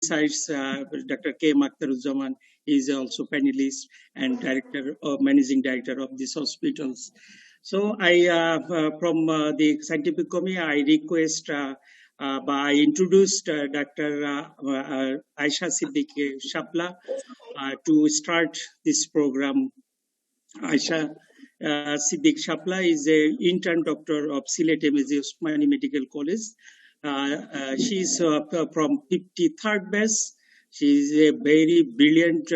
besides Dr. K. Akhtaruzzaman is also panelist and managing director of these hospitals. So I, from the scientific committee, I request, I introduced Dr. Aisha Siddiqui Shapla to start this program. Aisha Siddiq Shapla is an intern doctor of Sylhet M.A.J. Osmani Medical College. She is from 53rd batch. She is a very brilliant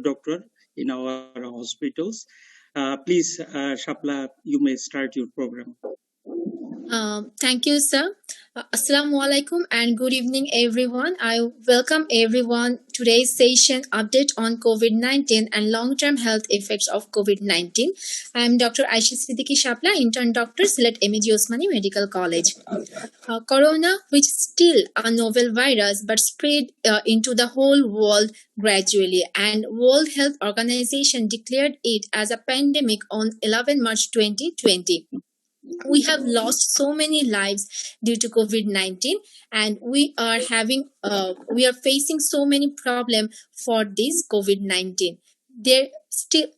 doctor in our hospitals. Please, Shapla, you may start your program. Thank you, sir. Assalamu alaikum and good evening, everyone. I welcome everyone today's session update on COVID-19 and long-term health effects of COVID-19. I am Dr. Aisha Siddiqui Shapla, intern doctor, Sylhet M.A.J. Osmani Medical College. Corona, which is still a novel virus but spread into the whole world gradually, and World Health Organization declared it as a pandemic on 11 March 2020. We have lost so many lives due to COVID-19, and we are facing so many problems for this COVID-19. There still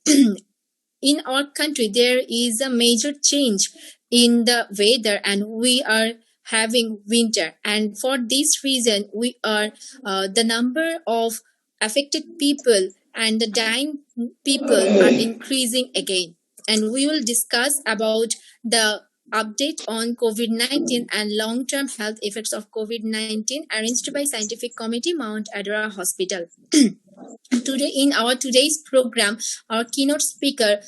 in our country there is a major change in the weather, and we are having winter, and for this reason we are the number of affected people and the dying people are increasing again. And we will discuss about the update on COVID-19 and long-term health effects of COVID-19 arranged by Scientific Committee, Mount Adara Hospital. Today, in our today's program, our keynote speaker,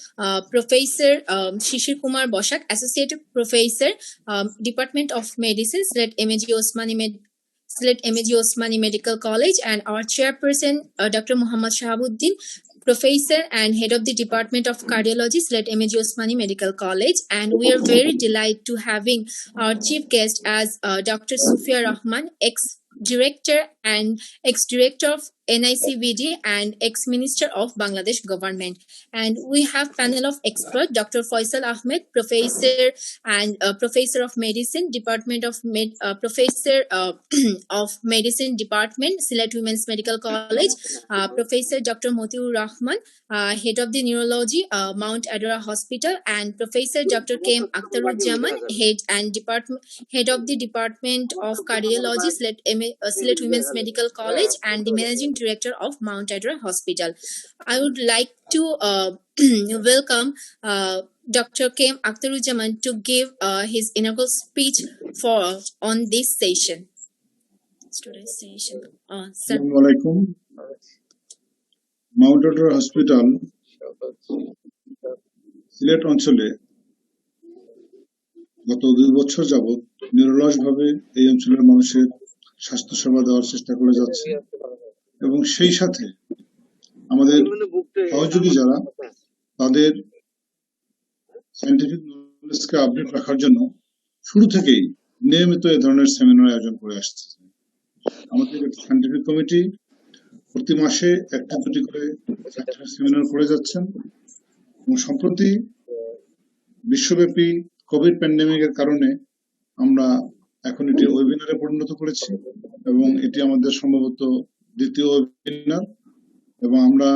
Professor Shishir Kumar Bosak, Associate Professor, Department of Medicine, Sylhet M.A.J. Osmani Medical College, and our chairperson, Dr. Muhammad Shahabuddin, Professor and Head of the Department of Cardiology, Sylhet M.A.J. Osmani Medical College. And we are very delighted to having our chief guest as Dr. Sufia Rahman, ex-director of NICVD and ex-minister of Bangladesh government. And we have panel of experts, Dr. Faisal Ahmed, professor of medicine, professor of medicine department, Sylhet Women's Medical College, Professor Dr. Motiur Rahman, head of the neurology, Mount Adara Hospital, and Professor Dr. K. Akhtaruzzaman, head of the Department of Cardiology, Sylhet Women's Medical College, and the managing director of Mount Adara Hospital. I would like to welcome Dr. K. Akhtaruzzaman to give his inaugural speech on this session. Assalamu alaikum. Mount Adara Hospital, Sylhet অঞ্চলে গত 2 বছর যাবত নিরলসভাবে এই অঞ্চলের মানুষের স্বাস্থ্য সেবা দেওয়ার চেষ্টা করে যাচ্ছে, এবং সেই সাথে আমাদের সহযোগী যারা তাদের সায়েন্টিফিক নলেজকে আপডেট রাখার জন্য শুরু থেকেই নিয়মিত এই ধরনের সেমিনার আয়োজন করে আসছে। আমাদের সায়েন্টিফিক কমিটি প্রতি মাসে 1-2টি করে সেমিনার করে যাচ্ছেন, এবং সম্প্রতি বিশ্বব্যাপী কোভিড প্যান্ডেমিকের কারণে আমরা এখন এটি ওয়েবিনারে পরিণত করেছি, এবং এটি আমাদের সম্ভবত দ্বিতীয় ওয়েবিনার। এবং আমরা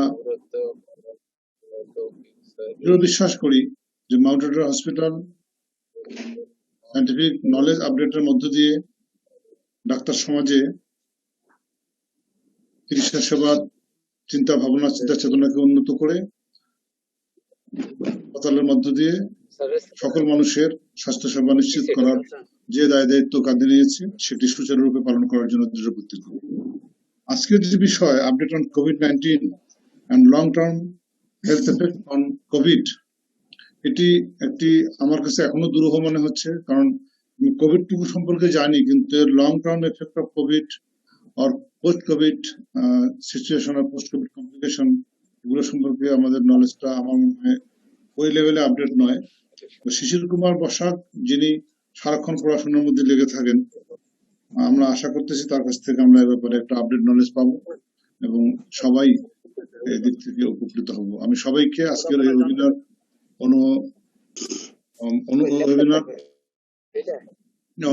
বিশ্বাস করি যে মাউন্ট আডারা হসপিটাল সায়েন্টিফিক নলেজ আপডেটের মধ্য দিয়ে ডাক্তার সমাজে চিকিৎসা সেবার চিন্তা ভাবনা, চিন্তা চেতনাকে উন্নত করে হাসপাতালের মধ্য দিয়ে সকল মানুষের স্বাস্থ্য সেবা নিশ্চিত করার যে দায়িত্ব কাঁধে নিয়েছে সেটি সুচারুরূপে পালন করার জন্য দৃঢ় প্রতিজ্ঞ। আজকের যে বিষয় update on COVID-19 and long term health effect on Covid, এটি একটি আমার কাছে এখনো দুরূহ মনে হচ্ছে, কারণ কোভিড টুকু সম্পর্কে জানি, কিন্তু এর long term effect of covid আর পোস্ট কোভিড সিচুয়েশন আর পোস্ট কোভিড কমপ্লিকেশন, এগুলো সম্পর্কে আমাদের নলেজটা আমার মনে হয় ওই লেভেলে আপডেট নয়। শিশির কুমার বসাক, যিনি সারাক্ষণ পড়াশোনার মধ্যে লেগে থাকেন, আমরা আশা করতেছি তার কাছ থেকে আমরা এ ব্যাপারে একটা আপডেট নলেজ পাবো এবং সবাই এদিক থেকে উপকৃত হব। আমি সবাইকে আজকের এই ওয়েবিনার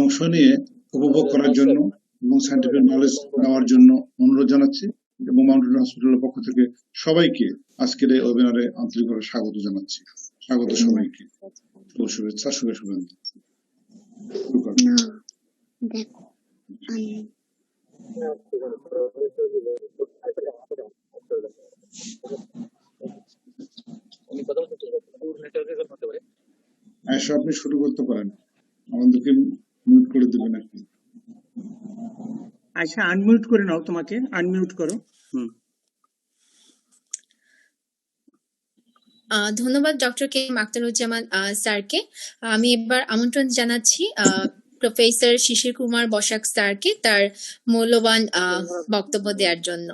অংশ নিয়ে উপভোগ করার জন্য এবং সায়েন্টিফিক নলেজ নেওয়ার জন্য অনুরোধ জানাচ্ছি এবং মাউন্টেন হসপিটালের পক্ষ থেকে সবাইকে আজকের এই ওয়েবিনারে আন্তরিকভাবে স্বাগত জানাচ্ছি। স্বাগত সবাইকে, শুভেচ্ছা, শুভেচ্ছা। আপনি শুরু করতে পারেন, আমাদেরকে মিউট করে দিবেন আর কি। আচ্ছা, আনমিউট করে নাও, তোমাকে আনমিউট করো। ধন্যবাদ ডক্টর কে এম আখতারুজ্জামান স্যারকে। আমি এবার আমন্ত্রণ জানাচ্ছি প্রফেসর শিশির কুমার বসাক স্যারকে তার মূল্যবান বক্তব্য দেওয়ার জন্য।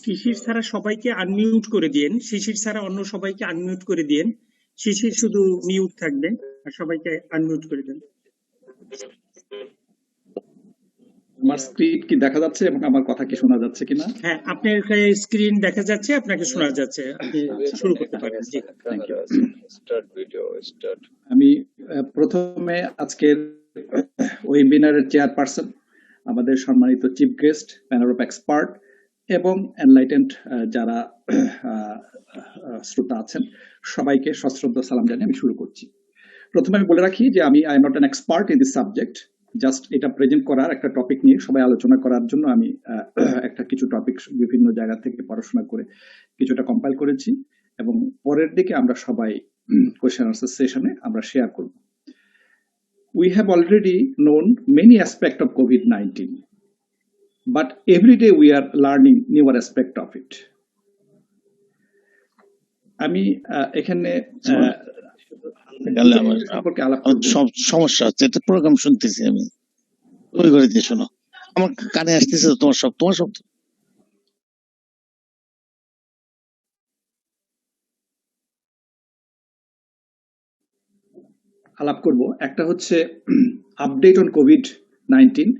শিশির ছাড়া সবাইকে আনমিউট করে দিয়েন। শিশির ছাড়া অন্য সবাইকে আনমিউট করে দিয়েন। শিশির শুধু মিউট থাকবে আর সবাইকে আনমিউট করে দেন। আমার স্ক্রিন কি দেখা যাচ্ছে এবং আমার কথা কি শোনা যাচ্ছে কিনা? হ্যাঁ, আপনার স্ক্রিন দেখা যাচ্ছে, আপনাকে শোনা যাচ্ছে। আপনি শুরু করতে পারেন। জি, thank you. Start video start. আমি প্রথমে আজকের ওয়েবিনারের চেয়ারপারসন, আমাদের সম্মানিত chief guest, panel of expert এবং এনলাইটেন্ড যারা শ্রোতা আছেন, সবাইকে সশ্রদ্ধ সালাম জানিয়ে আমি শুরু করছি। প্রথমে আমি বলে রাখি যে আমি I am not an expert in this subject. Just এটা প্রেজেন্ট করার একটা টপিক নিয়ে সবাই আলোচনা করার জন্য আমি একটা কিছু টপিক বিভিন্ন জায়গা থেকে পড়াশোনা করে কিছুটা কম্পাইল করেছি এবং পরের দিকে আমরা সবাই কোয়েশ্চেন আনসার সেশনে আমরা শেয়ার করব। We have already known many aspects of COVID-19, but every day we are learning newer aspect of it. আমি এখানে সমস্যা হচ্ছে, এটা প্রোগ্রাম শুনতেছি আমি, ওই ঘরে দিয়ে শোনো, আমার কানে আসতেছে তোমার শব্দ। আলাপ করব। একটা হচ্ছে আপডেট অন কোভিড-19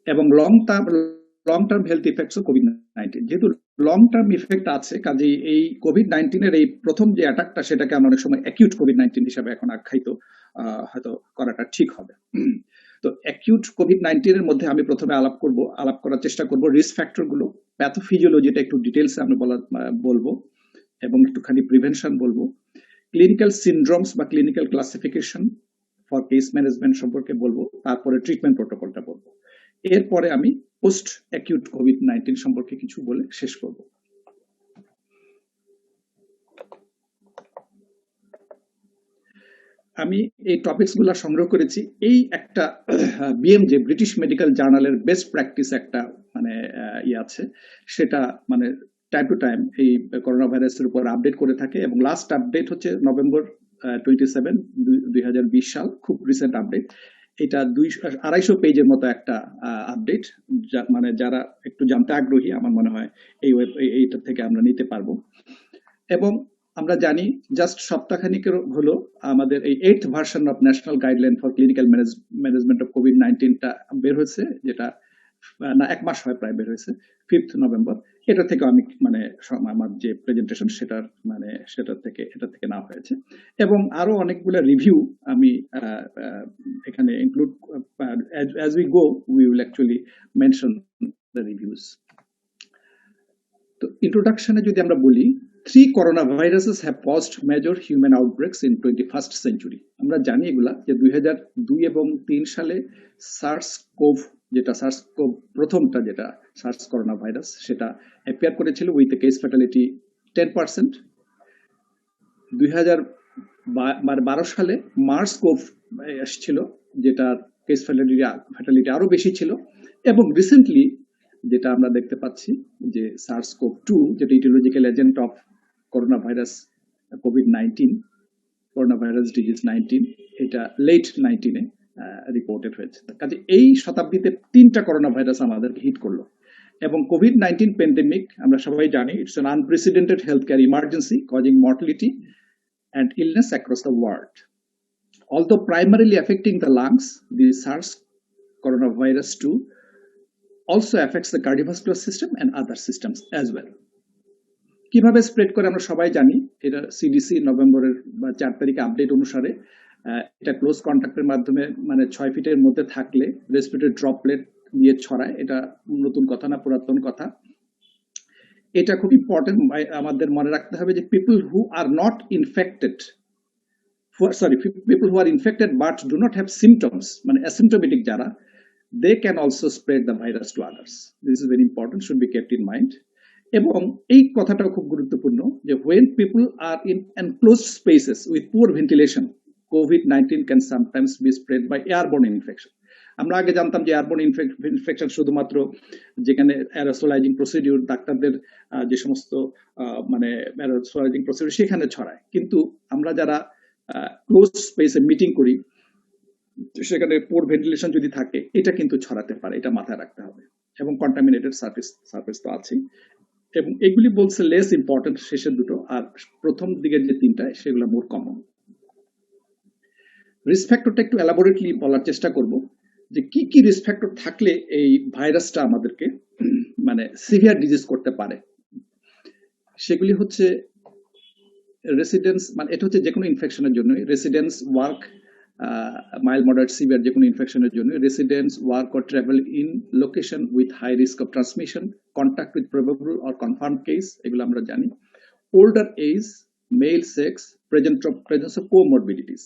এবং long term health effects of COVID-19. যেহেতু লং টার্ম ইফেক্ট আছে, কাজেই এই কোভিড-19 এর এই প্রথম যে অ্যাটাকটা সেটাকে আমরা অনেক সময় অ্যাকিউট কোভিড-19 হিসাবে এখন আখ্যায়িত হয়তো করাটা ঠিক হবে। তো অ্যাকিউট কোভিড-19 এর মধ্যে আমি প্রথমে আলাপ করার চেষ্টা করব রিস্ক ফ্যাক্টর গুলো, প্যাথোফিজিওলজিটা একটু ডিটেইলসে আমরা বলবো এবং একটুখানি প্রিভেনশন বলবো, ক্লিনিক্যাল সিনড্রোমস বা clinical classification for case management সম্পর্কে বলবো, তারপরে ট্রিটমেন্ট প্রোটোকলটা বলবো। এরপরে আমি পোস্ট অ্যাকিউট কোভিড-19 সম্পর্কে কিছু বলে শেষ করব। আমি এই টপিকস গুলা সংগ্রহ করেছি এই একটা BMJ ব্রিটিশ মেডিকেল জার্নালের বেস্ট প্র্যাকটিস একটা মানে আছে, সেটা মানে টাইম টু টাইম এই করোনা ভাইরাসের উপর আপডেট করে থাকে এবং লাস্ট আপডেট হচ্ছে নভেম্বর 27, 2020 সাল, খুব রিসেন্ট আপডেট। এটা 250 পেজের মতো একটা আপডেট, মানে যারা একটু জানতে আগ্রহী আমার মনে হয় এইটা থেকে আমরা নিতে পারবো। এবং আমরা জানি জাস্ট সপ্তাহখানিকের হলো আমাদের এই 8th version of national guideline for clinical management of কোভিড-19টা বের হয়েছে, যেটা না 1 মাস হয় প্রায় বের হয়েছে, 5th নভেম্বর। এটা থেকে আমি মানে আমার যে প্রেজেন্টেশন সেটা থেকে না হয়েছে এবং আরো অনেকগুলো রিভিউ আমি এখানে include, as we go we will actually mention the reviews. তো ইন্ট্রোডাকশনে যদি আমরা বলি, 3 coronaviruses have caused major human outbreaks in 21st century. আমরা জানি এগুলা যে 2002 এবং 3 সালে SARS-CoV প্রথমটা যেটা সার্স করোনা ভাইরাস, সেটা অ্যাপিয়ার করেছিল উইথ কেস ফ্যাটালিটি 10%। 2012 সালে মার্স-CoV এসেছিল, যেটা কেস ফ্যাটালিটি আরো বেশি ছিল এবং রিসেন্টলি যেটা আমরা দেখতে পাচ্ছি যে SARS-CoV-2, যেটা etiological agent of corona virus corona virus disease 19, এটা লেট 19-এ রিপোর্টেড হয়েছে। কাজে এই শতাব্দীতে 3টা করোনা ভাইরাস আমাদেরকে হিট করলো এবং কোভিড-19 প্যান্ডেমিক আমরা সবাই জানি it's an unprecedented health care emergency causing mortality and illness across the world. Although primarily affecting the lungs, the SARS coronavirus 2 also affects the cardiovascular system and other systems as well. কিভাবে spread করে আমরা সবাই জানি, এটা CDC নভেম্বরের 4 তারিখে update অনুসারে এটা ক্লোজ কন্ট্যাক্টের মাধ্যমে মানে 6 ফিটের মধ্যে থাকলে রেসপিরেটরি ড্রপলেট দিয়ে ছড়ায়। এটা নতুন কথা না, পুরাতন কথা। এটা খুব ইম্পর্টেন্ট, আমাদের মনে রাখতে হবে যে people who are not infected, people who are infected but do not have symptoms, মানে asymptomatic যারা, they can also spread the virus to others. This is very important, should be kept in mind. এবং এই কথাটাও খুব গুরুত্বপূর্ণ যে when people are in enclosed spaces with poor ventilation, COVID-19 can sometimes be spread by airborne infection. আমরা আগে জানতাম যে এয়ারবোর্ন ইনফেকশন শুধুমাত্র যেখানে অ্যারোসোলাইজিং প্রসিডিউর, ডাক্তারদের যে সমস্ত মানে অ্যারোসোলাইজিং প্রসিডিউর সেখানে ছড়ায়, কিন্তু আমরা যারা ক্লোজ স্পেসে মিটিং করি সেখানে পোর ভেন্টিলেশন যদি থাকে এটা কিন্তু ছড়াতে পারে, এটা মাথায় রাখতে হবে। এবং কন্টামিনেটেড সারফেস তো আছে। এবং এগুলি বলছে লেস ইম্পর্টেন্ট শেষের দুটো, আর প্রথম দিকের যে তিনটা সেগুলো মোর কমন। রিস্ক ফ্যাক্টরটা একটু এলাবোরেটলি বলার চেষ্টা করব যে কি কি রিস্ক ফ্যাক্টর থাকলে এই ভাইরাসটা আমাদেরকে মানে সিভিয়ার ডিজিজ করতে পারে। সেগুলি হচ্ছে রেসিডেন্স, মানে এটা হচ্ছে যে কোনো ইনফেকশনের জন্য, residence, work, mild moderate severe যে কোনো ইনফেকশনের জন্য, residence, work or travel in location with high risk of transmission, contact with probable or confirm case, এগুলো আমরা জানি। Older age, male sex, presence of comorbidities.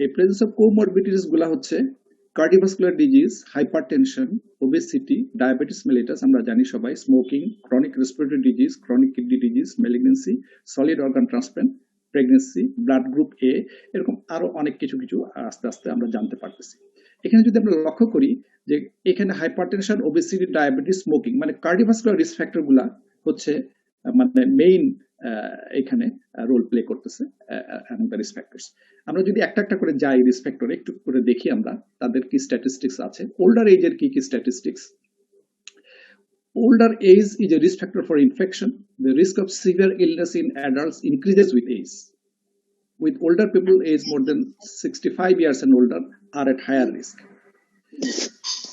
এই প্রেজেন্স অফ কোমরবিডিটিস গুলা হচ্ছে cardiovascular disease, hypertension, obesity, diabetes mellitus আমরা জানি সবাই, smoking, chronic respiratory disease, chronic kidney disease, malignancy, solid organ transplant, pregnancy, blood group এ, এরকম আরো অনেক কিছু কিছু আস্তে আস্তে আমরা জানতে পারতেছি। এখানে যদি আমরা লক্ষ্য করি যে এখানে হাইপারটেনশন, ওবেসিটি, ডায়াবেটিস, স্মোকিং মানে কার্ডিওভাস্কুলার রিস্ক ফ্যাক্টর গুলা হচ্ছে মানে মেইন এখানে রোল প্লে করতেছে অ্যামং দ্য রিস্ক ফ্যাক্টরস। আমরা যদি একটা একটা করে যাই রিস্ক ফ্যাক্টর একটু করে দেখি আমরা তাদের কি স্ট্যাটিস্টিক্স আছে। ওল্ডার এজের কি কি statistics? Older age is a risk factor for infection. The risk of severe illness in adults increases with age. With older people aged more than 65 years and older are at higher risk.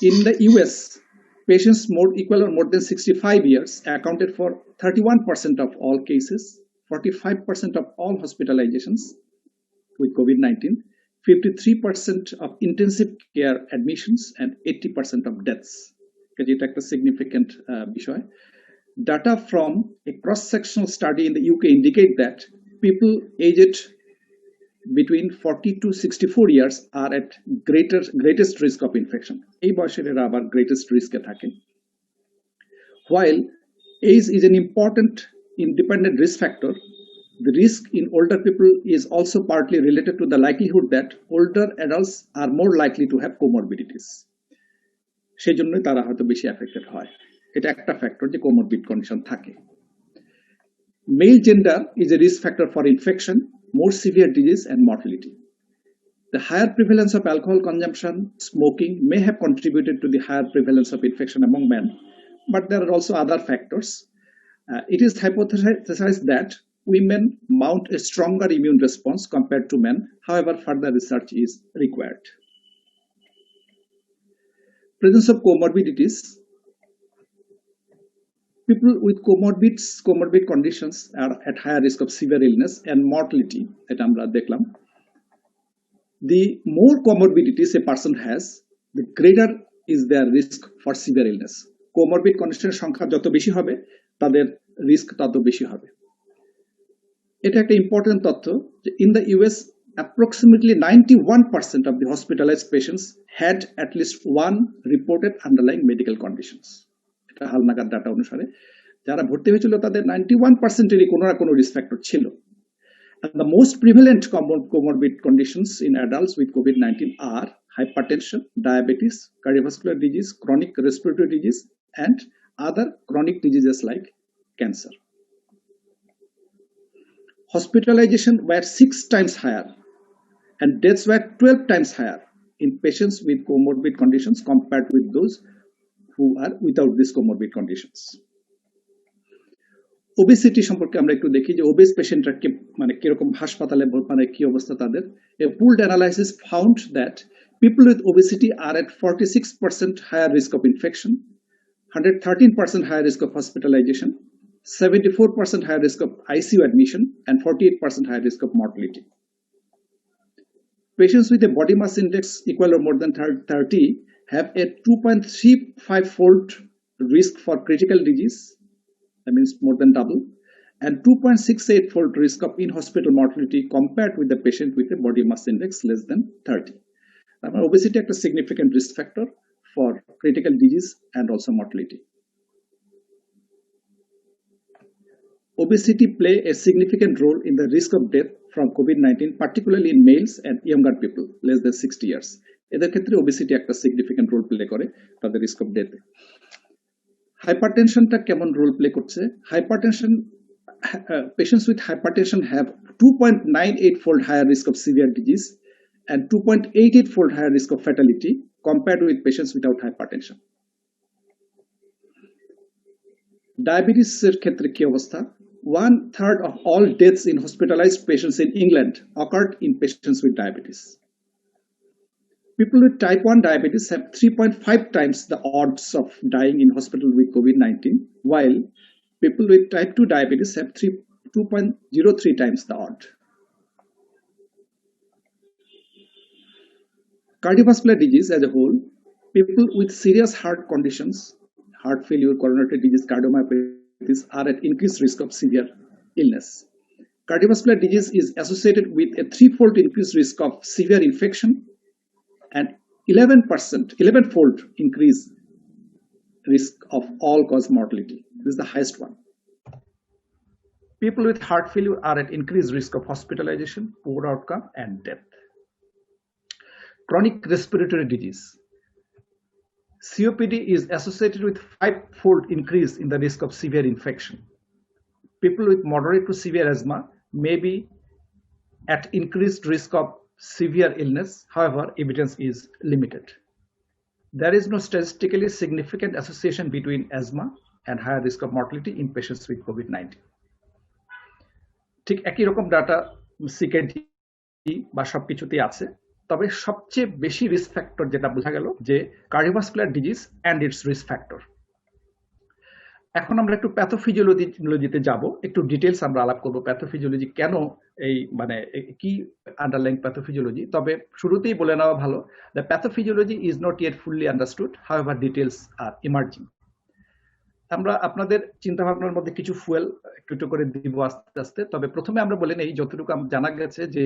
In the US, patients more equal or more than 65 years accounted for 31% of all cases, 45% of all hospitalizations with COVID-19, 53% of intensive care admissions, and 80% of deaths. যেটা একটা significant বিষয়। Data from a cross-sectional study in the UK indicate that people aged between 40 to 64 years are at greatest risk of infection. এই বয়সের এরা আবার greatest risk এ থাকে। While age is an important independent risk factor, the risk in older people is also partly related to the likelihood that older adults are more likely to have comorbidities. সেই জন্যই তারা হয়তো বেশি affected হয়। এটা একটা factor যে comorbid condition থাকে। Mail gender is a risk factor for infection, more severe disease and mortality. The higher prevalence of alcohol consumption, smoking may have contributed to the higher prevalence of infection among men, but there are also other factors. It is hypothesized that women mount a stronger immune response compared to men. However, further research is required. Presence of comorbidities. People with comorbid conditions are at higher risk of severe illness and mortality. এটা আমরা দেখলাম। The more comorbidities a person has, the greater is their risk for severe illness. Comorbid condition সংখ্যা যত বেশি হবে তাদের risk তত বেশি হবে। এটা একটা ইম্পর্টেন্ট তথ্য যে in the US approximately 91% of the hospitalized patients had at least one reported underlying medical conditions. এটা হালনাগাদ ডাটা অনুসারে যারা ভর্তি হয়েছিল তাদের 91%-এরই কোনো না কোনো রিস্ক ফ্যাক্টর ছিল। And the most prevalent comorbid conditions in adults with COVID-19 are hypertension, diabetes, cardiovascular disease, chronic respiratory disease, and other chronic diseases like cancer. Hospitalization were 6 times higher and deaths were 12 times higher in patients with comorbid conditions compared with those who are without these comorbid conditions. Obesity সম্পর্কে আমরা একটু দেখি যে obeys পেশেন্টরা মানে কিরকম হাসপাতালে মানে কি অবস্থা তাদের। A pooled analysis found that people with obesity are at 46% higher risk of infection, 113% higher risk of hospitalization, 74% higher risk of ICU admission, and 48% higher risk of mortality. Patients with a body mass index equal or more than 30 have a 2.35-fold risk for critical disease, that means more than double, and 2.68-fold risk of in-hospital mortality compared with the patient with a body mass index less than 30. Obesity is a significant risk factor for critical disease and also mortality. Obesity play a significant role in the risk of death from COVID-19, particularly in males and younger people, less than 60 years. এদের ক্ষেত্রে obesity একটা significant role play করে তাদের risk of death. Hypertensionটা কেমন role play করছে? Hypertension, patients with hypertension have 2.98-fold higher risk of severe disease and 2.88-fold higher risk of fatality compared with patients without hypertension. Diabetes এর ক্ষেত্রে কি অবস্থা? 1/3 of all deaths in hospitalized patients in England occurred in patients with diabetes. People with type 1 diabetes have 3.5 times the odds of dying in hospital with COVID-19, while people with type 2 diabetes have 2.03 times the odd. Cardiovascular disease as a whole, people with serious heart conditions, heart failure, coronary disease, cardiomyopathy are at increased risk of severe illness. Cardiovascular disease is associated with a 3-fold increased risk of severe infection and 11-fold increased risk of all-cause mortality. This is the highest one. People with heart failure are at increased risk of hospitalization, poor outcome, and death. Chronic respiratory disease. COPD is associated with 5-fold increase in the risk of severe infection. People with moderate to severe asthma may be at increased risk of severe illness. However, evidence is limited. There is no statistically significant association between asthma and higher risk of mortality in patients with COVID-19. ঠিক একই রকম data CKD বা সবকিছুতেই আছে, তবে সবচেয়ে বেশি risk factor যেটা বোঝা গেল যে cardiovascular disease and it's risk factor. এখন আমরা একটু প্যাথোফিজিওলজিতে যাব, একটু ডিটেলস আমরা আলাপ করব প্যাথোফিজিওলজি কেন, এই মানে কি আন্ডারলাইং প্যাথোফিজিওলজি। তবে শুরুতেই বলে নেওয়া ভালো, the pathophysiology is not yet fully understood, however details are emerging. আমরা আপনাদের চিন্তা ভাবনার মধ্যে কিছু ফুয়েল একটু করে দিব আস্তে আস্তে। তবে প্রথমে আমরা বলে নেই, যতটুকু জানা গেছে যে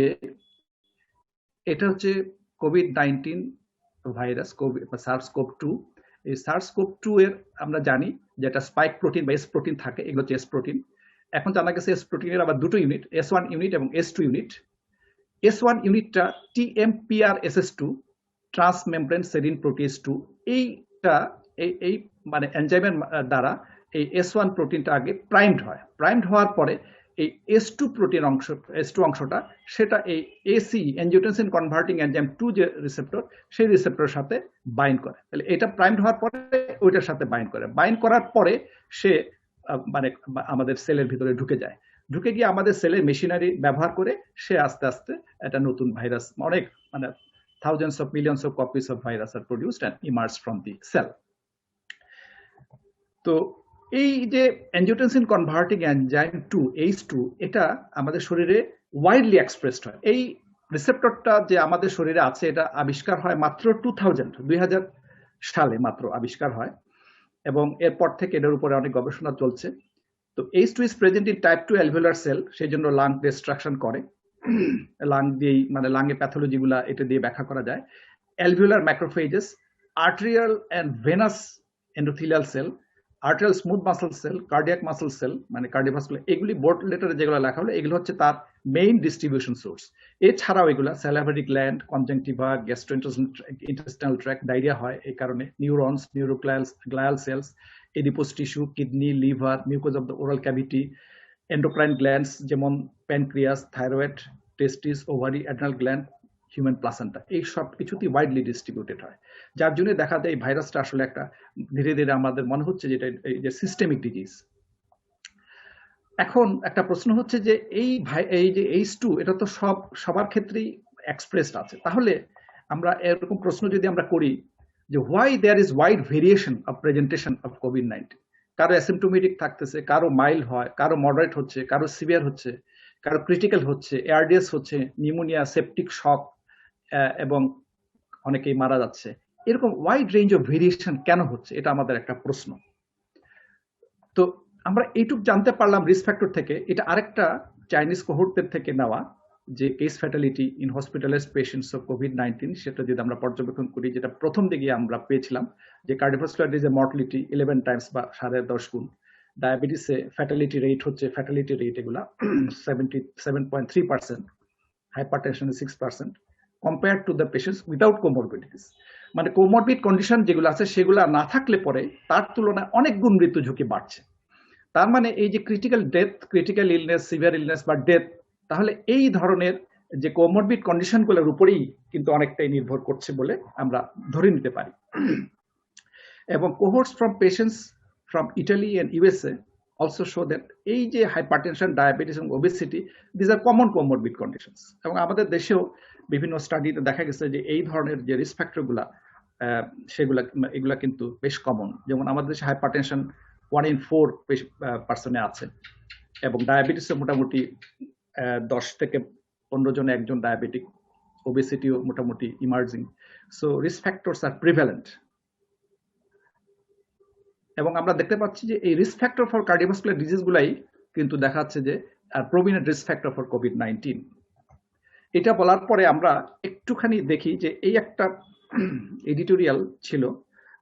এটা হচ্ছে কোভিড-19 ভাইরাস, SARS-CoV-2। এই SARS-CoV-2 এর আমরা জানি যে একটা স্পাইক প্রোটিন বা এস প্রোটিন থাকে, এগুলো হচ্ছে এস প্রোটিন। এখন জানা গেছে এস প্রোটিনের আবার দুটো ইউনিট, S1 ইউনিট এবং S2 ইউনিট। S1 ইউনিটটা TMPRSS2, ট্রান্সমেমব্রেন সেরিন প্রোটিয়েজ 2। এইটা এই মানে এনজাইমের দ্বারা এই S1 প্রোটিনটা আগে প্রাইমড হয়। প্রাইমড হওয়ার পরে এই S2 প্রোটিন অংশ, S2 অংশটা সেটা এই AC অ্যাঞ্জিওটেনসিন কনভার্টিং এনজাইম 2 যে রিসেপ্টর, সেই রিসেপ্টরের সাথে বাইন্ড করে। তাহলে এটা প্রাইমড হওয়ার পরে ওইটার সাথে বাইন্ড করে, বাইন্ড করার পরে সে মানে আমাদের সেলের ভিতরে ঢুকে যায়। ঢুকে গিয়ে আমাদের সেলের মেশিনারি ব্যবহার করে সে আস্তে আস্তে একটা নতুন ভাইরাস, অনেক মানে thousands of millions of copies of virus are produced and emerge from the cell. তো এই যে অ্যাঞ্জিওটেনসিন কনভার্টিং এনজাইম 2 H2, এটা আমাদের শরীরে ওয়াইডলি এক্সপ্রেসড হয়। এই রিসেপ্টরটা যে আমাদের শরীরে আছে, এটা আবিষ্কার হয় মাত্র 2000 সালে মাত্র আবিষ্কার হয়, এবং এরপর থেকে এটার উপরে অনেক গবেষণা চলছে। তো H2 is present in type 2 alveolar cell, সেই জন্য লাং ডিস্ট্রাকশন করে। লাং দিয়ে মানে লাংয়ে প্যাথোলজি গুলা এটা দিয়ে ব্যাখ্যা করা যায়। Alveolar macrophages, arterial and venous endothelial cell, arterial smooth muscle cell, cardiac muscle cell মানে কার্ডিওভাস্কুলার, এগুলি বোর্ড লেটারে যেগুলো লেখা হলো এগুলো হচ্ছে তার মেইন ডিস্ট্রিবিউশন সোর্স। এছাড়াও এগুলা salivary gland, conjunctiva, gastrointestinal tract, diarrhoea হয় এই কারণে, neurons, neuroglial cells, adipose tissue, kidney, liver, mucosa of the oral cavity, endocrine glands যেমন pancreas, thyroid, testis, ovary, adrenal gland, human placenta, এই সব কিছুতেই widely distributed হয়। যার জন্য দেখা যায় এই ভাইরাসটা আসলে একটা ধীরে ধীরে আমাদের মনে হচ্ছে যেটা এই যে সিস্টেমিক ডিজিজ। এখন একটা প্রশ্ন হচ্ছে যে এই যে H2, এটা তো সবার ক্ষেত্রেই এক্সপ্রেসড আছে, তাহলে আমরা এরকম প্রশ্ন যদি আমরা করি যে why there is wide variation of presentation of কোভিড-19। কারো অ্যাসিমটোমেটিক থাকতেছে, কারো মাইল্ড হয়, কারো মডারেট হচ্ছে, কারো সিভিয়ার হচ্ছে, কারো ক্রিটিক্যাল হচ্ছে, এআরডিএস হচ্ছে, নিউমোনিয়া, সেপটিক শক, এবং অনেকেই মারা যাচ্ছে। এরকম ওয়াইড রেঞ্জ অফ ভেরিয়েশন কেন হচ্ছে, এটা আমাদের একটা প্রশ্ন। তো আমরা এইটুক জানতে পারলাম রিস্ক ফ্যাক্টর থেকে। এটা আরেকটা চাইনিজ কোহর্টের থেকে নেওয়া, যে case fatality in hospitalised patients of কোভিড-19, সেটা যদি আমরা পর্যবেক্ষণ করি, যেটা প্রথম দিকে আমরা পেয়েছিলাম যে কার্ডিওভাস্কুলার ডিজিজে মর্টালিটি 11 টাইমস বা 10.5 গুণ, ডায়াবেটিসে ফ্যাটালিটি রেট এগুলা 77.3%, হাইপারটেনশনে 6%, compare to the patients without comorbidities. মানে কোমরবিড কন্ডিশন যেগুলো আছে সেগুলো না থাকলে পরে তার তুলনায় অনেক গুণ মৃত্যু ঝুঁকি বাড়ছে। তার মানে এই যে critical death, critical illness, severe illness বা ডেথ, তাহলে এই ধরনের যে কোমরবিড কন্ডিশনগুলোর উপরেই কিন্তু অনেকটাই নির্ভর করছে বলে আমরা ধরে নিতে পারি। এবং cohorts from patients from Italy and USA also show that এই যে হাইপারটেনশন, ডায়াবেটিস এবং obesity, these are common comorbid conditions. এবং আমাদের দেশেও বিভিন্ন স্টাডিতে দেখা গেছে যে এই ধরনের যে রিস্ক ফ্যাক্টরগুলা এগুলা কিন্তু বেশ কমন। যেমন আমাদের দেশে হাইপারটেনশন 1 in 4 পার্সনে আছে, এবং ডায়াবেটিসে মোটামুটি 10 থেকে 15 জনে একজন ডায়াবেটিক, ওবেসিটিও মোটামুটি ইমার্জিং। সো রিস্ক ফ্যাক্টরস আর প্রিভ্যালেন্ট। এবং আমরা দেখতে পাচ্ছি যে এই risk factor for cardiovascular disease গুলাই কিন্তু দেখা যাচ্ছে যে prominent risk factor for COVID-19. এটা বলার পরে আমরা একটুখানি দেখি যে এই একটা এডিটোরিয়াল ছিল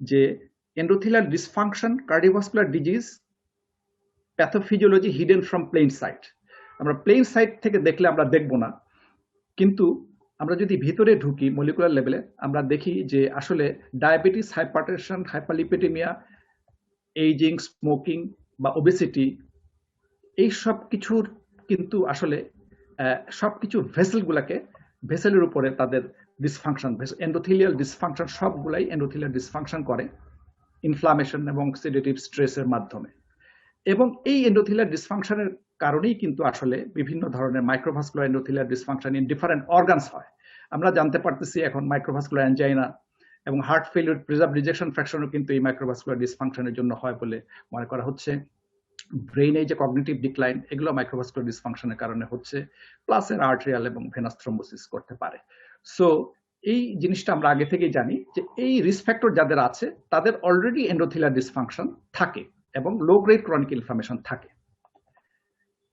যে endothelial dysfunction, cardiovascular disease, pathophysiology hidden from plain sight. আমরা প্লেন সাইট থেকে দেখলে আমরা দেখব না, কিন্তু আমরা যদি ভিতরে ঢুকি মলিকুলার লেভেলে, আমরা দেখি যে আসলে diabetes, hypertension, hyperlipidaemia, ageing, smoking বা ওবেসিটি, এই সব কিছুর কিন্তু আসলে সবকিছু ভেসেলের উপরে তাদের ডিসফাংশন, এন্ডোথেলিয়াল ডিসফাংশন, সবগুলাই এন্ডোথেলিয়াল ডিসফাংশন করে ইনফ্লামেশন এবং অক্সিডেটিভ স্ট্রেসের মাধ্যমে। এবং এই এন্ডোথেলিয়াল ডিসফাংশনের কারণেই কিন্তু আসলে বিভিন্ন ধরনের microvascular endothelial dysfunction in different organs হয়। আমরা জানতে পারতেছি এখন মাইক্রোভাস্কুলার অ্যানজাইনা এবং হার্ট ফেলিউর, প্রিজার্ভ রিজেকশন ফ্র্যাকশনও কিন্তু এই মাইক্রোভাস্কুলার ডিসফাংশনের জন্য হয় বলে মনে করা হচ্ছে। ব্রেইনে যে কগনিটিভ ডিক্লাইন, এগুলো মাইক্রোভাস্কুলার ডিসফাংশনের কারণে হচ্ছে, প্লাস এর আর্টেরিয়াল এবং ভেনাস থ্রম্বোসিস করতে পারে। সো এই জিনিসটা আমরা আগে থেকেই জানি যে এই রিস্ক ফ্যাক্টর যাদের আছে তাদের অলরেডি এন্ডোথেলিয়াল ডিসফাংশন থাকে এবং লো গ্রেড ক্রনিক ইনফ্লামেশন থাকে।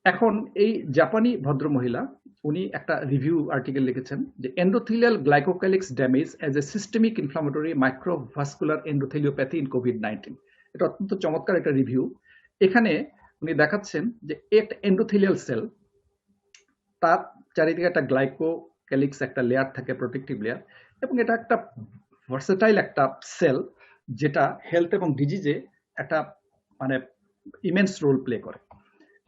এখন এই জাপানি ভদ্রমহিলা, উনি একটা রিভিউ আর্টিকেল লিখেছেন যে endothelial glycocalyx damage as a systemic inflammatory microvascular endotheliopathy in কোভিড-19। এটা অত্যন্ত চমৎকার একটা রিভিউ। এখানে উনি দেখাচ্ছেন যে একটা এন্ডোথেলিয়াল সেল, তার চারিদিকে একটা গ্লাইকোক্যালিক্স একটা লেয়ার থাকে, প্রোটেক্টিভ লেয়ার, এবং এটা একটা ভার্সেটাইল একটা সেল যেটা হেলথ এবং ডিজিজে একটা মানে ইমেন্স রোল প্লে করে।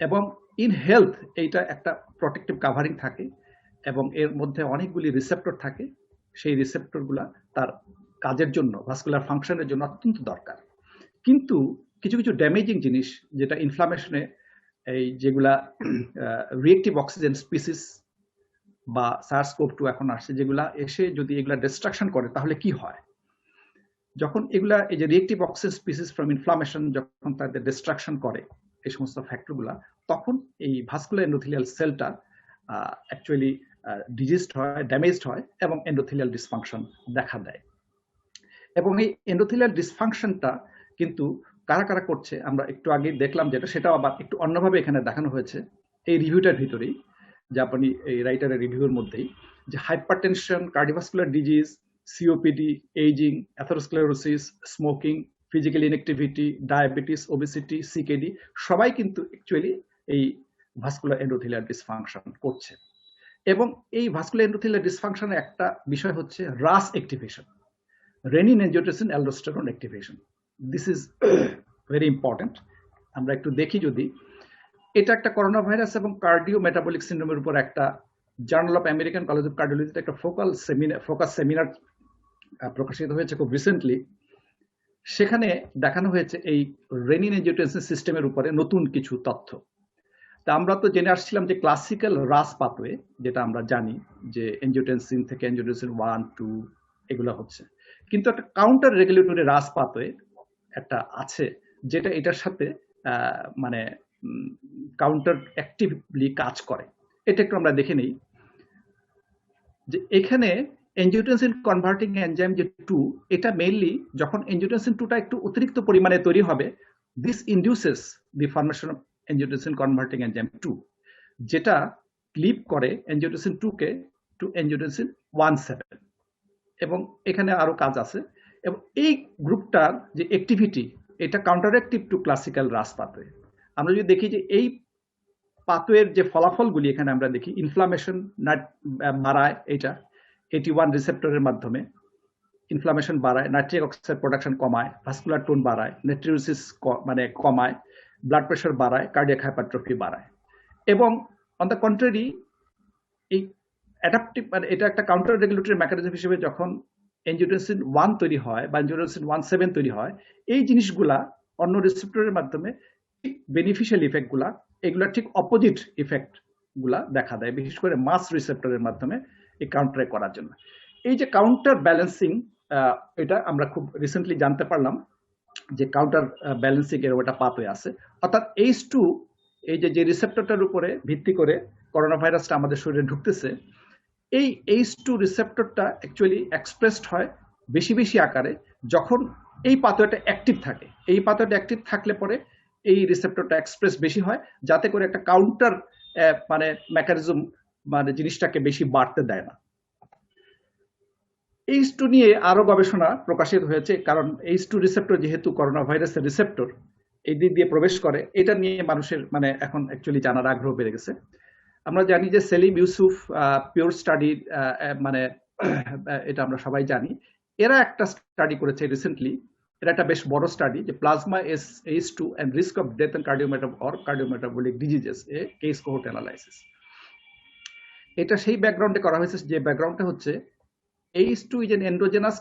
এবং ইন হেলথ এইটা একটা প্রোটেক্টিভ কাভারিং থাকে এবং এর মধ্যে অনেকগুলি রিসেপ্টর থাকে। সেই রিসেপ্টরগুলা তার কাজের জন্য, ভাস্কুলার ফাংশনের জন্য অত্যন্ত দরকার। কিন্তু কিছু কিছু ড্যামেজিং জিনিস, যেটা ইনফ্লামেশনে এই যেগুলা রিয়েক্টিভ অক্সিজেন স্পিসিস বা SARS-CoV-2 এখন আসছে, যেগুলা এসে যদি এগুলা ডিস্ট্রাকশন করে তাহলে কি হয়? যখন এগুলা এই যে reactive oxygen species from inflammation যখন তাদের ডিস্ট্রাকশন করে এই সমস্ত ফ্যাক্টরগুলা, তখন এই ভাস্কুলার এন্ডোথেলিয়াল সেলটা অ্যাকচুয়ালি ডিজিজড হয়, ড্যামেজড হয় এবং এন্ডোথেলিয়াল ডিসফাংশন দেখা দেয়। এবং এই এন্ডোথেলিয়াল ডিসফাংশনটা কিন্তু কারা কারা করছে আমরা একটু আগে দেখলাম, যেটা সেটাও আবার একটু অন্যভাবে এখানে দেখানো হয়েছে এই রিভিউটার ভিতরেই, জাপানি এই রাইটারের রিভিউর মধ্যেই, যে hypertension, cardiovascular disease, COPD, ageing, atherosclerosis, smoking, physical inactivity, diabetes, obesity, CKD সবাই কিন্তু অ্যাকচুয়ালি এই ভাস্কুলার এন্ডোথেলিয়াল ডিসফাংশন করছে। এবং এই ভাস্কুলার এন্ডোথেলিয়াল ডিসফাংশনের একটা বিষয় হচ্ছে RAS activation, renin, angiotensin, aldosterone activation. This is very important. আমরা একটু দেখি, যদি এটা একটা করোনা ভাইরাস এবং কার্ডিও মেটাবলিক সিন্ড্রোমের উপর একটা journal of American college of কার্ডিওলজিতে একটা ফোকাস সেমিনার প্রকাশিত হয়েছে খুব রিসেন্টলি। সেখানে দেখানো হয়েছে এই রেনিন এনজিওটেনসিন সিস্টেমের উপরে নতুন কিছু তথ্য। তা আমরা তো জেনে আসছিলাম যে ক্লাসিক্যাল রাস পাথওয়ে, যেটা আমরা জানি যে এনজিওটেনসিন থেকে এনজিওটেনসিন 1, 2 এগুলো হচ্ছে, কিন্তু একটা কাউন্টার রেগুলেটরি রাস পাথওয়ে একটা আছে, যেটা এটার সাথে মানে কাউন্টার অ্যাক্টিভলি কাজ করে। এটা একটু আমরা দেখে নিই যে এখানে এনজিওটেনসিন কনভার্টিং এনজাইম যে 2, এটা মেইনলি যখন এনজিওটেনসিন 2টা একটু অতিরিক্ত পরিমাণে তৈরি হবে, this ইনডিউসেস the formation of angiotensin converting enzyme 2, যেটা ক্লিপ করে এনজিওটেনসিন 2 কে টু এনজিওটেনসিন 1,7। এবং এখানে আরো কাজ আছে, এবং এই গ্রুপটার যে অ্যাক্টিভিটি এটা কাউন্টারঅ্যাক্টিভ টু ক্লাসিক্যাল রাস পাথওয়ে। আমরা যদি দেখি যে এই পাথওয়ের যে ফলাফলগুলি এখানে আমরা দেখি, ইনফ্লামেশন বাড়ায়, এটা 81 রিসেপ্টরের মাধ্যমে ইনফ্লামেশন বাড়ায়, নাইট্রিক অক্সাইড প্রোডাকশন কমায়, ভাস্কুলার টোন বাড়ায়, নেট্রিওসিস মানে কমায়, ব্লাড প্রেশার বাড়ায়, কার্ডিয়াক হাইপারট্রফি বাড়ায়। এবং অন দ্য কন্ট্রারি এই অ্যাডাপটিভ মানে এটা একটা কাউন্টার রেগুলেটরি মেকানিজম হিসেবে যখন এনজিওটেনসিন 1 তৈরি হয় বা এনজিওটেনসিন 1,7 তৈরি হয়, এই জিনিসগুলা অন্য রিসেপ্টরের মাধ্যমে বেনিফিশিয়াল ইফেক্ট গুলা, এগুলা ঠিক অপোজিট ইফেক্ট গুলা দেখা দেয়, বিশেষ করে মাস রিসেপ্টরের মাধ্যমে এই কাউন্টার করার জন্য। এই যে কাউন্টার ব্যালেন্সিং, এটা আমরা খুব রিসেন্টলি জানতে পারলাম যে কাউন্টার ব্যালেন্সিং এর একটা পাথওয়ে আছে, অর্থাৎ H2 এই যে রিসেপ্টরটার উপরে ভিত্তি করে করোনা ভাইরাসটা আমাদের শরীরে ঢুকতেছে, এই H2 রিসেপ্টরটা অ্যাকচুয়ালি এক্সপ্রেসড হয় বেশি বেশি আকারে যখন এই পাথওয়েটা অ্যাক্টিভ থাকে। এই পাথওয়েটা অ্যাক্টিভ থাকলে পরে এই রিসেপ্টরটা এক্সপ্রেস বেশি হয়, যাতে করে একটা কাউন্টার মানে মেকানিজম মানে জিনিসটাকে বেশি বাড়তে দেয় না। H2 নিয়ে আরো গবেষণা প্রকাশিত হয়েছে, কারণ H2 রিসেপ্টর যেহেতু করোনা ভাইরাসের রিসেপ্টর, এই দিক দিয়ে প্রবেশ করে, এটা নিয়ে মানুষের মানে এখন অ্যাকচুয়ালি জানার আগ্রহ বেড়ে গেছে। আমরা জানি যে সেলিম ইউসুফ পিওর স্টাডি মানে এটা আমরা সবাই জানি, এরা একটা স্টাডি করেছে রিসেন্টলি, এটা একটা বেশ বড় স্টাডি, যে plasma H2 and risk of death and cardiometabolic diseases a case cohort analysis. এটা সেই ব্যাকগ্রাউন্ডে করা হয়েছে, যে ব্যাকগ্রাউন্ডটা হচ্ছে H2 is an endogenous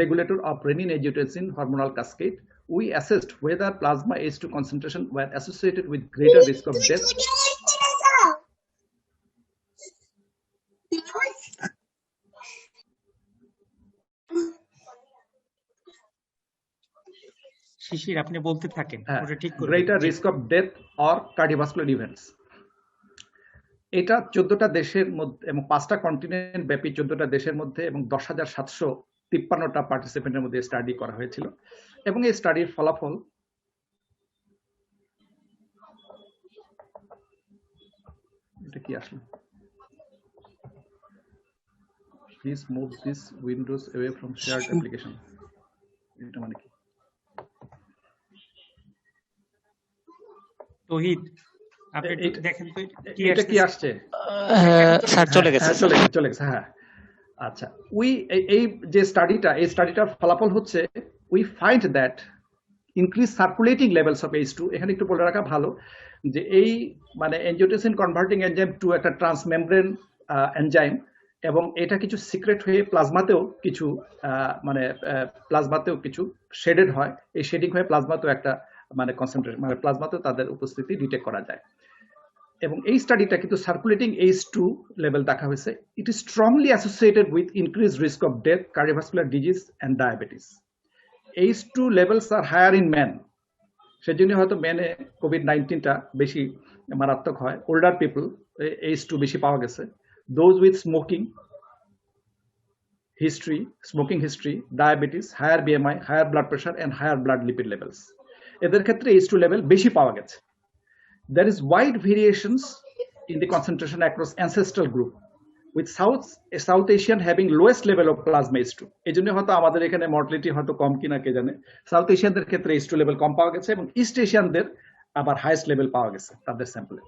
regulator of renin-angiotensin hormonal cascade. We assessed whether plasma H2 concentration were associated with greater risk of death. শিশির, আপনি বলতে থাকেন, ওটা ঠিক করে। Greater risk of death or cardiovascular events. এটা 14টা দেশের মধ্যে এবং 5টা কন্টিনেন্ট ব্যাপী 14টা দেশের মধ্যে এবং 10,753টা পার্টিসিপেন্টের মধ্যে স্টাডি করা হয়েছিল। এবং এই স্টাডির ফলাফল এটা কি আসলে, please move this Windows away from shared application, এটা মানে কি? তৌহিদ, আপনি দেখেন তো এটা কি আসছে? স্যার চলে গেছে, চলে গেছে। হ্যাঁ, আচ্ছা, এই যে স্টাডিটার ফলাফল হচ্ছে, we find that increase circulating levels of H2। এখানে একটু বলে রাখা ভালো যে এই মানে এনজিওটেনসিন কনভার্টিং এনজাইম 2 একটা ট্রান্সমেমব্রেন এনজাইম, এবং এটা কিছু সিক্রেট হয়ে প্লাজমাতেও কিছু মানে প্লাজমাতেও কিছু শেডেড হয়, এই শেডিং হয়ে প্লাজমাতেও একটা মানে কনসেন্ট্রেশন মানে প্লাজমাতেও তাদের উপস্থিতি ডিটেক্ট করা যায়। এবং এই স্টাডিটা কিন্তু সার্কুলেটিং H2 লেভেল দেখা হয়েছে, it is strongly associated with increase risk of death, cardiovascular disease and diabetes. H2 levels are higher in men, সেজন্য হয়তো মেনে কোভিড-19টা বেশি মারাত্মক হয়। ওল্ডার পিপল H2 বেশি পাওয়া গেছে। Those with smoking history, diabetes, higher BMI, higher blood pressure and higher blood lipid levels, এদের ক্ষেত্রে H2 level বেশি পাওয়া গেছে। There is wide variations in the concentration across ancestral group, with South Asian having lowest level of plasma H2. এজন্য হয়তো আমাদের এখানে mortality হয়তো কম কিনা কে জানে। সাউথ এশিয়ানদের ক্ষেত্রে H2 লেভেল কম পাওয়া গেছে, এবং ইস্ট এশিয়ানদের আবার হাইয়েস্ট লেভেল পাওয়া গেছে তাদের স্যাম্পলে।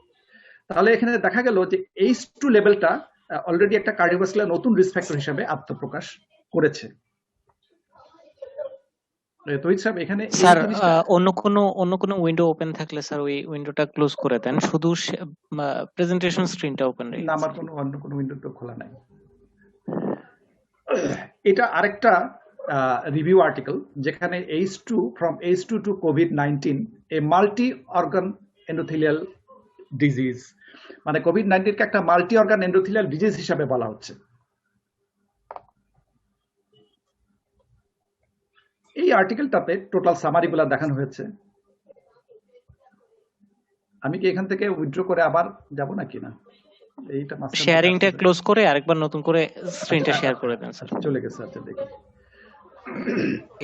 তাহলে এখানে দেখা গেল যে H2 লেভেলটা অলরেডি একটা কার্ডিওভাস্কুলার নতুন রিস্ক ফ্যাক্টর হিসেবে আত্মপ্রকাশ করেছে। তহিদ সাহেব, এখানে স্যার অন্য কোনো উইন্ডো ওপেন থাকলে স্যার ওই উইন্ডোটা ক্লোজ করে দেন, শুধু প্রেজেন্টেশন স্ক্রিনটা ওপেন রাখুন। না, আমার অন্য কোনো উইন্ডো তো খোলা নাই। এটা আরেকটা রিভিউ আর্টিকেল, যেখানে from H2 to COVID-19 a multi organ endothelial disease, মানে কোভিড-19 কে একটা মাল্টি অর্গান এন্ডোথেলিয়াল ডিজিজ হিসাবে বলা হচ্ছে। এই আর্টিকেলটাতে টোটাল সামারি গুলা দেখানো হয়েছে। আমি কি এখান থেকে উইথড্র করে আবার যাব নাকি না? এইটা শেয়ারিংটা ক্লোজ করে আরেকবার নতুন করে স্ক্রিনটা শেয়ার করে দেন স্যার। চলে গেছে, আচ্ছা দেখি।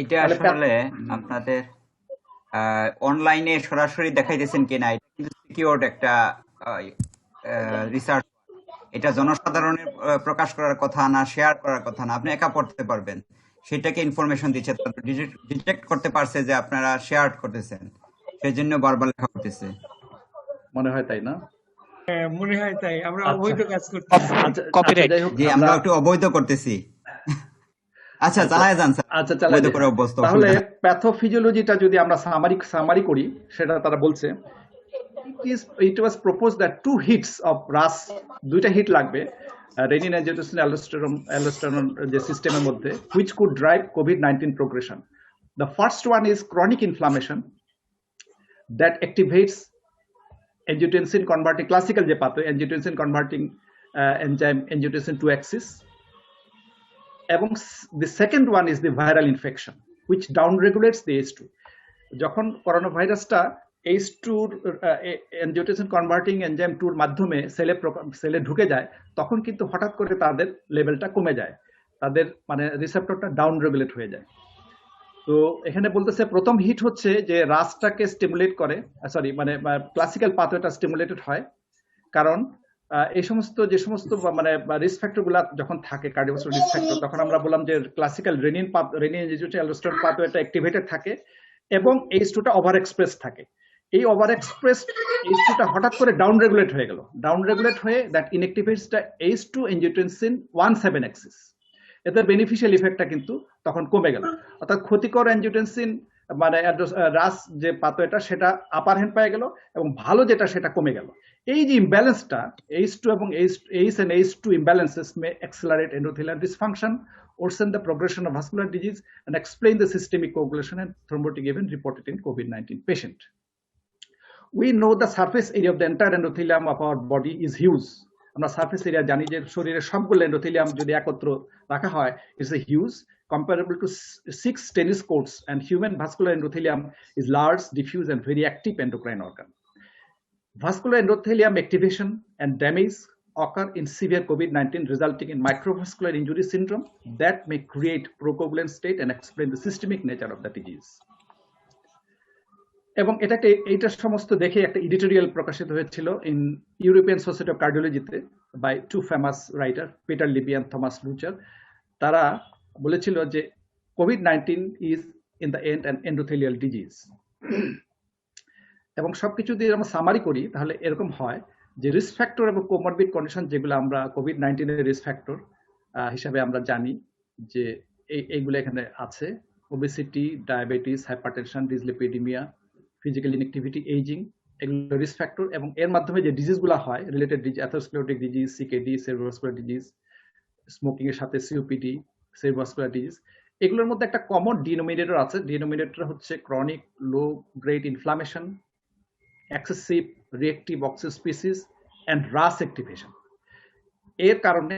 এটা আসলে আপনাদের অনলাইনে সরাসরি দেখাইতেছেন কিনা, এটা কিন্তু সিকিউরড একটা রিসার্চ। এটা জনসাধারণের প্রকাশ করার কথা না, শেয়ার করার কথা না, আপনি একা পড়তে পারবেন। সেটাকে ইনফরমেশন দিচ্ছে, ডিটেক্ট করতে পারছে যে আপনারা শেয়ার করতেছেন, সেই জন্য বারবার লেখা করতেছে। মনে হয় তাই না? মনে হয় তাই, আমরা অবৈধ কাজ করতেছি। কপিরাইট যে আমরা একটু অবৈধ করতেছি। আচ্ছা চালায় যান স্যার। আচ্ছা চালায় করে অভ্যস্ত। তাহলে প্যাথোফিজিওলজিটা যদি আমরা সামারি করি, সেটা তারা বলছে it was proposed that 2 hits of RAS, দুইটা হিট লাগবে renin angiotensin aldosterone যে সিস্টেমের মধ্যে, which could drive COVID-19 progression. The first one is chronic inflammation that activates angiotensin converting classical যে pathway angiotensin converting enzyme angiotensin 2 axis. এবং the second one is the viral infection which downregulates the ACE2. যখন corona ভাইরাসটা ACE2 angiotensin converting enzyme 2 এর মাধ্যমে সেলে ঢুকে যায়, তখন কিন্তু হঠাৎ করে তাদের লেভেলটা কমে যায়, তাদের মানে রিসেপ্টরটা ডাউন রেগুলেট হয়ে যায়। তো এখানে বলতেছে প্রথম হিট হচ্ছে যে রাসটাকে স্টিমুলেট করে, সরি মানে ক্লাসিক্যাল পাথওয়েটা স্টিমুলেটেড হয়, কারণ এই সমস্ত যে সমস্ত মানে রিস্ক ফ্যাক্টর গুলা যখন থাকে কার্ডিওভাস্কুলার রিস্ক ফ্যাক্টর, তখন আমরা বললাম যে ক্লাসিক্যাল রেনিন angiotensin aldosterone পাথওয়েটা অ্যাক্টিভেটেড থাকে এবং ACE2টা ওভার এক্সপ্রেস থাকে। এই ওভার এক্সপ্রেস ACE2টা হঠাৎ করে ডাউন রেগুলেট হয়ে গেল, ডাউন রেগুলেট হয়ে that inactivates the ACE2 angiotensin 1/7 axis। এদের বেনিফিশিয়াল ইফেক্টটা কিন্তু তখন কমে গেল, অর্থাৎ ক্ষতিকর অ্যাঞ্জিওটেনসিন মানে রাস যে পাথওয়েটা সেটা আপার হ্যান্ড পেয়ে গেল এবং ভালো যেটা সেটা কমে গেল। এই যে ইমব্যালেন্সটা ACE2 এবং ACE and ACE2 imbalances may accelerate endothelial dysfunction, worsen the progression of vascular disease and explain the systemic coagulation and thrombotic event reported in COVID-19 patient. We know the surface area of the entire endothelium of our body is huge. আমরা surface area জানি যে শরীরের সবগুলো endothelium যদি একত্র রাখা হয়, it's a huge, comparable to 6 tennis courts, and human vascular endothelium is large, diffuse and very active endocrine organ. Vascular endothelium activation and damage occur in severe COVID-19, resulting in microvascular injury syndrome that may create procoagulant state and explain the systemic nature of the disease. এবং এইটা সমস্ত দেখে একটা editorial প্রকাশিত হয়েছিল in European society of কার্ডিওলজিতে by 2 famous writer Peter Libby and Thomas Luscher. তারা বলেছিল যে COVID-19 is in the end an endothelial disease. এবং সবকিছু দিয়ে আমরা সামারি করি তাহলে এরকম হয় যে রিস্ক ফ্যাক্টর এবং কোমরবিড কন্ডিশন যেগুলো আমরা COVID-19 এর রিস্ক ফ্যাক্টর হিসাবে আমরা জানি যে এইগুলো এখানে আছে: obesity, diabetes, hypertension, dyslipidaemia, physical inactivity, ageing, এগুলো রিস্ক ফ্যাক্টর। এবং এর মাধ্যমে যে ডিজিজগুলো হয় related disease, atherosclerotic disease, CKD, cerebrovascular disease, smoking এর সাথে সিওপিডি, সেরিব্রোভাস্কুলার ডিজিজ, এগুলোর মধ্যে একটা কমন ডিনোমিনেটর আছে। ডিনোমিনেটর হচ্ছে chronic low grade inflammation, excessive reactive oxy species and RAS activation. এর কারণে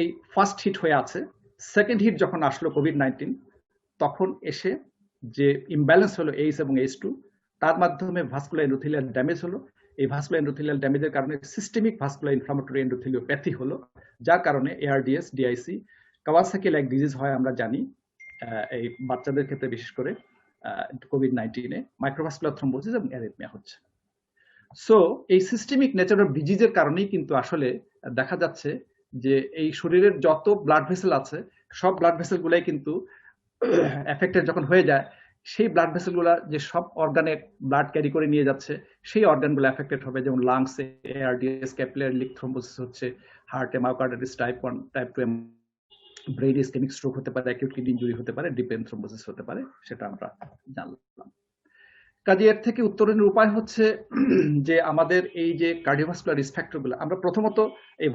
এই ফার্স্ট হিট হয়ে আছে। সেকেন্ড হিট যখন আসলো COVID-19, তখন এসে যে ইমব্যালেন্স হলো ACE এবং ACE2, তার মাধ্যমে ভাস্কুলার এন্ডোথেলিয়াল ড্যামেজ হলো। এই ভাস্কুলার এন্ডোথেলিয়াল ড্যামেজের কারণে সিস্টেমিক ভাস্কুলার ইনফ্লামেটরি এন্ডোথেলিওপ্যাথি হলো, যার কারণে ARDS, DIC, Kawasaki like disease হয় আমরা জানি এই বাচ্চাদের ক্ষেত্রে, বিশেষ করে COVID-19-এ মাইক্রোভাস্কুলার থ্রম্বোসিস এবং অ্যারিথমিয়া হচ্ছে। সো এই সিস্টেমিক নেচার অফ ডিজিজের কারণেই কিন্তু আসলে দেখা যাচ্ছে যে এই শরীরের যত ব্লাড ভেসেল আছে সব ব্লাড ভেসেল গুলাই কিন্তু এফেক্টেড যখন হয়ে যায়, সেই ব্লাড ভেসেল গুলা যে সব অর্গানে ব্লাড ক্যারি করে নিয়ে যাচ্ছে সেই অর্গানগুলো এফেক্টেড হবে। যেমন লাংসে ARDS, ক্যাপিলারি লিক থ্রম্বোসিস হচ্ছে, হার্টে মায়োকার্ডাইটিস টাইপ 1, টাইপ 2, ব্রেইনে ইসকেমিক স্ট্রোক হতে পারে, অ্যাকিউট কিডনি ইনজুরি হতে পারে, ডিপ ভেন থ্রম্বোসিস হতে পারে, সেটা আমরা জানলাম। কাজে এর থেকে উত্তরণের উপায় হচ্ছে যে আমাদের এই যে কার্ডিওভাস্কুলার রিস্ক ফ্যাক্টরগুলো আমরা প্রথমত এই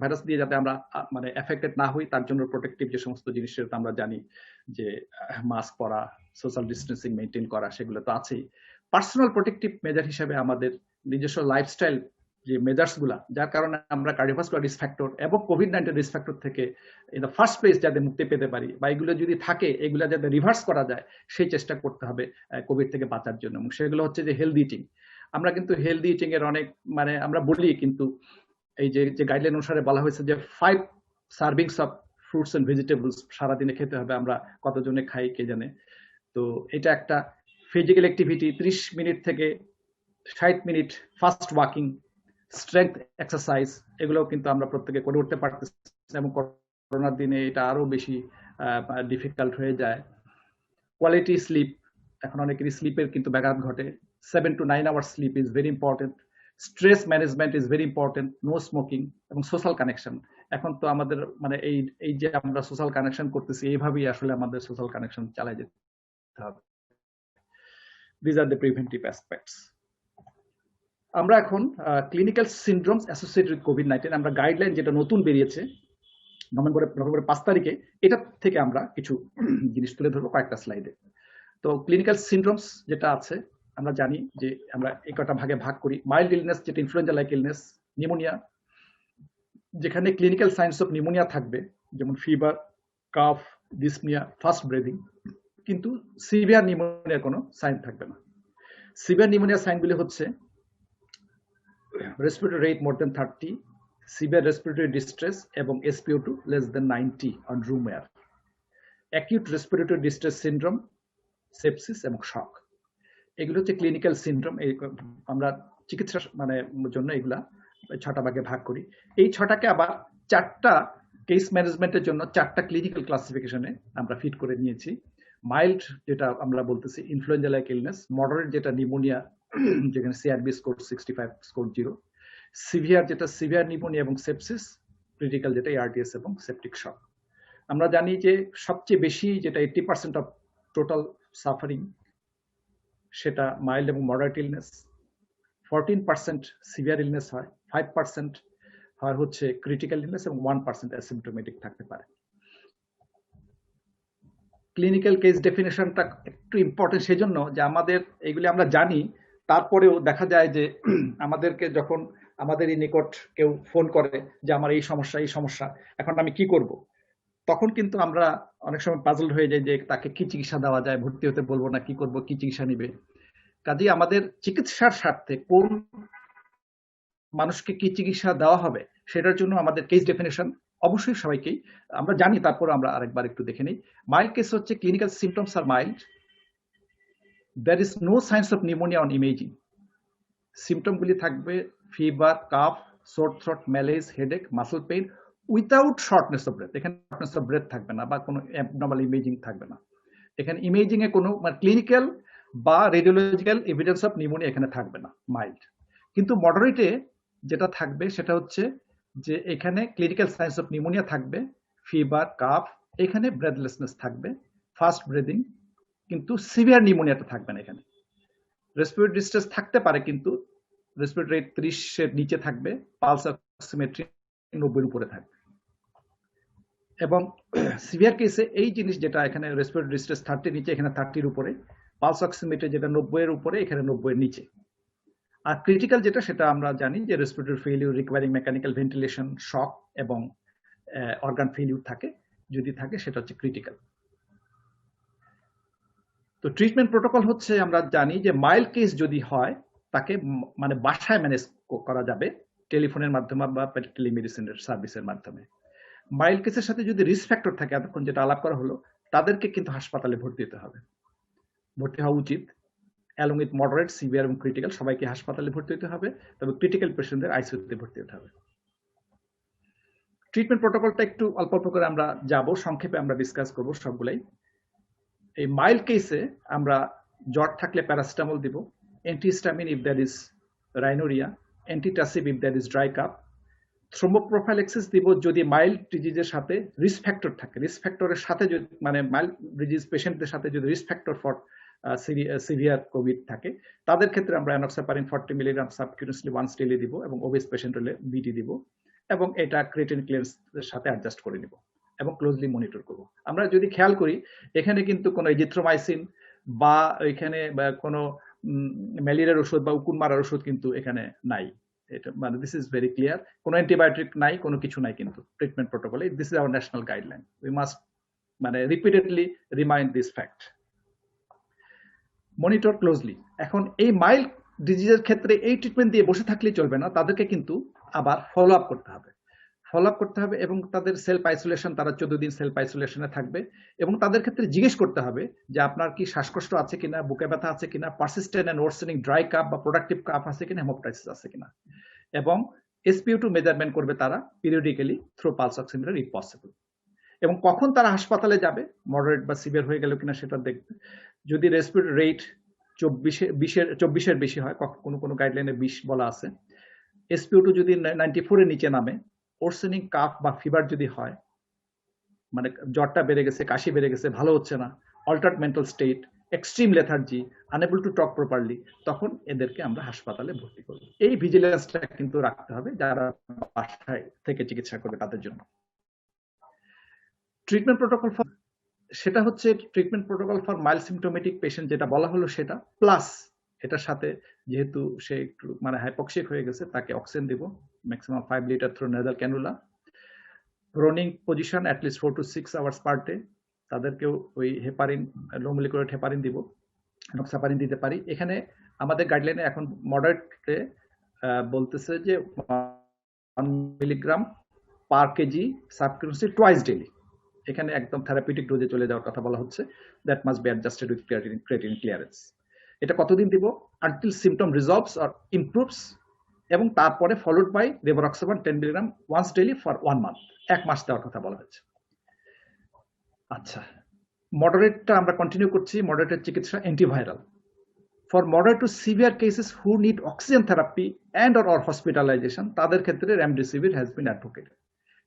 ভাইরাস দিয়ে যাতে আমরা মানে এফেক্টেড না হই, তার জন্য প্রোটেক্টিভ যে সমস্ত জিনিস সেটা আমরা জানি, যে মাস্ক পরা, সোশ্যাল ডিস্টেন্সিং মেনটেন করা, সেগুলো তো আছেই। পার্সোনাল প্রোটেক্টিভ মেজার হিসেবে আমাদের নিজস্ব লাইফস্টাইল যে মেজার্স গুলা, যার কারণে আমরা কার্ডিওভাস্কুলার রিস্ক ফ্যাক্টর এবং কোভিড-19 রিস্ক ফ্যাক্টর থেকে ইন দ্য ফার্স্ট প্লেস যাতে মুক্তি পেতে পারি, বা এগুলো যদি থাকে এগুলো যাতে রিভার্স করা যায়, সেই চেষ্টা করতে হবে কোভিড থেকে বাঁচার জন্য। এবং সেগুলো হচ্ছে যে হেলদি ইটিং। আমরা কিন্তু হেলদি ইটিং এর অনেক আমরা বলি, কিন্তু এই যে গাইডলাইন অনুসারে বলা হয়েছে যে 5 servings of fruits and vegetables সারাদিনে খেতে হবে। আমরা কতজনে খাই কে জানে। তো এটা একটা ফিজিক্যাল অ্যাক্টিভিটি, 30 মিনিট থেকে 60 minute fast walking, strength exercise, এগুলোও কিন্তু আমরা প্রত্যেকে করে উঠতে পারতেছি, এবং করোনার দিনে এটা আরো বেশি ডিফিকাল্ট হয়ে যায়। কোয়ালিটি স্লিপ, এখন অনেকেরই স্লিপের কিন্তু ব্যাঘাত ঘটে। 7 to 9 hours sleep is very important. Stress management is very important. No smoking এবং সোশ্যাল কানেকশন। এখন তো আমাদের এই যে আমরা সোশ্যাল কানেকশন করতেছি, এইভাবেই আসলে আমাদের সোশ্যাল কানেকশন চালিয়ে যেতে হবে। These are the preventive aspects. আমরা এখন ক্লিনিক্যাল সিনড্রোমস অ্যাসোসিয়েটেড উইথ কোভিড-19 আমরা গাইডলাইন যেটা নতুন বেরিয়েছে নভেম্বরের 5 তারিখে, এটা থেকে আমরা কিছু জিনিস তুলে ধরবো কয়েকটা স্লাইডে। তো ক্লিনিক্যাল সিনড্রোমস যেটা আছে, আমরা জানি যে আমরা এই কটা ভাগে ভাগ করি। মাইল্ড ইলনেস, যেটা ইনফ্লুয়েঞ্জা লাইক ইলনেস, নিউমোনিয়া, যেখানে ক্লিনিক্যাল সাইন্স অফ নিউমোনিয়া থাকবে, যেমন fever, calf, dyspnoea, fast breathing, কিন্তু সিভিয়ার নিউমোনিয়ার কোনো সাইন থাকবে না। সিভিয়ার নিউমোনিয়ার সাইনগুলি হচ্ছে respiratory rate more than 30, severe respiratory distress এবং SpO2 less than 90 on room air, acute respiratory distress syndrome, sepsis এবং shock। এগুলো হচ্ছে ক্লিনিক্যাল সিনড্রোম। আমরা চিকিৎসা জন্য এগুলা 6টা ভাগে ভাগ করি। এই 6টাকে আবার 4টা কেস ম্যানেজমেন্টের জন্য 4টা ক্লিনিক্যাল ক্লাসিফিকেশনে আমরা ফিট করে নিয়েছি। মাইল্ড যেটা আমরা বলতেছি ইনফ্লুয়েঞ্জা লাইক ইলনেস, মডারেট যেটা নিউমোনিয়া, যেখানে সিআরবি স্কোর 65, স্কোর 0, সিভিয়ার যেটা সিভিয়ার নিউমোনিয়া এবং সেপসিস, ক্রিটিক্যাল যেটা এআরডিএস এবং সেপটিক শক। আমরা জানি যে সবচেয়ে বেশি যেটা 80% অফ টোটাল সাফারিং, সেটা মাইল্ড এবং মডারেট ইলনেস। 14% সিভিয়ার ইলনেস হয়, 5% হয় হচ্ছে ক্রিটিক্যাল ইলনেস এবং 1% অ্যাসিম্পটোমেটিক থাকতে পারে। ক্লিনিক্যাল কেস ডেফিনেশনটা একটু ইম্পর্টেন্ট সেজন্য যে আমাদের এগুলি আমরা জানি, তারপরেও দেখা যায় যে আমাদেরকে যখন আমাদের এই নিকট কেউ ফোন করে যে আমার এই সমস্যা, এখন আমি কি করব, তখন কিন্তু আমরা অনেক সময় পাজলড হয়ে যাই যে তাকে কি চিকিৎসা দেওয়া যায়, ভর্তি হতে বলবো না কি করব, কি চিকিৎসা নিবে। কাজেই আমাদের চিকিৎসার স্বার্থে কোন মানুষকে কি চিকিৎসা দেওয়া হবে সেটার জন্য আমাদের কেস ডেফিনেশন অবশ্যই সবাইকেই আমরা জানি, তারপর আমরা আরেকবার একটু দেখে নিই। মাইল্ড কেস হচ্ছে ক্লিনিক্যাল সিমটমস আর mild, there is no signs of pneumonia on imaging. সিমটমগুলি থাকবে fever, cough, sore throat, malaise, headache, muscle pain without shortness of breath. এখানে শর্টনেস অফ ব্রেথ থাকবে না বা কোনো অ্যাবনর্মাল ইমেজিং থাকবে না। এখানে ইমেজিং এ কোনো ক্লিনিক্যাল বা রেডিওলজিক্যাল এভিডেন্স অফ নিউমোনিয়া এখানে থাকবে না, মাইল্ড। কিন্তু মডারেটে যেটা থাকবে সেটা হচ্ছে যে এখানে ক্লিনিক্যাল সাইন্স অফ নিউমোনিয়া থাকবে, ফিভার, কাফ, এখানে ব্রেথলেসনেস থাকবে, ফাস্ট ব্রিদিং, কিন্তু সিভিয়ার নিউমোনিয়াটা থাকবে না। এখানে রেসপিরেটরি ডিস্ট্রেস থাকতে পারে, কিন্তু রেসপিরেটরি রেট 30-এর নিচে থাকবে, পালস অক্সিমেট্রি 90-এর উপরে থাকবে। এবং সিভিয়ার কেসে এই জিনিস যেটা এখানে রেসপিরেটরি ডিস্ট্রেস 30-এর নিচে, এখানে 30-এর উপরে, পালস অক্সিমেট্রি যেটা 90-এর উপরে, এখানে 90-এর নিচে। আর ক্রিটিক্যাল যেটা, সেটা আমরা জানি যে respiratory failure requiring mechanical ventilation, shock এবং অর্গান ফেলিউর থাকে, যদি থাকে সেটা হচ্ছে ক্রিটিক্যাল। তো ট্রিটমেন্ট প্রোটোকল হচ্ছে আমরা জানি যে মাইল্ড কেস যদি হয় তাকে বাসায় ম্যানেজ করা যাবে টেলিফোনের মাধ্যমে বা টেলিমেডিসিনের সার্ভিসের মাধ্যমে। মাইল্ড কেসের সাথে যদি রিস্ক ফ্যাক্টর থাকে, এতক্ষণ যেটা আলাপ করা হলো, তাদেরকে কিন্তু হাসপাতালে ভর্তি হতে হবে, ভর্তি হওয়া উচিত। অ্যালং উইথ মডারেট, সিভিয়ার এবং ক্রিটিক্যাল সবাইকে হাসপাতালে ভর্তি হতে হবে, তবে ক্রিটিক্যাল পেশেন্টদের আইসিইউতে ভর্তি হতে হবে। ট্রিটমেন্ট প্রোটোকলটা একটু অল্প অল্প করে আমরা যাব, সংক্ষেপে আমরা ডিসকাস করব সবগুলাই। এই মাইল্ড কেসে আমরা জ্বর থাকলে প্যারাসিটামল দিব, antihistamine if there is rhinorrhoea, antitussive if there is dry cough, thromboprophylaxis দিব যদি মাইল্ড ডিজিজের সাথে রিস্ক ফ্যাক্টর থাকে। রিস্ক ফ্যাক্টরের সাথে যদি মাইল্ড ডিজিজ পেশেন্টদের সাথে যদি risk factor for severe Covid থাকে, তাদের ক্ষেত্রে আমরা এনক্সাপারিন 40 মিলিগ্রাম সাবকিউটানিয়াসলি ওয়ান্স ডেইলি দিব, এবং ওবেস পেশেন্ট হলে বিটি দিব, এবং এটা ক্রিয়েটিন ক্লিয়ারেন্সের সাথে অ্যাডজাস্ট করে নিব এবং ক্লোজলি মনিটর করব। আমরা যদি খেয়াল করি, এখানে কিন্তু কোনো এজিথ্রোমাইসিন বা এখানে কোনো ম্যালেরিয়ার ওষুধ বা উকুন মারার ওষুধ কিন্তু এখানে নাই। এটা মানে দিস ইজ ভেরি ক্লিয়ার। কোনো অ্যান্টিবায়োটিক নাই, কোনো কিছু নাই কিন্তু ট্রিটমেন্ট প্রোটোকলে। This is our national guideline. We must মানে repeatedly remind this fact. Monitor closely. এখন এই মাইল্ড ডিজিজের ক্ষেত্রে এই ট্রিটমেন্ট দিয়ে বসে থাকলেই চলবে না, তাদেরকে কিন্তু আবার ফলো আপ করতে হবে। ফলো আপ করতে হবে এবং তাদের সেলফ আইসোলেশন, তারা 14 দিন সেলফ আইসোলেশনে থাকবে এবং তাদের ক্ষেত্রে জিজ্ঞেস করতে হবে যে আপনার কি শ্বাসকষ্ট আছে কিনা, বুকে ব্যথা আছে কিনা, persistent and worsening dry cup বা প্রোডাক্টিভ কাপ আছে কিনা, হেমোপ্টাইটিস আছে কিনা। এবং SpO2 মেজারমেন্ট করবে তারা periodically through pulse oximeter if possible. এবং কখন তারা হাসপাতালে যাবে, মডারেট বা সিভিয়ার হয়ে গেল কিনা সেটা দেখবে। যদি রেসপিরেটরি রেট 24-এর বেশি হয়, কোনো গাইডলাইনে 20 বলা আছে, SpO2 যদি 94 এর নিচে নামে, ওরসেনিং কাফ বা ফিভার যদি হয়, মানে জ্বরটা বেড়ে গেছে, কাশি বেড়ে গেছে, ভালো হচ্ছে না, altered mental state, extreme lethargy, unable to talk properly, তখন এদেরকে আমরা হাসপাতালে ভর্তি করব। এই ভিজিলেন্সটা কিন্তু রাখতে হবে যারা বাসায় থেকে চিকিৎসা করবে তাদের জন্য। ট্রিটমেন্ট প্রোটোকল ফর, সেটা হচ্ছে treatment protocol for mild symptomatic patient, যেটা বলা হলো সেটা, প্লাস এটার সাথে যেহেতু সে একটু মানে হাইপক্সিক হয়ে গেছে, তাকে অক্সিজেন দিব maximum 5 litre through nasal cannula, রনিং position at least 4 to 6 hours per day, তাদেরকেও ওই হেপারিন, লো মলিকুলার হেপারিন দিব, নক্সাপারিন দিতে পারি। এখানে আমাদের গাইডলাইনে এখন মডারেটে বলতেছে যে 1 milligram per KG subcutaneously twice daily. এখানে একদম থেরাপিউটিক ডোজে চলে যাওয়ার কথা বলা হচ্ছে। That must be adjusted with creatinine clearance. এটা কতদিন দিব? Until symptom resolves or improves, এবং তারপরে followed by rivaroxaban 10 milligram once daily for 1 month, 1 মাস দেওয়ার কথা বলা হয়েছে। আচ্ছা, মডারেটটা আমরা কন্টিনিউ করছি। মডারেটের চিকিৎসা antiviral for moderate two severe cases who need oxygen therapy and or hospitalisation, তাদের ক্ষেত্রে রেমডেসিভির হ্যাজ বিন অ্যাডভোকেটেড।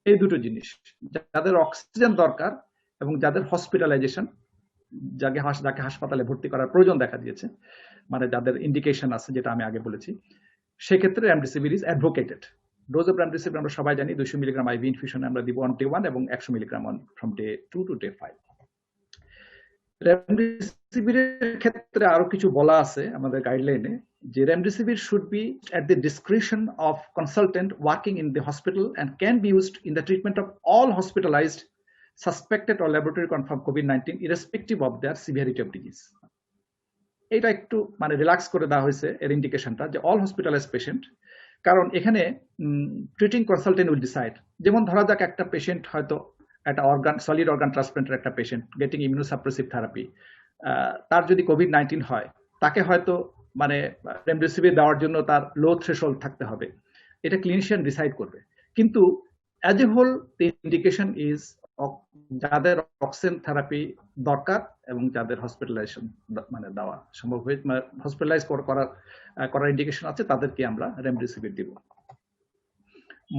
এই দুটো জিনিস, যাদের অক্সিজেন দরকার এবং যাদের হসপিটালাইজেশন, যাকে হাসপাতালে ভর্তি করার প্রয়োজন দেখা দিয়েছে, মানে যাদের ইন্ডিকেশন আছে, যেটা আমি আগে বলেছি, সেক্ষেত্রে remdesivir is advocated. Dose of remdesivir আমরা সবাই জানি 200 মিলিগ্রাম আইভি ইনফিউশনে আমরা দিব অন ডে 1 এবং 100 milligram from day 2 to day 5। রেমডেসিভিরের ক্ষেত্রে আরো কিছু বলা আছে আমাদের গাইডলাইনে, যে remdesivir should be at the discretion of consultant working in the hospital and can be used in the treatment of all hospitalized, suspected or laboratory confirmed COVID-19 irrespective of their severity of disease। এটা একটু মানে relax করে দেওয়া হয়েছে এর ইন্ডিকেশনটা, যে all hospitalised patient, কারণ এখানে ট্রিটিং কনসালটেন্ট উইল ডিসাইড। যেমন ধরা যাক একটা পেশেন্ট হয়তো একটা সলিড অর্গান ট্রান্সপ্লান্টের একটা পেশেন্ট গেটিং ইমিউনোসাপ্রেসিভ থেরাপি, তার যদি COVID-19 হয়, তাকে হয়তো মানে রেমডেসিভির দেওয়ার জন্য তার লো থ্রেশহোল্ড থাকতে হবে, এটা ক্লিনিশিয়ান ডিসাইড করবে। কিন্তু as a whole the indication is যাদের অক্সিজেন থেরাপি দরকার এবং যাদের হসপিটালাইজেশন মানে দেওয়া সম্ভব হয়ে হসপিটালাইজ করার ইন্ডিকেশন আছে, তাদেরকে আমরা রেমডেসিভির দিব।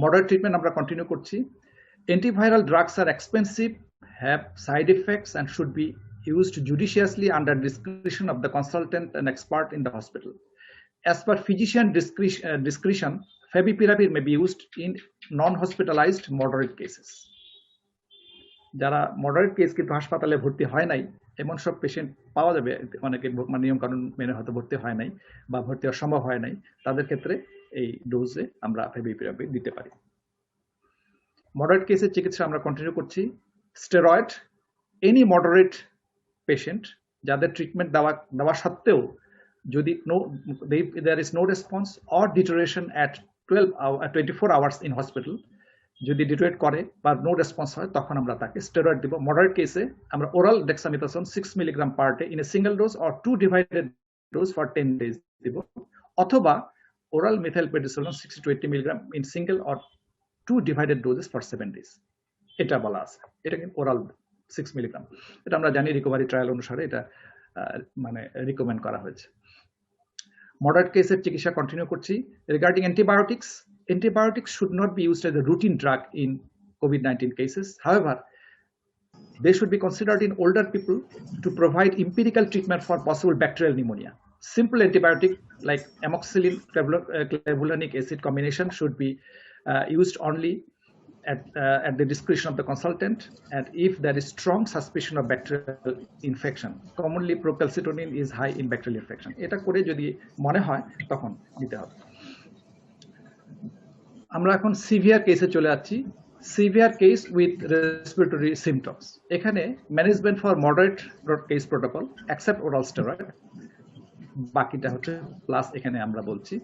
মডারেট ট্রিটমেন্ট আমরা কন্টিনিউ করছি। Antiviral drugs are expensive, have side effects and should be used judiciously under discretion of the consultant and expert in the hospital. As per physician discretion, favipiravir may be used in non-hospitalized moderate cases. যারা moderate case কিন্তু হাসপাতালে ভর্তি হয় নাই, এমন সব patient পাওয়া যাবে, অনেকে নিয়ম কানুন মেনে হয়তো ভর্তি হয় নাই বা ভর্তি হওয়া সম্ভব হয় নাই, তাদের ক্ষেত্রে এই ডোজে আমরা ফেভিপিরাভির দিতে পারি। মডারেট কেসের চিকিৎসা আমরা কন্টিনিউ করছি। স্টেরয়েড, এনি মডারেট পেশেন্ট যাদের ট্রিটমেন্ট দেওয়া সত্ত্বেও যদি there is no response or deterioration at 24 hours in hospital, যদি ডিটোরেট করে বা নো রেসপন্স হয়, তখন আমরা তাকে স্টেরয়েড দিব। মডারেট কেসে আমরা oral dexamethasone 6 milligram per day in a single dose or 2 divided dose for 10 days দিব, অথবা oral methylprednisolone 60 to 80 milligram in single or 2 divided doses for 7 days। এটা বলা আছে, এটা কিন্তু ওরাল 6 মিলিগ্রাম। এটা আমরা জানি রিকভারি ট্রায়াল অনুসারে এটা মানে রিকমেন্ড করা হয়েছে। মডারেট কেসের চিকিৎসা কন্টিনিউ করছি। Regarding antibiotics, antibiotics should not be used as a routine drug in COVID-19 cases. However, they should be considered in older people to provide empirical treatment for possible bacterial pneumonia. Simple antibiotic like amoxicillin clavulanic acid combination should be used only at the discretion of the consultant, and if there is strong suspicion of bacterial infection. Commonly procalcitonin is high in bacterial infection. এটা করে যদি মনে হয় তখন দিতে হবে। আমরা এখন সিভিয়ার কেসে চলে যাচ্ছি। Severe case with respiratory symptoms. এখানে management for moderate case protocol except oral steroid, বাকিটা হচ্ছে প্লাস এখানে আমরা বলছি।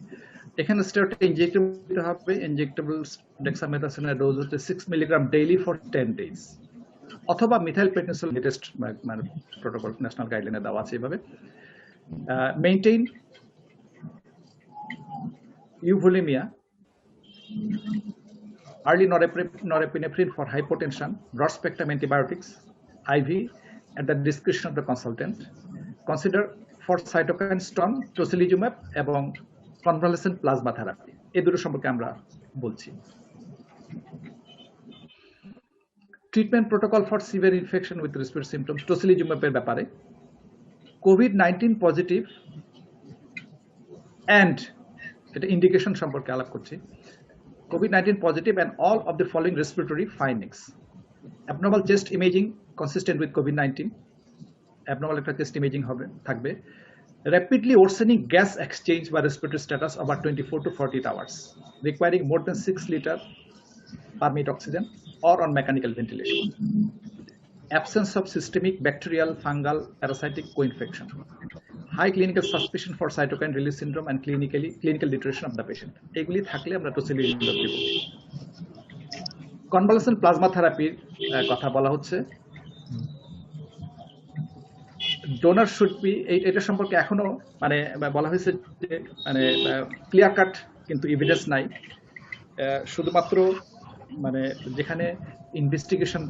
এখানে স্টেরয়েড ইনজেক্টেবল হবে, ইনজেক্টেবল ডেক্সামেথাসোনের ডোজ হচ্ছে 6 মিলিগ্রাম ডেইলি ফর 10 ডেজ, অথবা মিথাইল প্রেডনিসোল লেটেস্ট মানে প্রোটোকল ন্যাশনাল গাইডলাইনে দেওয়া আছে এইভাবে। Maintain euvolaemia, early norepinephrine for hypotension, broad spectrum antibiotics, IV at the discretion of the consultant. Consider for cytokine storm, tocilizumab এবং convalescent plasma therapy. এই দুটো সম্পর্কে আমরা বলছি। Treatment protocol for severe infection with respiratory symptoms, টসিলিজুমাবের ব্যাপারে কোভিড-19 positive and এটা ইন্ডিকেশন সম্পর্কে আলাপ করছি। COVID-19 positive and all of the following respiratory findings. Abnormal chest imaging consistent with COVID-19. Abnormal একটা chest imaging হবে থাকবে। Rapidly worsening gas exchange by respiratory status over 24 to 48 hours, requiring more than 6 liters per minute oxygen or on mechanical ventilation. Absence of systemic bacterial, fungal, parasitic co-infection. High clinical suspicion for cytokine release syndrome and clinical deterioration of the patient. এগুলি থাকলে আমরা tocilizumab দেব। Convalescent plasma থেরাপির কথা বলা হচ্ছে। Donor should B, এটা সম্পর্কে এখনো মানে বলা হয়েছে যে মানে ক্লিয়ার কাট কিন্তু এভিডেন্স নাই। শুধুমাত্র মানে যেখানে ইনভেস্টিগেশন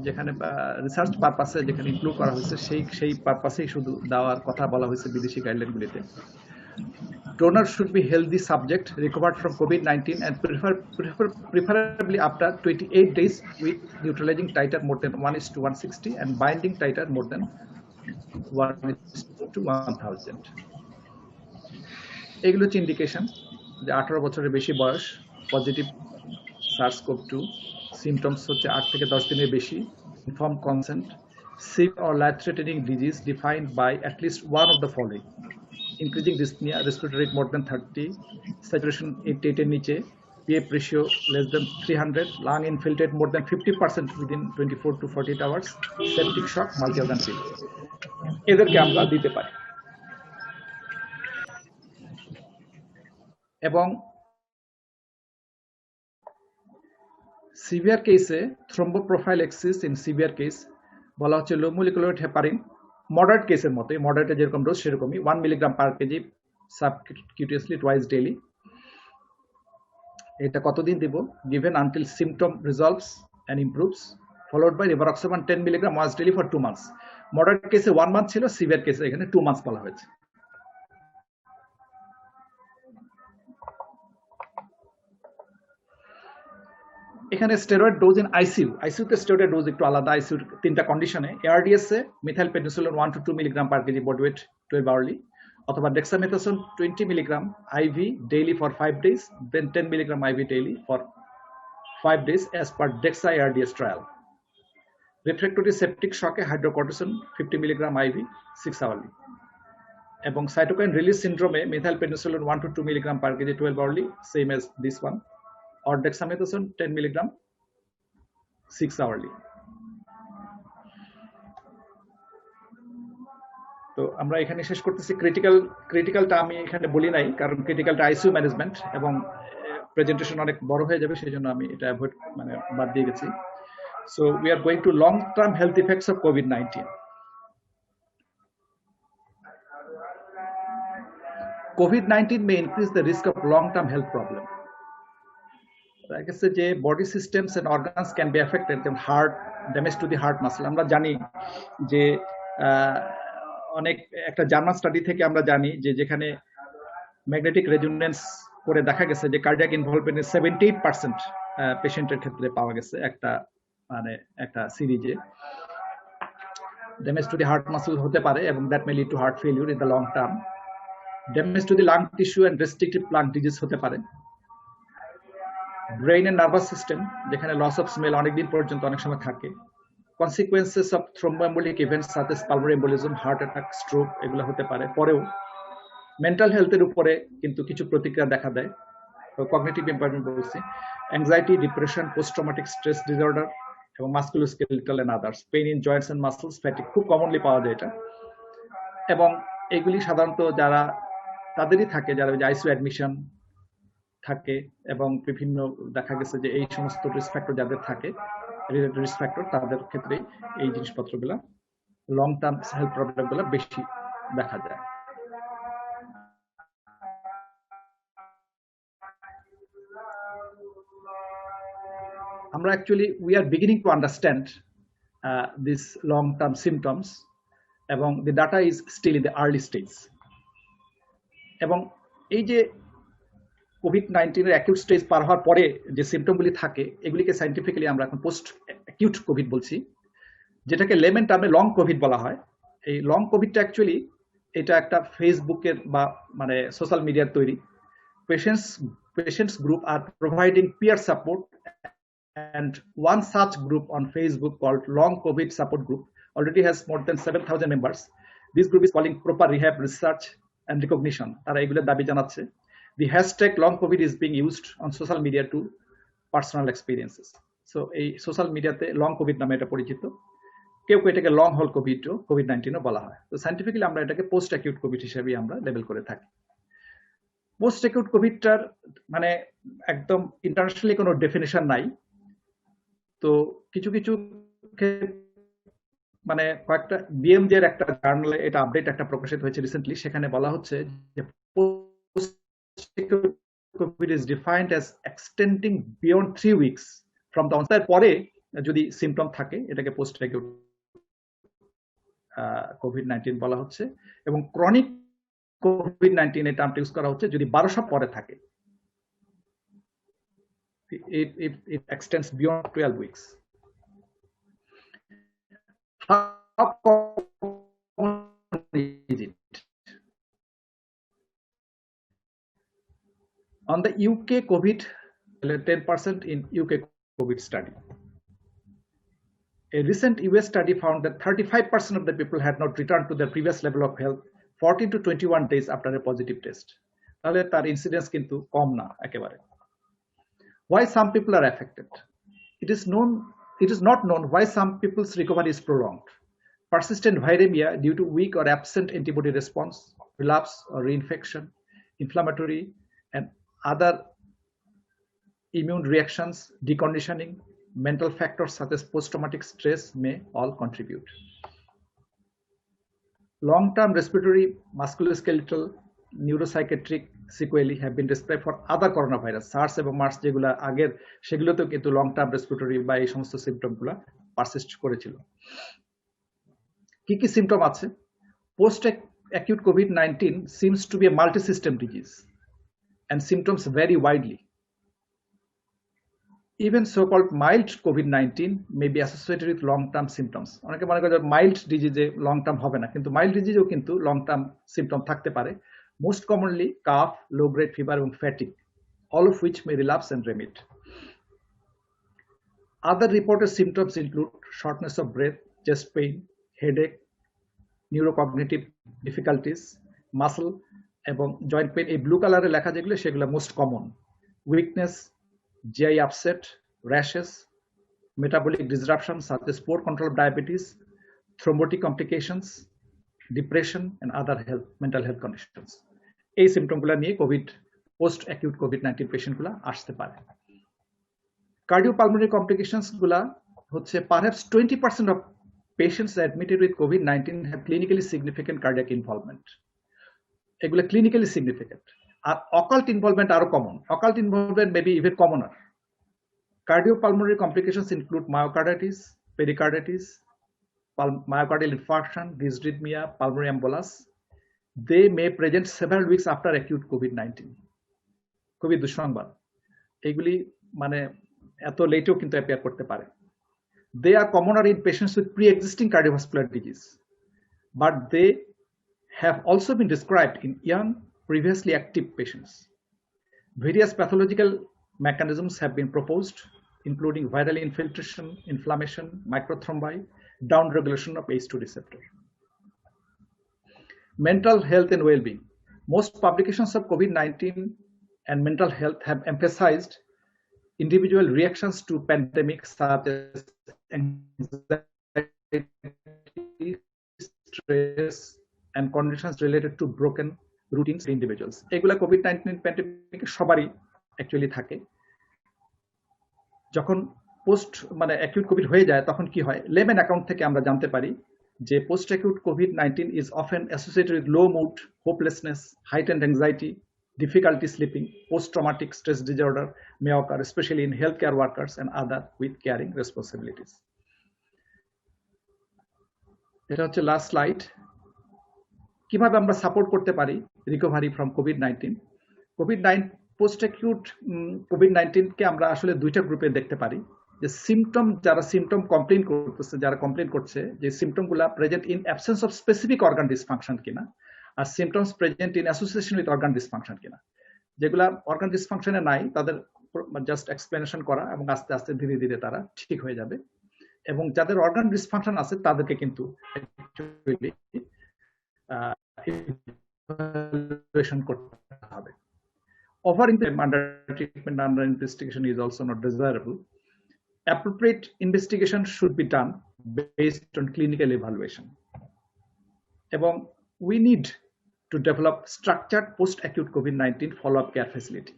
যেখানে রিসার্চ পারপাসে যেখানে ইনক্লুড করা হয়েছে সেই পারপাসেই শুধু দেওয়ার কথা বলা হয়েছে বিদেশি গাইডলাইনগুলিতে। Donor should be healthy subject recovered from COVID-19 and preferably after 28 days with neutralizing titer more than 1:160 and binding titer more than 1:1000. এগুলো হচ্ছে ইন্ডিকেশন যে 18 বছরের বেশি বয়স, পজিটিভ SARS-CoV-2, সিমটমস হচ্ছে 8 থেকে 10 দিনের বেশি, inform consent, sick or life-threatening disease defined by at least one of the following: increasing dyspnea, respiratory rate more than 30, saturation 88 এর নিচে, PF ratio less than 300, lung infiltrate more than 50% within 24 to 48 hours, septic shock, multi-organ failure. এদেরকে আমরা দিতে পারি। এবং severe কেসে থ্রোম্বোপ্রোফাইলেক্সিস in severe case বলা হচ্ছে লো মলিকুলার হেপারিন, মডারেট কেসের মতোই, মডারেটে যেরকম ডোজ সেরকমই 1 milligram per KG subcutaneously twice daily. এটা কতদিন দিব? Given until symptom resolves and improves, followed by rivaroxaban 10 milligram once daily for 2 months। Moderate কেসে 1 মান্থ ছিল, সিভিয়ার কেসে এখানে 2 months বলা হয়েছে। এখানে স্টেরয়েড ডোজ ইন আইসিইউতে স্টেরয়েড ডোজ একটু আলাদা। আইসিইউ তিনটা কন্ডিশনে, এআরডিএস এ methyl penicillin 1 to 2 milligram per KG body weight 12 hourly, অথবা dexamethasone 20 milligram IV daily for 5 days, then 10 milligram IV daily for 5 days as per DEXA ARDS trial. Refractory septic শকে hydrocortisone 50 milligram IV 6 hourly, এবং cytokine release সিন্ড্রোমে methyl penicillin 1 to 2 milligram per KG 12 hourly, same as this one, or dexamethasone 10 milligram 6 hourly. তো আমরা এখানে শেষ করতেছি। ক্রিটিক্যালটা আমি এখানে বলি নাই, কারণ ক্রিটিক্যালটা আইসিইউ ম্যানেজমেন্ট এবং প্রেজেন্টেশন অনেক বড় হয়ে যাবে, সেই জন্য আমি এটা অ্যাভয়েড মানে বাদ দিয়ে গেছি। So we are going to long term health effects of COVID-19. COVID-19 may increase the risk of long-term health problem. I guess যে body systems and organs can be affected, যেমন heart, damage to the heart muscle. আমরা জানি যে অনেক একটা German study থেকে আমরা জানি যে যেখানে ম্যাগনেটিক রেজোনেন্স করে দেখা গেছে যে কার্ডিয়াক ইনভলভমেন্ট 78% পেশেন্টের ক্ষেত্রে পাওয়া গেছে একটা সিরিজে। Damage to the heart muscle হতে পারে এবং that may lead to heart failure in the long term. Damage to the lung tissue and restrictive lung disease হতে পারে। ব্রেইন এন্ড নার্ভাস সিস্টেম, যেখানে লস অফ স্মেল অনেকদিন পর্যন্ত অনেক সময় থাকে। Consequences of thromboembolic events such as pulmonary embolism, heart attack, stroke, এগুলো হতে পারে। পরেও মেন্টাল হেলথের উপরে কিন্তু কিছু প্রতিক্রিয়া দেখা দেয়। কগনিটিভ ইম্পেয়ারমেন্ট বলছি, anxiety, depression, post traumatic stress disorder এবং musculoskeletal and others, pain in joints and muscles, fatigue, খুব কমনলি পাওয়া যায় এটা। এবং এগুলি সাধারণত যারা তাদেরই থাকে যারা আইসিইউ অ্যাডমিশন থাকে, এবং বিভিন্ন দেখা গেছে যে এই সমস্ত রিস্ক ফ্যাক্টর যাদের থাকে, রিস্ক ফ্যাক্টর, তাদের ক্ষেত্রে এই জিনিসপত্রগুলা লং টার্ম হেলথ প্রবলেমগুলো বেশি দেখা যায়। আমরা actually we are beginning to understand this long term symptoms, এবং the data is still in the early stage. এবং এই যে কোভিড-19 এর অ্যাকিউট স্টেজ পার হওয়ার পরে যে সিমটমগুলি থাকে, এগুলিকে সাইন্টিফিক্যালি আমরা এখন পোস্ট অ্যাকিউট কোভিড বলছি, যেটাকে লেমেন টার্মে লং কোভিড বলা হয়। এই লং কোভিডটা অ্যাকচুয়ালি এটা একটা ফেসবুকের বা মানে সোশ্যাল মিডিয়ার তৈরি। Patients group are providing peer support, and one such group on Facebook called Long COVID Support Group already has more than 7,000 members. This group is calling proper rehab, research and recognition. তারা এগুলোর দাবি জানাচ্ছে। The hashtag Long COVID is being used on social media to personal experiences. So এই social মিডিয়াতে long Covid নামে এটা পরিচিত। কেউ এটাকে লং হল কোভিড-19 বলা হয়। তো সাইন্টিফিক্যালি আমরা এটাকে পোস্ট অ্যাকিউট কোভিড হিসেবে আমরা লেবেল করে থাকি। পোস্ট অ্যাকিউট কোভিডটার মানে একদম ইন্টারন্যাশনালি কোনো ডেফিনেশন নাই। তো কিছু কিছু মানে কয়েকটা বিএমজে এর একটা জার্নালে এটা আপডেট একটা প্রকাশিত হয়েছে রিসেন্টলি, সেখানে বলা হচ্ছে যে post acute Covid is defined as extending beyond 3 weeks from the onset. পরে যদি সিমটম থাকে এটাকে পোস্ট অ্যাকিউট কোভিড-19 বলা হচ্ছে, এবং ক্রনিক কোভিড-19 এই টার্মটা ইউজ করা হচ্ছে যদি 12 সপ্তাহ পরে থাকে। It extends beyond 12 weeks. How common is it? On the UK COVID, 10% in UK COVID study. A recent US study found that 35% of the people had not returned to their previous level of health 14 to 21 days after a positive test. তাহলে তার incidence কিন্তু কম না একেবারে। Why some people are affected? It is not known why some people's recovery is prolonged. Persistent viremia due to weak or absent antibody response, relapse or reinfection, inflammatory and other immune reactions, deconditioning, mental factors such as post-traumatic stress may all contribute. Long-term respiratory, musculoskeletal, neuropsychiatric sequelae have been described for other coronavirus, SARS এবং Mars যেগুলো আগের, সেগুলোতেও কিন্তু long term respiratory বা এই সমস্ত সিমটমগুলো persist করেছিল। কি কি সিমটম আছে? Post acute COVID-19 seems to be a multi-system disease and symptoms vary widely. Even so-called mild COVID-19 may be associated with long-term symptoms. অনেকে মনে করে মাইল্ড ডিজিজে লং টার্ম হবে না, কিন্তু মাইল্ড ডিজিজেও কিন্তু লং টার্ম সিমটম থাকতে পারে। Most commonly cough, low-grade fever and fatigue, all of which may relapse and remit. Other reported symptoms include shortness of breath, chest pain, headache, neurocognitive difficulties, muscle এবং joint pain। এই blue কালারে লেখা যেগুলো সেগুলো most common. Weakness, GI upset, rashes, metabolic disruption such as poor control of diabetes, thrombotic complications, depression and other mental health conditions. এই সিমটমগুলো নিয়ে post acute COVID-19 পেশেন্টগুলো আসতে পারে। কার্ডিওপালমোনারি কমপ্লিকেশনস গুলা হচ্ছে perhaps 20% of patients admitted with COVID-19 have clinically significant cardiac involvement. এগুলো clinically significant। আর occult involvement আরো common. occult involvement may be even commoner. Cardiopulmonary complications include myocarditis, pericarditis, myocardial infarction, dysrhythmia, pulmonary embolus. They may present several weeks after acute COVID-19. খুবই দুঃসংবাদ। এগুলি মানে এত লেটেও কিন্তু appear করতে পারে। They are commoner in patients with pre-existing cardiovascular disease, but they have also been described in young, previously active patients. Various pathological mechanisms have been proposed, including viral infiltration, inflammation, microthrombi, downregulation of H2 receptor. Mental health and well-being. Most publications of COVID-19 and mental health have emphasized individual reactions to pandemics such as anxiety, stress, and conditions related to broken routines in individuals. এগুলা COVID-19 প্যান্ডেমিকে সবারই actually থাকে। যখন post মানে acute Covid হয়ে যায় তখন কি হয়, লেমেন অ্যাকাউন্ট থেকে আমরা জানতে পারি যে post acute COVID-19 is often associated with low mood, hopelessness, heightened anxiety, difficulty sleeping. Post-traumatic stress disorder may occur, especially in healthcare workers and other with caring responsibilities. এটা হচ্ছে লাস্ট স্লাইড। কিভাবে আমরা support করতে পারি recovery from কোভিড-19? Post acute কোভিড-19কে আমরা আসলে দুইটা গ্রুপে দেখতে পারি। যে সিমটম, যারা সিমটম কমপ্লেন করছে যে সিমটমগুলা present in absence of specific organ dysfunction কিনা, আর symptoms present in association with organ dysfunction কিনা। যেগুলা অর্গান ডিসফাংশনে নাই তাদের জাস্ট এক্সপ্লেনেশন করা এবং আস্তে আস্তে ধীরে ধীরে তারা ঠিক হয়ে যাবে, এবং যাদের অর্গান ডিসফাংশন আছে তাদেরকে কিন্তু ইভালুয়েশন করতে হবে। Offering them under treatment under investigation is also not desirable. Appropriate investigation should be done based on clinical evaluation. এবং we need to develop structured post-acute COVID-19 follow-up care facility.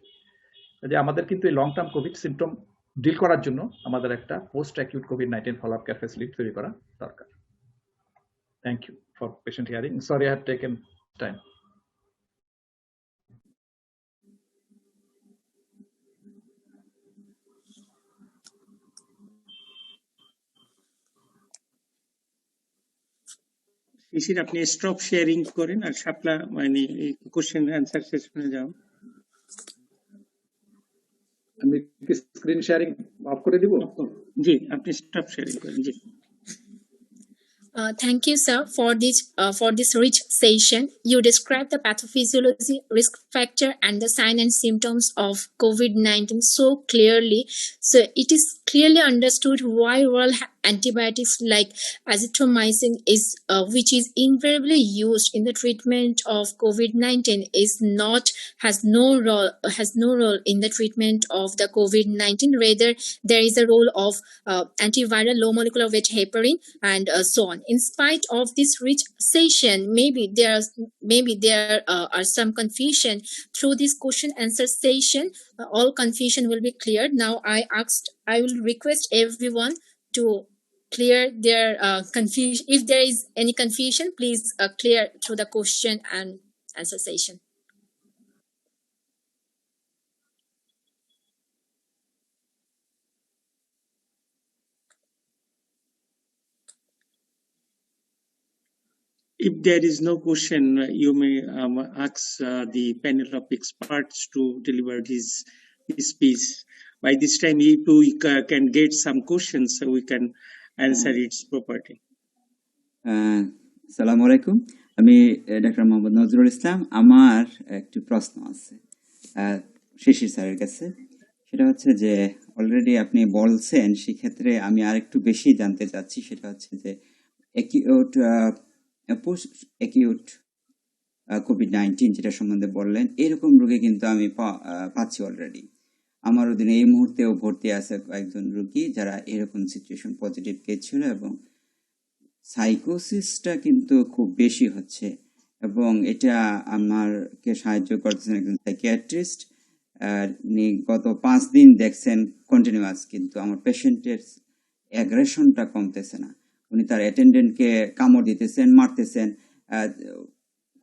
যে আমাদের কিন্তু এই long term covid symptom deal করার জন্য আমাদের একটা পোস্ট-acute COVID-19 follow-up care facility তৈরি করা দরকার। Thank you for patient hearing. Sorry I have taken time. শিশির, আপনি স্টপ শেয়ারিং করেন আর শাপলা মানে কোশ্চেন অ্যান্সার সেশনে যাও। আমি কি স্ক্রিন শেয়ারিং অফ করে দিব? জি, আপনি স্টপ শেয়ারিং করেন। জি। Thank you, sir, for this rich session. You described the pathophysiology, risk factor, and the signs and symptoms of COVID-19 so clearly. So it is clearly understood why oral antibiotics like azithromycin which is invariably used in the treatment of COVID-19 has no role in the treatment of the COVID-19. Rather, there is a role of antiviral, low molecular weight heparin, and so on. In spite of this rich session, maybe there are some confusion. Through this question answer session, all confusion will be cleared. Now I will request everyone to clear their confusion. If there is any confusion, please clear through the question and answer session. If there is no question, you may ask the panel of experts to deliver his speech. By this time, if we can get some questions, so we can answer it properly. আসসালামু আলাইকুম, আমি doctor Mohammad Nazrul Islam. আমার একটি প্রশ্ন আছে শিশির স্যারের কাছে। সেটা হচ্ছে যে অলরেডি আপনি বলছেন, সেক্ষেত্রে আমি আরেকটু বেশি জানতে চাচ্ছি। সেটা হচ্ছে যে পোস্ট অ্যাকিউট কোভিড-19 যেটা সম্বন্ধে বললেন, এরকম রোগী কিন্তু আমি পাচ্ছি অলরেডি। আমার অধীনে এই মুহূর্তেও ভর্তি আছে কয়েকজন রোগী যারা এরকম সিচুয়েশন পজিটিভ কেস ছিল, এবং সাইকোসিসটা কিন্তু খুব বেশি হচ্ছে, এবং এটা আমারকে সাহায্য করতেছেন একজন সাইকিয়াট্রিস্ট। গত 5 দিন দেখছেন কন্টিনিউয়াস, কিন্তু আমার পেশেন্টের অ্যাগ্রেশনটা কমতেছে না। উনি তার অ্যাটেন্ডেন্টকে কামড় দিতেছেন, মারতেছেন,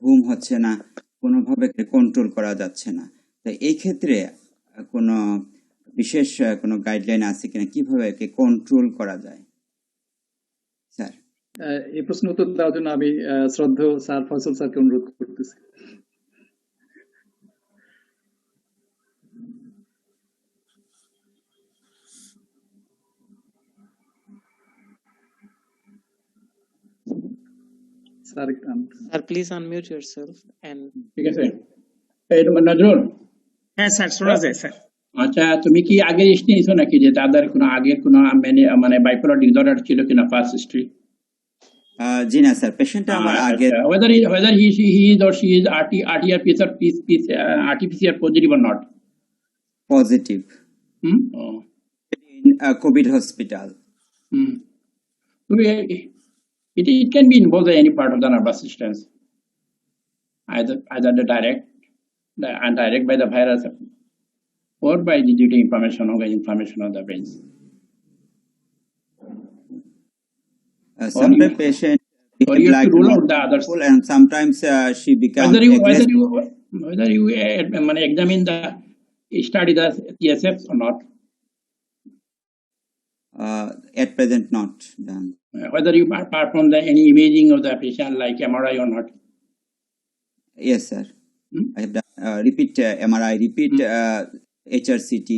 ঘুম হচ্ছে না, কোনোভাবে কন্ট্রোল করা যাচ্ছে না। তো এই ক্ষেত্রে কোনো বিশেষ কোনো গাইডলাইন আছে কিনা, কিভাবে একে কন্ট্রোল করা যায়? স্যার, এই প্রশ্ন উত্তর দেওয়ার জন্য আমি শ্রদ্ধেয় স্যার ফয়সাল স্যারকে অনুরোধ করতেছি। Sir, please unmute yourself and ঠিক আছে। এই নজরুল, হ্যাঁ স্যার, শোনা যায় স্যার। আচ্ছা, তুমি কি আগে নিয়েছো নাকি যে তাদের কোনো আগের কোনো মানে বাইপোলার ডিসঅর্ডার ছিল কিনা, পাস্ট হিস্ট্রি? জি না স্যার, পেশেন্টটা আমার আগে whether he is or she is RT-PCR positive or not. Positive Oh. in COVID hospital. So it can be involved in any part of the nervous system, either the direct by the virus or by the due to inflammation of the brains. Some patient Or you have to rule out the others. and sometimes she becomes Whether you examine study the TSFs or not, at present not done. Whether you perform any imaging of the patient like MRI or not. Yes, sir. I have done repeat MRI, repeat HRCT,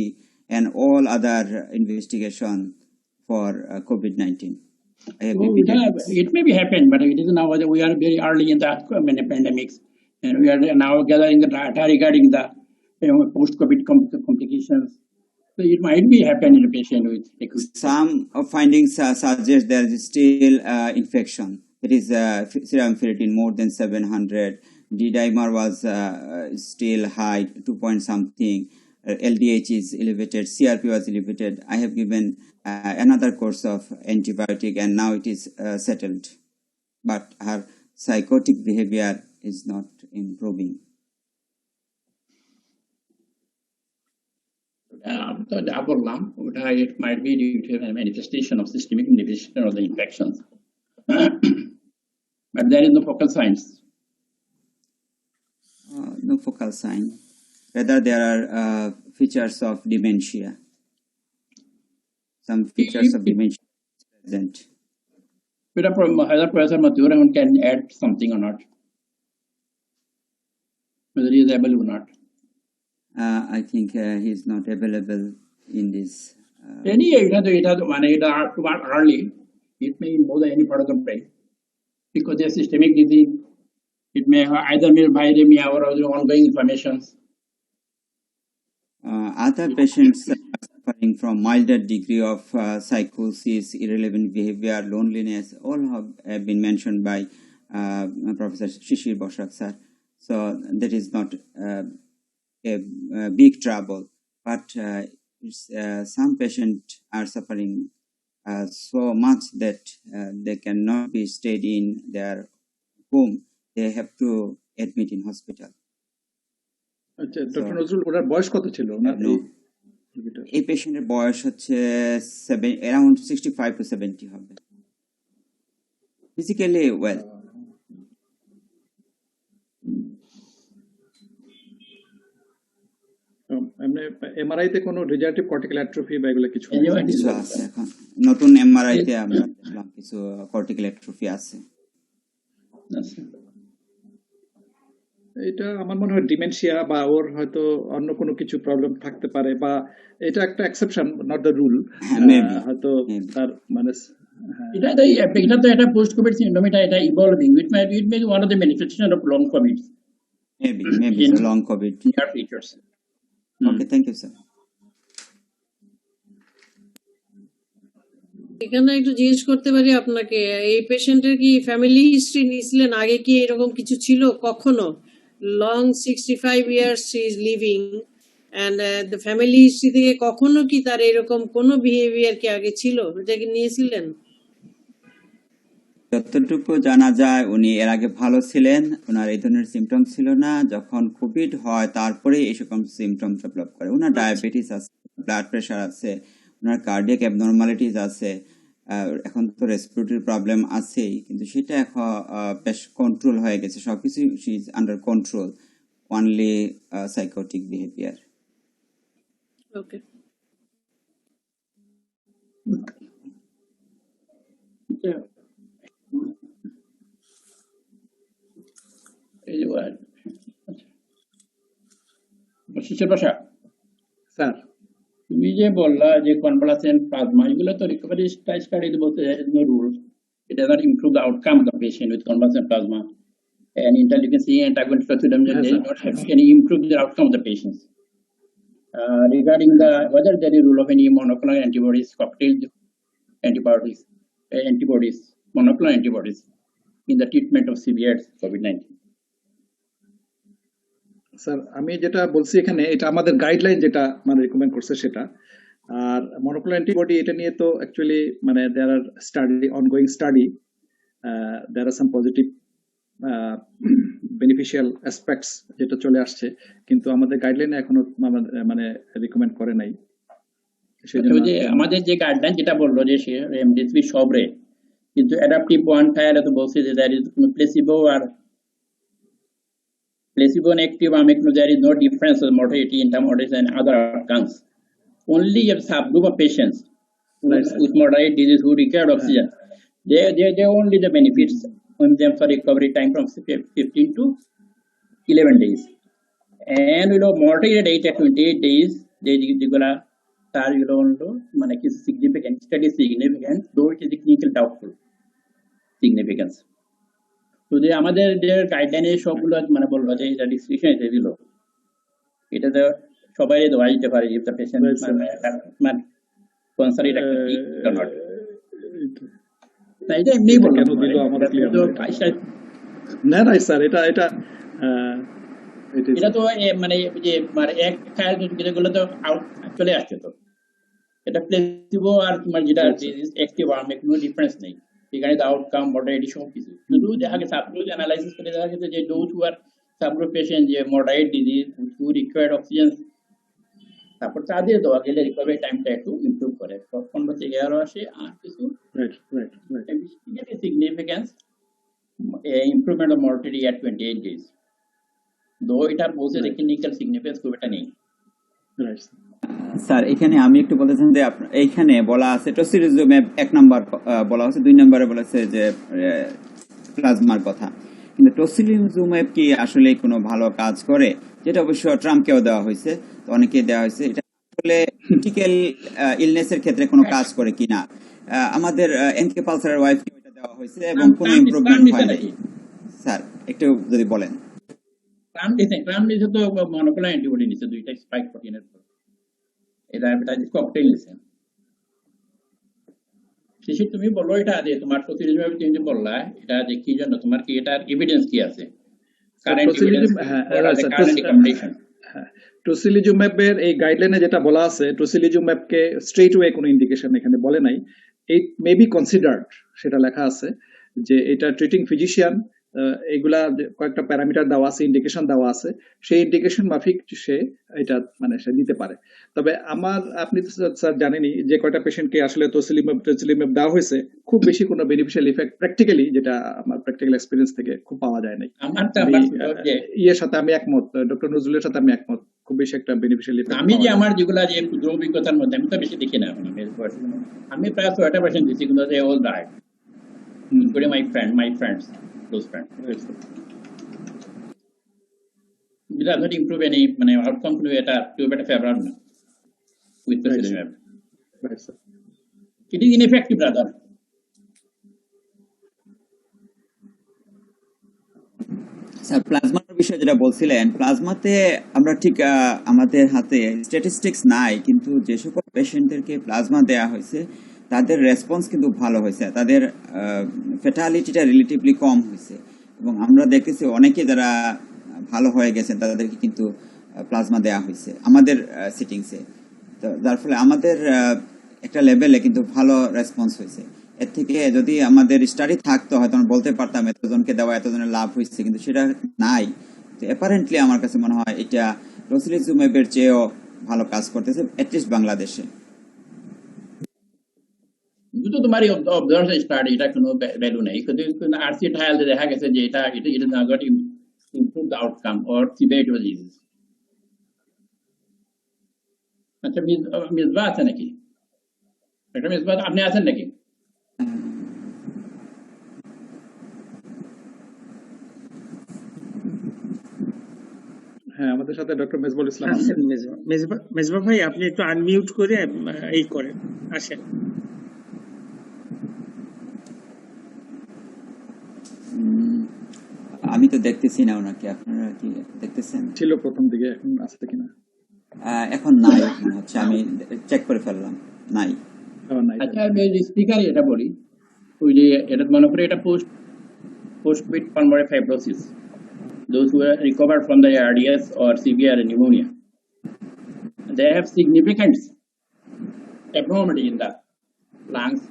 and all other investigation for COVID-19. I have repeated this. It may be happen, but it is now we are very early in the pandemics, and we are now gathering the data regarding the post-COVID complications. So it might be happen in a patient with acute. Some findings suggest there is still infection. It is serum ferritin more than 700. D-dimer was still high, 2 point something. LDH is elevated. CRP was elevated. I have given another course of antibiotic, and now it is settled. But her psychotic behavior is not improving. It might be due to a manifestation of systemic inhibition of the infections. But there is no focal signs. No focal sign. Rather, there are features of dementia. Some features of dementia present. Whether Professor Mathuran can add something or not. Whether he is able or not. I think he is not available in this. Early, it may involve any part of the brain because they are systemic disease. It may either be viremia or ongoing inflammations. Other patients are suffering from milder degree of psychosis, irrelevant behavior, loneliness. All have been mentioned by Professor Shishir Boshak sir. So that is not a big trouble, but some patients are suffering so much that they cannot be stayed in their home. They have to admit in hospital. আচ্ছা doctor Nazrul ওনার বয়স কত ছিল ওনার এই পেশেন্টের বয়স হচ্ছে around 65 to 70 হবে। Physically well. MRI তে কোনো রিজেনারেটিভ কর্টিক্যাল অ্যাট্রফি বা এগুলো কিছু আছে এখন নতুন এমআরআই তে আমরা দেখলাম কিছু কর্টিক্যাল অ্যাট্রফি আছে। এটা আমার মনে হয় ডিমেনশিয়া বা ওর হয়তো অন্য কোনো কিছু প্রবলেম থাকতে পারে বা এটা একটা এক্সেপশন নট দ্য রুল হয়তো তার মানে এটা তো এটা পোস্ট কোভিড সিনড্রোম এটা evolving it may be one of the manifestation of long Covid maybe long covid near features. Okay, thank you sir. এখানে একটু জিজ্ঞেস করতে পারি আপনাকে, এই পেশেন্টের কি ফ্যামিলি হিস্ট্রি নিয়েছিলেন? আগে কি এরকম কিছু ছিল কখনো? Long 65 years she is living and the family history থেকে কখনো কি তার এরকম কোনো বিহেভিয়ার কি আগে ছিল? এটা কি নিয়েছিলেন? যতটুকু জানা যায় উনি এর আগে ভালো ছিলেন, ওনার এই ধরনের সিমটম ছিল না। যখন কোভিড হয় তারপরে এইরকম সিমটম ডেভেলপ করে। ওনার ডায়াবেটিস আছে, ব্লাড প্রেশার আছে, ওনার কার্ডিয়াক অ্যাবনর্মালিটিস আছে, এখন তো রেসপিরেটরি প্রবলেম আছেই, কিন্তু সেটা এখন বেশ কন্ট্রোল হয়ে গেছে, সবকিছু she is under control, only psychotic behaviour. Okay, sir তুমি যে বললা যে কনভালসেন্ট প্লাজমা, এগুলো তো রিকভারি স্টাডিতে বলতে no rules, it does not improve the outcome of the patient with convalescent plasma and interleukin-6 antagonist fluoxetine, they do not have any improve the outcome of the patients. Regarding the whether there is role of any monoclonal antibodies, cocktail antibodies monoclonal antibodies in the treatment of severe COVID-19. Sir আমি যেটা বলছি এখানে এটা আমাদের guideline যেটা মানে recommend করছে সেটা, আর মনোক্লোনাল অ্যান্টিবডি এটা নিয়ে তো অ্যাকচুয়ালি মানে দেয়ার আর স্টাডি অনগোয়িং স্টাডি, দেয়ার আর সাম পজিটিভ বেনিফিশিয়াল অ্যাসপেক্টস যেটা চলে আসছে, কিন্তু আমাদের গাইডলাইনে এখনো মানে রিকমেন্ড করে নাই। আমাদের যে গাইডলাইন যেটা বললো যে রেমডেসিভির সবরে, কিন্তু অ্যাডাপটিভ ওয়ান ট্রায়ালে তো বলছে যে দ্যার ইজ প্লেসিবো আর placebo and active arm, there is no difference in mortality, intermortality, and other outcomes. Only a subgroup of patients with moderate disease who require oxygen, they only the benefits on them for recovery time from 15 to 11 days. And mortality rate at 28 days, they significant, study significant, though it is a clinical doubtful significance. তো যে আমাদের যে গাইডলাইনে সবগুলো মানে বলবো যে এটা description এটা দিল, এটা তো সবাই দেওয়া যেতে পারে যে পেশেন্ট মানে স্পন্সর এটা ঠিক নট, তাই এটা এমনি বলবো কেন দিল আমাদের না না স্যার এটা এটা এটা তো মানে যে মানে এক ফাইল যেগুলো তো আউট চলে আসছে, তো এটা প্লেসিবো আর তোমার যেটা অ্যাক্টিভ আর্মে কোনো ডিফারেন্স নেই, এখানে আউটকাম মডারেট সব কিছু। শুধু দেখা গেছে সাবগ্রুপ অ্যানালাইসিস করে দেখা গেছে যে ডোজ হু আর সাবগ্রুপ পেশেন্ট যে মডারেট ডিজিজ হু রিকোয়ার্ড অক্সিজেন, তারপর তাদের দেওয়া গেলে রিকভারি টাইমটা একটু ইমপ্রুভ করে 15 থেকে 11 আসে। আর কিছু significance improvement of mortality at 28 days, দো এটা বলছে যে ক্লিনিক্যাল সিগনিফিকেন্স খুব একটা নেই। স্যার এখানে আমি একটু বলতেছেন যে এইখানে বলা আছে টসিলিজুমেব 1 নাম্বার বলা আছে, 2 নম্বরে বলেছে যে প্লাজমার কথা, কিন্তু টসিলিজুমেব কি আসলে কোনো ভালো কাজ করে, যেটা অবশ্য ট্রাম্পকেও দেওয়া হয়েছে, তো অনেকেই দেওয়া হয়েছে, এটা আসলে ক্রিটিক্যাল ইলনেসের ক্ষেত্রে কোনো কাজ করে কিনা। আমাদের এনকে পালসারের ওয়াইফকে এটা দেওয়া হয়েছে এবং কোনো ইমপ্রুভমেন্ট হয় নাই। স্যার একটু যদি বলেন। ট্রাম্প দিছে তো মনোক্লোনাল অ্যান্টিবডি নিছে, দুইটা স্পাইক প্রোটিনের পর এটা ককটেইল নিছে। শেষে তুমি বলো এটা যে তোমার টসিলিজুমেব তুমি বললা এটা যে কি জন্য, তোমার কি এটার এভিডেন্স কি আছে? টসিলিজুমেবের এই গাইডলাইনে যেটা বলা আছে, টসিলিজুমেবকে স্ট্রেট ওয়ে কোনো ইন্ডিকেশন এখানে বলে নাই, ইট মে বি কনসিডার্ড সেটা লেখা আছে যে এটা ট্রিটিং ফিজিশিয়ান এগুলা কয়েকটা প্যারামিটার দেওয়া আছে, ইন্ডিকেশন দেওয়া আছে, সেই ইন্ডিকেশন মাফিক সে এটা মানে সে দিতে পারে। তবে আপনি তো স্যার জানেনই যে কয়টা পেশেন্টকে আসলে টসিলিজুমেব দেওয়া হয়েছে, খুব বেশি কোনো বেনিফিশিয়াল ইফেক্ট প্র্যাকটিক্যালি, যেটা আমার প্র্যাকটিক্যাল এক্সপেরিয়েন্স থেকে খুব পাওয়া যায় নাই। ইয়ের সাথে আমি একমত, ডক্টর নজরুলের সাথে আমি একমত, খুব বেশি একটা বেনিফিশিয়াল ইফেক্ট আমি যে আমার যেগুলা যে ক্ষুদ্র অভিজ্ঞতার মধ্যে আমি তো বেশি দেখি না, আমি প্রায় 6টা% দিচ্ছি, কিন্তু they all died, including my friends, close friends. Without not improve any মানে outcome to এটা খুব একটা ফেভারাবল না with tocilizumab. Right, sir. It is ineffective rather. Sir প্লাজমার বিষয়ে যেটা বলছিলেন, প্লাজমাতে আমরা ঠিক আমাদের হাতে স্ট্যাটিস্টিক্স নাই, কিন্তু যে সকল পেশেন্টদেরকে প্লাজমা দেওয়া হয়েছে তাদের রেসপন্স কিন্তু ভালো হয়েছে, তাদের ফ্যাটালিটিটা রিলেটিভলি কম হয়েছে, এবং আমরা দেখতেছি অনেকে যারা ভালো হয়ে গেছেন তাদেরকে কিন্তু প্লাজমা দেওয়া হয়েছে আমাদের সিটিংসে, তো যার ফলে আমাদের একটা লেভেলে কিন্তু ভালো রেসপন্স হয়েছে। এর থেকে যদি আমাদের স্টাডি থাকতো হয়তো আমরা বলতে পারতাম এতজনকে দেওয়া এতজনের লাভ হয়েছে, কিন্তু সেটা নাই। তো অ্যাপারেন্টলি আমার কাছে মনে হয় এটা টসিলিজুমেবের চেয়েও ভালো কাজ করতেছে, অ্যাটলিস্ট বাংলাদেশে। কিন্তু তোমার অবজারভেশন স্টাডি এটা কোনো ভ্যালু নেই, কিন্তু আরসি ট্রায়াল দেখা গেছে যে এটা না goat improve the outcome or severity of disease. আচ্ছা মিসবা আছে নাকি? একটা মিসবা আপনি আছেন নাকি? হ্যাঁ, আমাদের সাথে ডক্টর মেজবুল ইসলাম আছেন। মেজবা ভাই আপনি একটু আনমিউট করে এই করেন, আসেন। আমি তো দেখতেছি না ওনাকে, আপনারা কি দেখতেছেন? ছিল প্রথম দিকে, এখন আছে কিনা? এখন নাই হচ্ছে, আমি চেক করে ফেললাম, নাই। আচ্ছা আমি স্পিকার এটা বলি, ওই যে এটা মনে করি এটা post-COVID pulmonary fibrosis, those who are recovered from the ARDS or severe pneumonia, they have significant abnormality in the lungs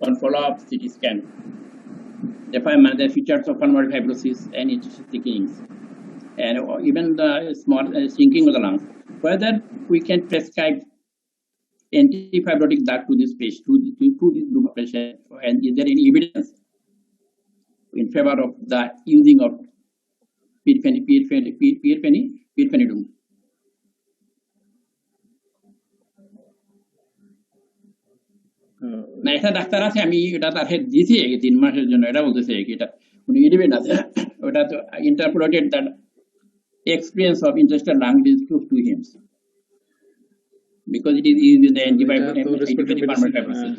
on follow-up CT scan. They find the features of pulmonary fibrosis and its thickenings, and even the small shrinking of the lungs. Whether we can prescribe antifibrotic drug to this patient, to this group of patients, and is there any evidence in favor of the using of pirfenidone? না, এটা doctor আছে, আমি এটা তাকে দিয়েছি 3 মাসের জন্য, এটা বলতেছে কি এটা উনি ইন্ডিপেন্ডেন্ট আছে, ওটা তো interpreted that experience of interstitial lung disease to him because it is used in the antibiotic pulmonary fibrosis.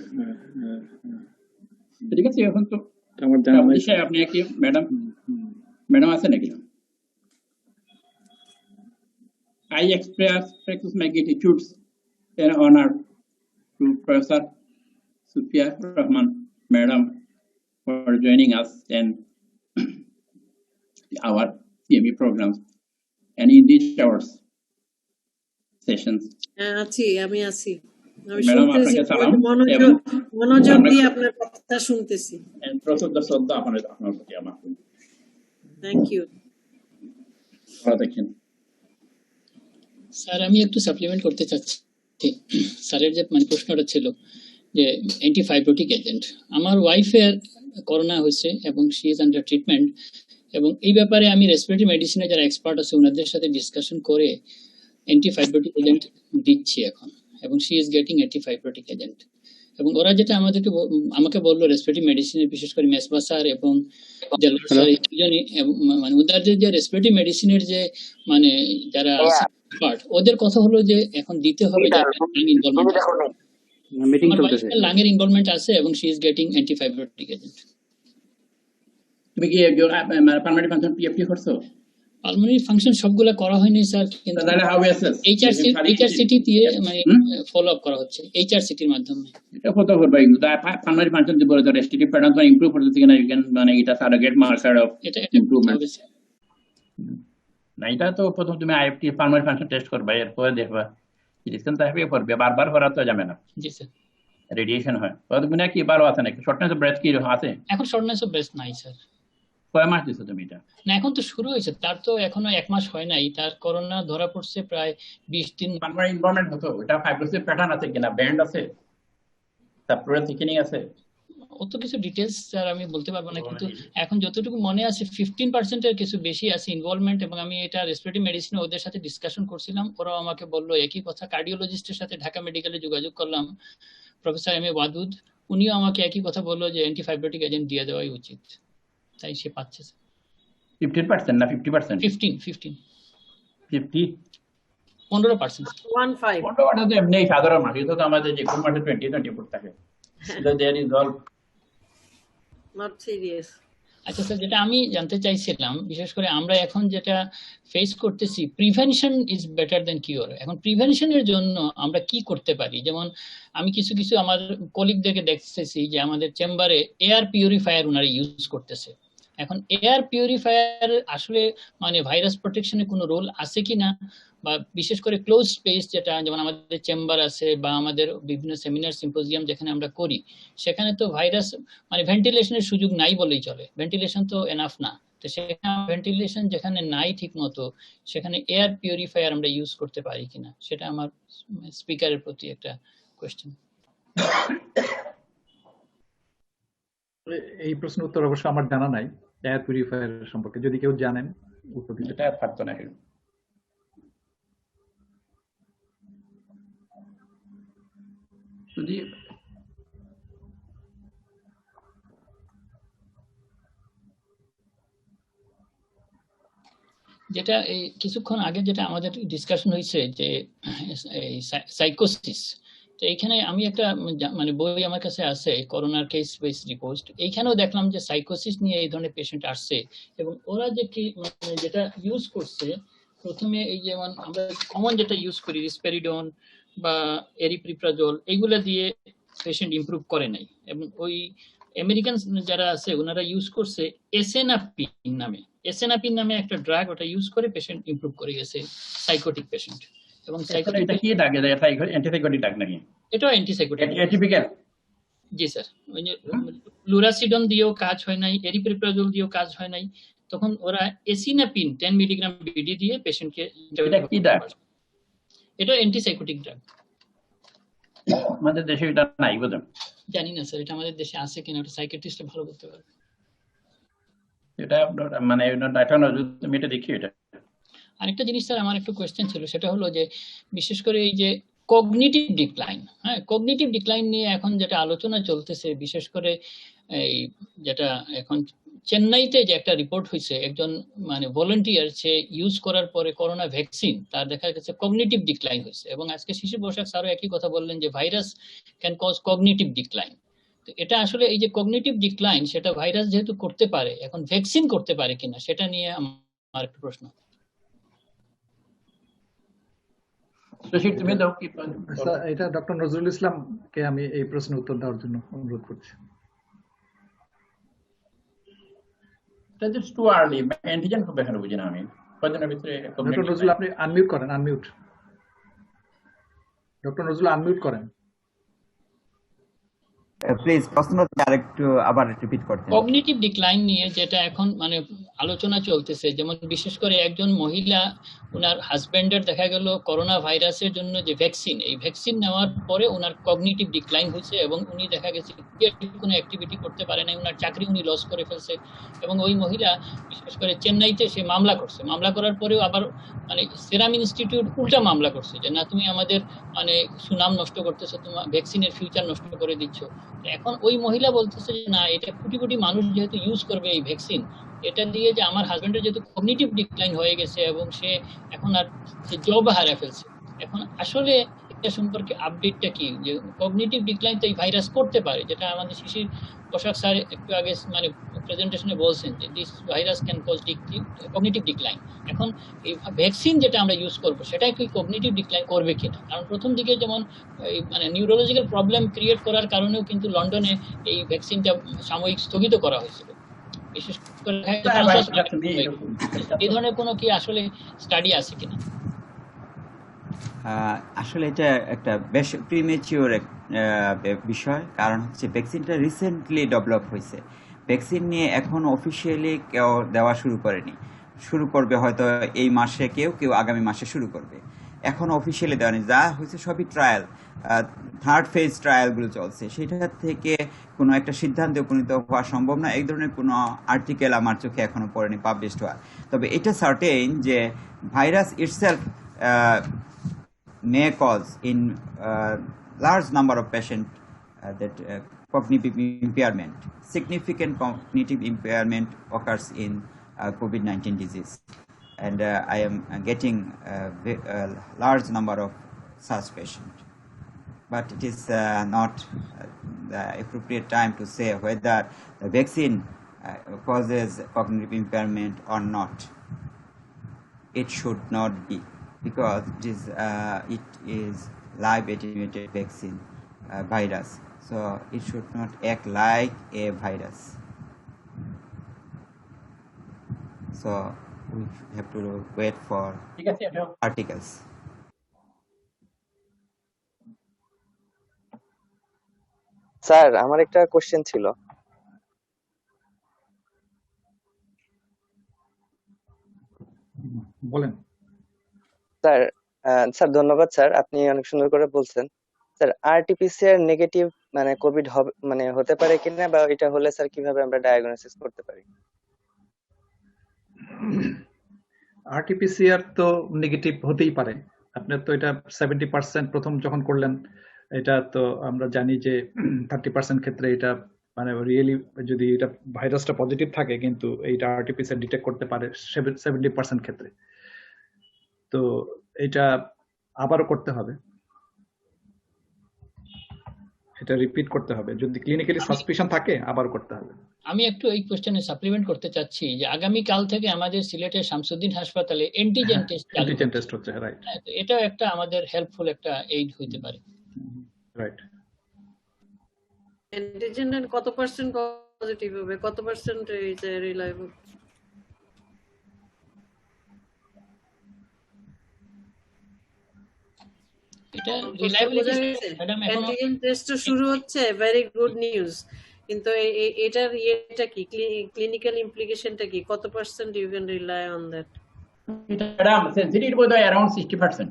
ঠিক আছে, এখন তো আমার জানা নাই। বিষয় আপনি কি ম্যাডাম আছে নাকি? I express my gratitude and honor to Professor Sufia Rahman, Madam, for joining us in our CME programs and in these hours sessions. আমি আছি, আমি ম্যাডাম শুনতেছি, আপনাকে সালাম এবং মনোযোগ দিয়ে আপনার কথা শুনতেছি। প্রসন্ন শ্রদ্ধা আপনার প্রতি আমার। Thank you. ভালো থাকেন স্যার। আমি একটু সাপ্লিমেন্ট করতে চাচ্ছি। স্যারের যে প্রশ্নটা ছিল যে অ্যান্টিফাইব্রোটিক এজেন্ট, আমার ওয়াইফের করোনা হয়েছে এবং শি ইজ আন্ডার ট্রিটমেন্ট, এবং এই ব্যাপারে আমি রেসপিরেটরি মেডিসিনে যারা এক্সপার্ট আছে ওনাদের সাথে ডিসকাশন করে অ্যান্টিফাইব্রোটিক এজেন্ট দিচ্ছি এখন, এবং শি ইজ গেটিং অ্যান্টিফাইব্রোটিক এজেন্ট। এবং ওরা যেটা আমাকে বললো রেসপিরেটরি মেডিসিনের, বিশেষ করে মেসবা স্যার এবং ওদের যে রেসপিরেটরি মেডিসিনের যে যারা এক্সপার্ট, ওদের কথা হলো যে এখন দিতে হবে লাঙের ইনভলভমেন্ট আছে এবং শি ইজ গেটিং অ্যান্টিফাইব্রোটিক এজেন্ট। তুমি কি পার্মানেন্ট ফাংশন পিএফটি করছো? পালমোনারি ফাংশন সবগুলা করা হয়নি স্যার, কিন্তু এইচআরসিটি দিয়ে ফলো আপ করা হচ্ছে এইচআরসিটির মাধ্যমে। এটা কত করবে পালমোনারি ফাংশন দিব তো রেস্ট্রিকটিভ প্যাটার্ন ইমপ্রুভ করতে কিনা ইউ ক্যান এটা সারোগেট মার্কার অফ ইমপ্রুভমেন্ট। না, এটা তো প্রথম তুমি আইএফটি পালমোনারি ফাংশন টেস্ট করবে, এরপর দেখবা রিসেন্ট থাকবে করবে, বারবার করা তো যাবে না। জি স্যার। রেডিয়েশন হয় তো তুমি কি ভালো আছে নাকি? শর্টনেস অফ ব্রেথ কি আছে? এখন শর্টনেস অফ ব্রেথ নাই স্যার। কয় মাস দিছো তুমি এটা? না, এখন তো শুরু হয়েছে, তার তো এখনো 1 মাস হয় নাই, তার করোনা ধরা পড়ছে প্রায় 20 দিন। পালমোনারি ইনভলভমেন্ট হতো, এটা ফাইব্রোসিস প্যাটার্ন আছে কিনা, ব্যান্ড আছে, তারপরে থিকেনিং আছে, অত কিছু ডিটেইলস স্যার আমি বলতে পারবো না, কিন্তু এখন যতটুকু মনে আছে 15% এর কিছু বেশি আছে ইনভলভমেন্ট। এবং আমি এটা রেসপিরেটরি মেডিসিনে ওদের সাথে ডিসকাশন করছিলাম, ওরাও আমাকে বললো একই কথা। কার্ডিওলজিস্টের সাথে ঢাকা মেডিকেলে যোগাযোগ করলাম, প্রফেসর এম এ ওয়াদুদ, উনিও আমাকে একই কথা বললো যে অ্যান্টিফাইব্রোটিক এজেন্ট দিয়ে দেওয়াই উচিত, তাই সে পাচ্ছে। 15% না 50%? 15 50 15%। 15% তো এমনি সাধারণ মাস, এটা তো আমাদের যে কোন মাসে 20-24 থাকে, there is all not serious. আচ্ছা স্যার, যেটা আমি জানতে চাইছিলাম, বিশেষ করে আমরা এখন যেটা ফেস করতেছি, prevention is better then cure. এখন প্রিভেনশনের জন্য আমরা কি করতে পারি? যেমন আমি কিছু আমার কলিগদেরকে দেখতেছি যে আমাদের চেম্বারে এয়ার পিউরিফায়ার ওনারা ইউজ করতেছে। এখন এয়ার পিউরিফায়ার আসলে ভাইরাস প্রোটেকশনে কোনো রোল আছে কিনা, বা বিশেষ করে ক্লোজ স্পেস যেটা যেমন আমাদের চেম্বার আছে বা আমাদের বিভিন্ন সেমিনার সিম্পোজিয়াম যেখানে আমরা করি, সেখানে তো ভাইরাস ভেন্টিলেশনের সুযোগ নাই বলেই চলে, ভেন্টিলেশন তো এনাফ না। তো সেখানে ভেন্টিলেশন যেখানে নাই ঠিক মতো, সেখানে এয়ার পিউরিফায়ার আমরা ইউজ করতে পারি কিনা, সেটা আমার স্পিকারের প্রতি একটা কোয়েশ্চেন। এই প্রশ্নের উত্তর অবশ্য আমার জানা নাই এয়ার পিউরিফায়ার সম্পর্কে, যদি কেউ জানেন উত্তর দিতে। এটা পারতো না। যদি যেটা এই কিছুক্ষণ আগে যেটা আমাদের ডিসকাশন হয়েছে যে সাইকোসিস, তো এইখানে আমি একটা বই আমার কাছে আছে, করোনার কেস বেস রিপোর্ট, এইখানেও দেখলাম যে সাইকোসিস নিয়ে এই ধরনের পেশেন্ট আসছে, এবং ওরা যে কি যেটা ইউজ করছে প্রথমে, এই যেমন আমরা কমন যেটা ইউজ করি রিসপেরিডন বা এরিপ্রিপ্রাজল, এইগুলা দিয়ে পেশেন্ট ইমপ্রুভ করে নাই, এবং ওই আমেরিকান যারা আছে ওনারা ইউজ করছে এসেনাপিন নামে একটা ড্রাগ, ওটা ইউজ করে পেশেন্ট ইমপ্রুভ করে গেছে, সাইকোটিক পেশেন্ট। এবং এটা কি ডাক, এটা অ্যান্টিসাইকোটিক ডাক নাকি? এটাও অ্যান্টিসাইকোটিক। অ্যাটিপিক্যাল? জি স্যার, ওই যে লুরাসিডন দিয়েও কাজ হয় নাই, এরিপ্রিপ্রাজল দিয়েও কাজ হয় নাই, তখন ওরা এসিনাপিন 10 মিলিগ্রাম বিডি দিয়ে পেশেন্টকে। এটা কি ডাক? এটা অ্যান্টিসাইকোটিক ড্রাগ। আমাদের দেশে এটা নাই বোধ হয়। জানি না স্যার, এটা আমাদের দেশে আছে কিনা, ওটা সাইকিয়াট্রিস্ট ভালো করতে পারবে। এটা মানে এখন আমি এটা দেখি। এটা আরেকটা জিনিস স্যার আমার একটু কোয়েশ্চেন ছিল, সেটা হলো যে বিশেষ করে এই যে কগনিটিভ ডিক্লাইন, হ্যাঁ কগনিটিভ ডিক্লাইন নিয়ে এখন যেটা আলোচনা চলতেছে, বিশেষ করে এই যেটা এখন চেন্নাইতে যে একটা রিপোর্ট হয়েছে, একজন মানে ভলান্টিয়ার সে ইউজ করার পরে করোনা ভ্যাকসিন, তার দেখা গেছে কগনিটিভ ডিক্লাইন হয়েছে। এবং আজকে শিশির বসাক স্যারও একই কথা বললেন যে virus can cause cognitive decline. তো এটা আসলে এই যে কগনিটিভ ডিক্লাইন, সেটা ভাইরাস যেহেতু করতে পারে, এখন ভ্যাকসিন করতে পারে কিনা সেটা নিয়ে আমার একটা প্রশ্ন। এটা ডক্টর নজরুল ইসলামকে আমি এই প্রশ্নের উত্তর দেওয়ার জন্য অনুরোধ করছি। It's too early. অ্যান্টিজেন হবে এখানে, বুঝি না আমি। কয়দিনের ভিতরে ডক্টর নজরুল আপনি আনমিউট করেন, আনমিউট। ডক্টর নজরুল আনমিউট করেন প্লিজ। প্রশ্নটা আরেকটু আবার রিপিট করতে। কগনিটিভ ডিক্লাইন নিয়ে যেটা এখন মানে আলোচনা চলতেছে, যেমন বিশেষ করে একজন মহিলা, ওনার হাজবেন্ডের দেখা গেল করোনা ভাইরাসের জন্য যে ভ্যাকসিন, এই ভ্যাকসিন নেওয়ার পরে ওনার কগনিটিভ ডিক্লাইন হয়েছে এবং উনি দেখা গেছে কোনো অ্যাক্টিভিটি করতে পারে না, ওনার চাকরি উনি লস করে ফেলছে। এবং ওই মহিলা বিশেষ করে চেন্নাইতে সে মামলা করছে, মামলা করার পরেও আবার মানে সেরাম ইনস্টিটিউট উল্টা মামলা করছে যে না তুমি আমাদের মানে সুনাম নষ্ট করতেছো, তোমার ভ্যাকসিনের ফিউচার নষ্ট করে দিচ্ছ। এখন ওই মহিলা বলতেছে যে না, এটা কোটি কোটি মানুষ যেহেতু ইউজ করবে এই ভ্যাকসিন, এটা দিয়ে যে আমার হাজবেন্ডের যেহেতু কগনিটিভ ডিক্লাইন হয়ে গেছে এবং সে এখন আর জব হারিয়ে ফেলছে। এখন আসলে এটা সম্পর্কে আপডেটটা কি, যে কগনিটিভ ডিক্লাইন তো এই ভাইরাস করতে পারে, যেটা আমাদের শিশির পোশাক স্যার একটু আগে মানে প্রেজেন্টেশনে বলছেন যে this virus can cause cognitive decline. এখন এই ভ্যাকসিন যেটা আমরা ইউজ করবো সেটা কি কগনিটিভ ডিক্লাইন করবে কিনা? কারণ প্রথম দিকে যেমন এই মানে নিউরোলজিক্যাল প্রবলেম ক্রিয়েট করার কারণেও কিন্তু লন্ডনে এই ভ্যাকসিনটা সাময়িক স্থগিত করা হয়েছিল। বিশেষ করে এই ধরনের কোনো কি আসলে স্টাডি আছে কিনা? আসলে এটা একটা বেশ প্রিমেচিওর বিষয়, কারণ হচ্ছে ভ্যাকসিনটা রিসেন্টলি ডেভেলপ হয়েছে। ভ্যাকসিন নিয়ে এখন অফিসিয়ালি কেউ দেওয়া শুরু করেনি, শুরু করবে হয়তো এই মাসে, কেউ আগামী মাসে শুরু করবে। এখন অফিসিয়ালি দেওয়া নেই, যা হয়েছে সবই ট্রায়াল, থার্ড ফেজ ট্রায়ালগুলো চলছে। সেটা থেকে কোনো একটা সিদ্ধান্তে উপনীত হওয়া সম্ভব না, এই ধরনের কোনো আর্টিকেল আমার চোখে এখনো পড়েনি পাবলিশড হওয়ার। তবে এটা সার্টেন যে virus itself may cause in large number of patients that cognitive impairment. Significant cognitive impairment occurs in COVID-19 disease, and I am getting a large number of such patients. But it is not the appropriate time to say whether the vaccine causes cognitive impairment or not. It should not be, because it is live attenuated vaccine virus, so it should not act like a virus. So we have to wait for articles. Sir আমার একটা question ছিল। বলেন sir. Sir ধন্যবাদ sir, আপনি অনেক সুন্দর করে বলছেন। স্যার আরটিপিসিআর নেগেটিভ মানে কোভিড হবে মানে হতে পারে কিনা, বা এটা হলে স্যার কিভাবে আমরা ডায়াগনোসিস করতে পারি? আরটিপিসিআর তো নেগেটিভ হতেই পারে। আপনার তো এটা 70% প্রথম যখন করলেন, এটা তো আমরা জানি যে 30% ক্ষেত্রে এটা মানে রিয়েলি যদি এটা ভাইরাসটা পজিটিভ থাকে, কিন্তু এইটা আরটিপিসিআর ডিটেক্ট করতে পারে 70% ক্ষেত্রে। তো এটা আবারও করতে হবে, এটা রিপিট করতে হবে, যদি ক্লিনিক্যালি সাসপিশন থাকে আবার করতে হবে। আমি একটু এই কোশ্চেনে সাপ্লিমেন্ট করতে চাচ্ছি যে আগামী কাল থেকে আমাদের সিলেটের শামসুদ্দিন হাসপাতালে অ্যান্টিজেন টেস্ট হচ্ছে, রাইট। এটা একটা আমাদের হেল্পফুল একটা এইড হইতে পারে। রাইট। অ্যান্টিজেন কত পার্সেন্ট পজিটিভ হবে, কত পার্সেন্ট রিলায়েবল? এটা রিলায়েবিলিটি ম্যাডাম এখন অ্যান্টিজেন টেস্ট শুরু হচ্ছে, ভেরি গুড নিউজ, কিন্তু এটার ইয়েটা কি, ক্লিনিক্যাল ইমপ্লিকেশনটা কি, কত percent you can rely on that? Madam sensitivity বোধ হয় अराउंड 60%।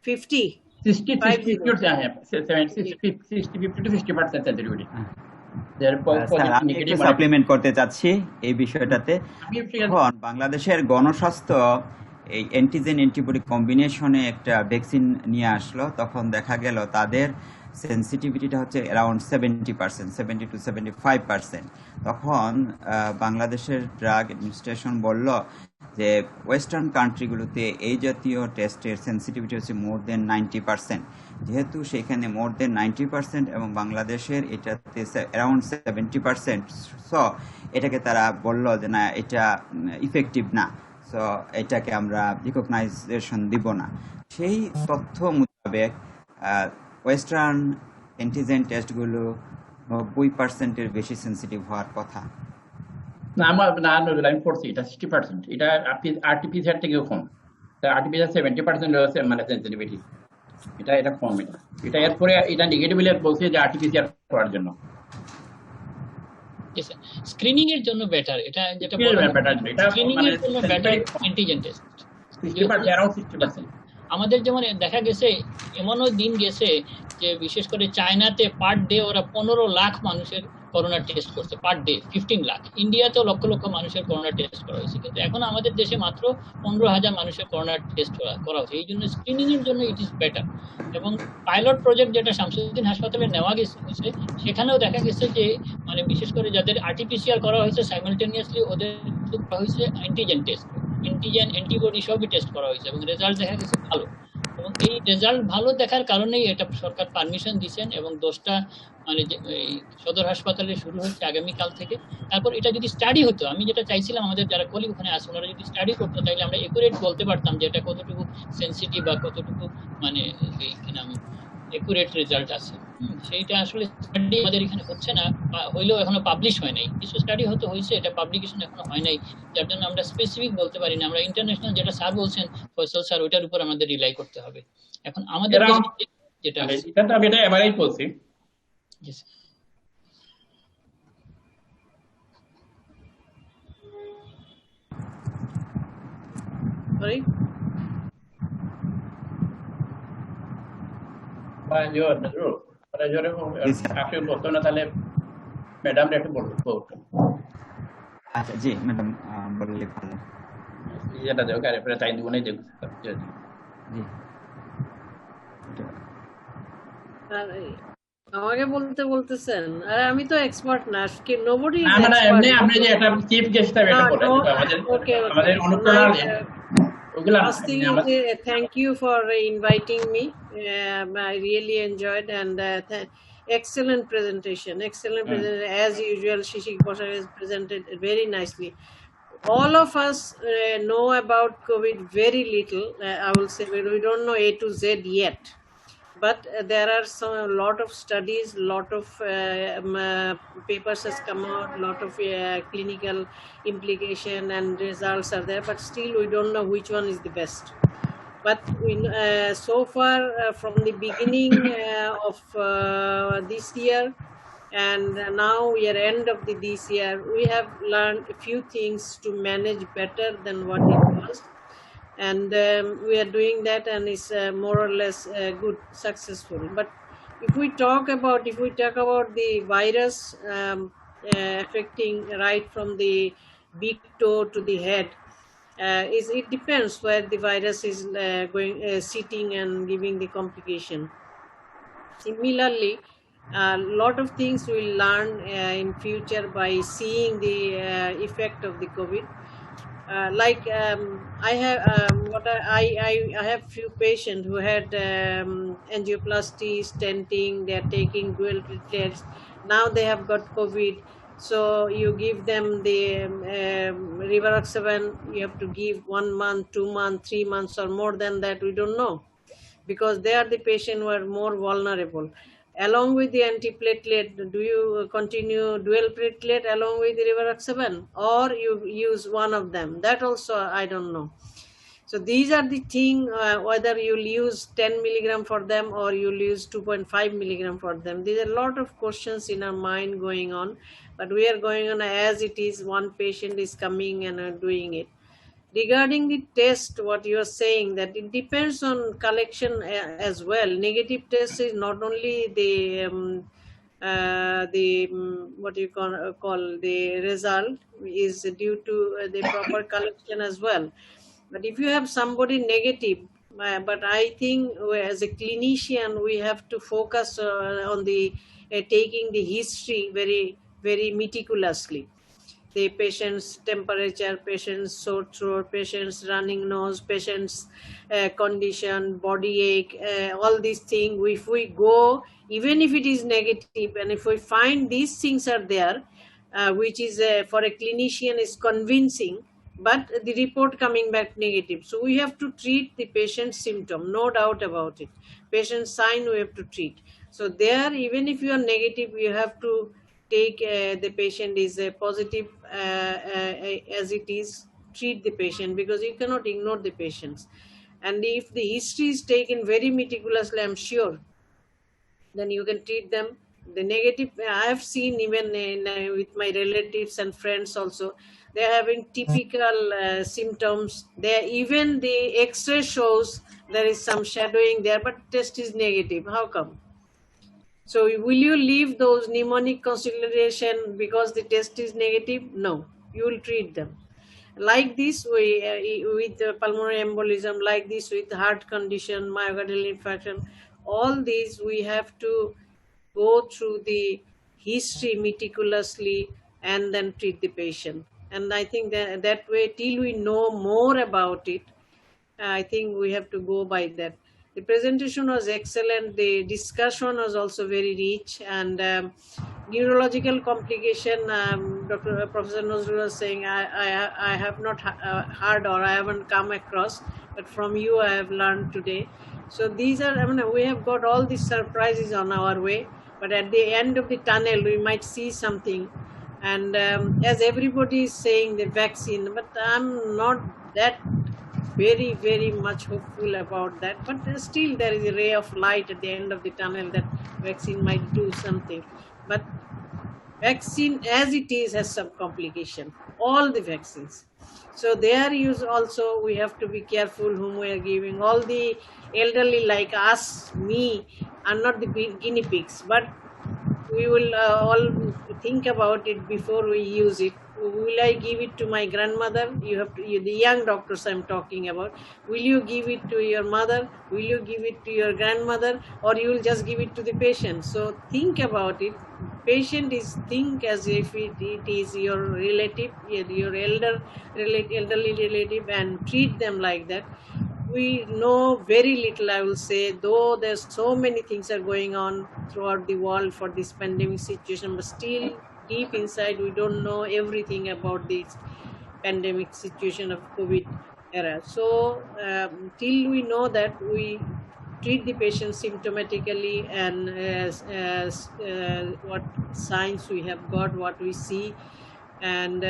50 60 to 60% sensitivity. আমি একটু সাপ্লিমেন্ট করতে চাচ্ছি এই বিষয়টাতে। এখন বাংলাদেশের গণস্বাস্থ্য এই অ্যান্টিজেন অ্যান্টিবডি কম্বিনেশনে একটা ভ্যাকসিন নিয়ে আসলো, তখন দেখা গেল তাদের সেন্সিটিভিটিটা হচ্ছে অ্যারাউন্ড 70%, 70 to 75%। তখন বাংলাদেশের ড্রাগ অ্যাডমিনিস্ট্রেশন বলল যে ওয়েস্টার্ন কান্ট্রিগুলোতে এই জাতীয় টেস্টের সেন্সিটিভিটি হচ্ছে মোর দেন 90%। যেহেতু সেখানে মোর দেন 90% এবং বাংলাদেশের এটাতে অ্যারাউন্ড 70%, সো এটাকে তারা বলল যে না, এটা ইফেক্টিভ না, সো এটাকে আমরা রিকগনাইজেশন দিব না। সেই তথ্য মোতাবেক ওয়েস্টার্ন অ্যান্টিজেন টেস্টগুলো 90%-এর বেশি সেন্সিটিভ হওয়ার কথা। না আমি পড়ছি এটা 60%, এটা আরটিপিসিআর থেকেও কম। আরটিপিসিআর 70% রয়েছে মানে সেন্সিটিভিটি, এটা কম। এটা এরপরে এটা নেগেটিভলি বলছে যে আরটিপিসিআর করার জন্য, স্ক্রিনিং এর জন্য বেটার। এটা যেটা স্ক্রিনিং এর জন্য বেটার অ্যান্টিজেন টেস্ট 60%। আমাদের যেমন দেখা গেছে, এমনও দিন গেছে যে বিশেষ করে চায়নাতে পার ডে ওরা 15 লাখ মানুষের করোনা টেস্ট করছে, পার ডে 15 লাখ। ইন্ডিয়াতেও লক্ষ লক্ষ মানুষের করোনা টেস্ট করা হয়েছে, কিন্তু এখন আমাদের দেশে মাত্র 15,000 মানুষের করোনা টেস্ট করা হচ্ছে। এই জন্য স্ক্রিনিং এর জন্য ইট ইজ বেটার। এবং পাইলট প্রজেক্ট যেটা শামসুদ্দিন হাসপাতালে নেওয়া গেছে, সেখানেও দেখা গেছে যে মানে বিশেষ করে যাদের আরটিপিসিআর করা হয়েছে সাইমালটেনিয়াসলি, ওদের করা হয়েছে অ্যান্টিজেন টেস্ট, অ্যান্টিজেন অ্যান্টিবডি সবই টেস্ট করা হয়েছে এবং রেজাল্ট দেখা গেছে ভালো। এবং এই রেজাল্ট ভালো দেখার কারণেই এটা সরকার পারমিশন দিচ্ছেন এবং 10টা মানে এই সদর হাসপাতালে শুরু হচ্ছে আগামীকাল থেকে। তারপর এটা যদি স্টাডি হতো, আমি যেটা চাইছিলাম আমাদের যারা কলিগ ওখানে আছে ওনারা যদি স্টাডি করতো, তাহলে আমরা একুরেট বলতে পারতাম যে এটা কতটুকু সেন্সিটিভ বা কতটুকু মানে কি নাম একুরেট রেজাল্ট আছে। সেইটা আসলে স্টাডি আমাদের এখানে হচ্ছে না, হইলেও এখনো পাবলিশ হয় নাই। কিছু স্টাডি হয়তো হয়েছে, এটা পাবলিকেশন এখনো হয় নাই, যার জন্য আমরা স্পেসিফিক বলতে পারি না। আমরা ইন্টারন্যাশনাল যেটা স্যার বলছেন ফয়সাল স্যার, ওইটার উপর আমাদের রিলাই করতে হবে। এখন আমাদের যেটা আমি এটা এবারেই বলছি, তাহলে ম্যাডাম একটু বলবো। আচ্ছা জি ম্যাডাম বললে ভালো। এটা দেখো আর এরপরে টাইম দিব না, জি আমাকে বলতেছেন, আরে আমি তো এক্সপার্ট না, কি নোবডি না মানে এমনি আপনি যে একটা চিফ গেস্ট এটা বলেন আমাদের অনুপ্রেরণা ওগুলা। Thank you for inviting me. I really enjoyed and excellent presentation. As usual. Shishik Bosha has presented very nicely. All of us know about COVID very little. I will say we don't know A to Z yet. But there are a lot of studies, lot of papers has come out, lot of clinical implication and results are there, but still we don't know which one is the best. But we, so far from the beginning of this year and now we are end of this year, we have learned a few things to manage better than what it was. And we are doing that and it's more or less good, successful. But if we talk about the virus affecting right from the big toe to the head, it depends where the virus is sitting and giving the complication. Similarly, a lot of things we'll learn in future by seeing the effect of the COVID. I have few patients who had angioplasty, stenting, they are taking dual platelets. Now they have got COVID. So you give them the rivaroxaban, you have to give 1 month, 2 months, 3 months or more than that, we don't know. Because they are the patient who are more vulnerable. Along with the antiplatelet, do you continue dual platelet along with the rivaroxaban, or you use one of them? That also I don't know. So these are the thing, whether you'll use 10 milligram for them or you'll use 2.5 milligram for them. There are a lot of questions in our mind going on, but we are going on as it is. One patient is coming and doing it. Regarding the test, what you are saying, that it depends on collection as well. Negative test is not only the what you call the result is due to the proper collection as well. But if you have somebody negative, but I think as a clinician, we have to focus on the taking the history very, very meticulously. The patient's temperature, patient's sore throat, patient's running nose, patient's condition, body ache, all these things. If we go, even if it is negative, and if we find these things are there, which is for a clinician is convincing, but the report coming back negative. So we have to treat the patient's symptom, no doubt about it. Patient's sign we have to treat. So there, even if you are negative, you have to take the patient is positive as it is, treat the patient, because you cannot ignore the patients. And if the history is taken very meticulously, I'm sure, then you can treat them. The negative, I have seen even with my relatives and friends also, they are having typical symptoms. Even the X-ray shows there is some shadowing there, but test is negative. How come? So will you leave those mnemonic consideration because the test is negative? No, you will treat them. Like this, with pulmonary embolism, like this with heart condition, myocardial infarction, all these we have to go through the history meticulously and then treat the patient. And I think that way, till we know more about it, I think we have to go by that. The presentation was excellent. The discussion was also very rich, and neurological complication, Professor Nazrul was saying, I have not heard or I haven't come across, but from you I have learned today. So these are, we have got all these surprises on our way, but at the end of the tunnel, we might see something. And as everybody is saying, the vaccine, but I'm not that very, very much hopeful about that. But still, there is a ray of light at the end of the tunnel that vaccine might do something. But vaccine, as it is, has some complication. All the vaccines. So their use also, we have to be careful whom we are giving. All the elderly like us, me, are not the guinea pigs, but we will all think about it before we use it. Will I give it to my grandmother? You have to, the young doctors I'm talking about. Will you give it to your mother? Will you give it to your grandmother? Or you will just give it to the patient? So think about it. Patient is think as if it is your relative, your elderly relative, and treat them like that. We know very little, I will say, though there's so many things are going on throughout the world for this pandemic situation, but still deep inside we don't know everything about this pandemic situation of COVID era. So till we know that, we treat the patient symptomatically, and as what signs we have got, what we see, and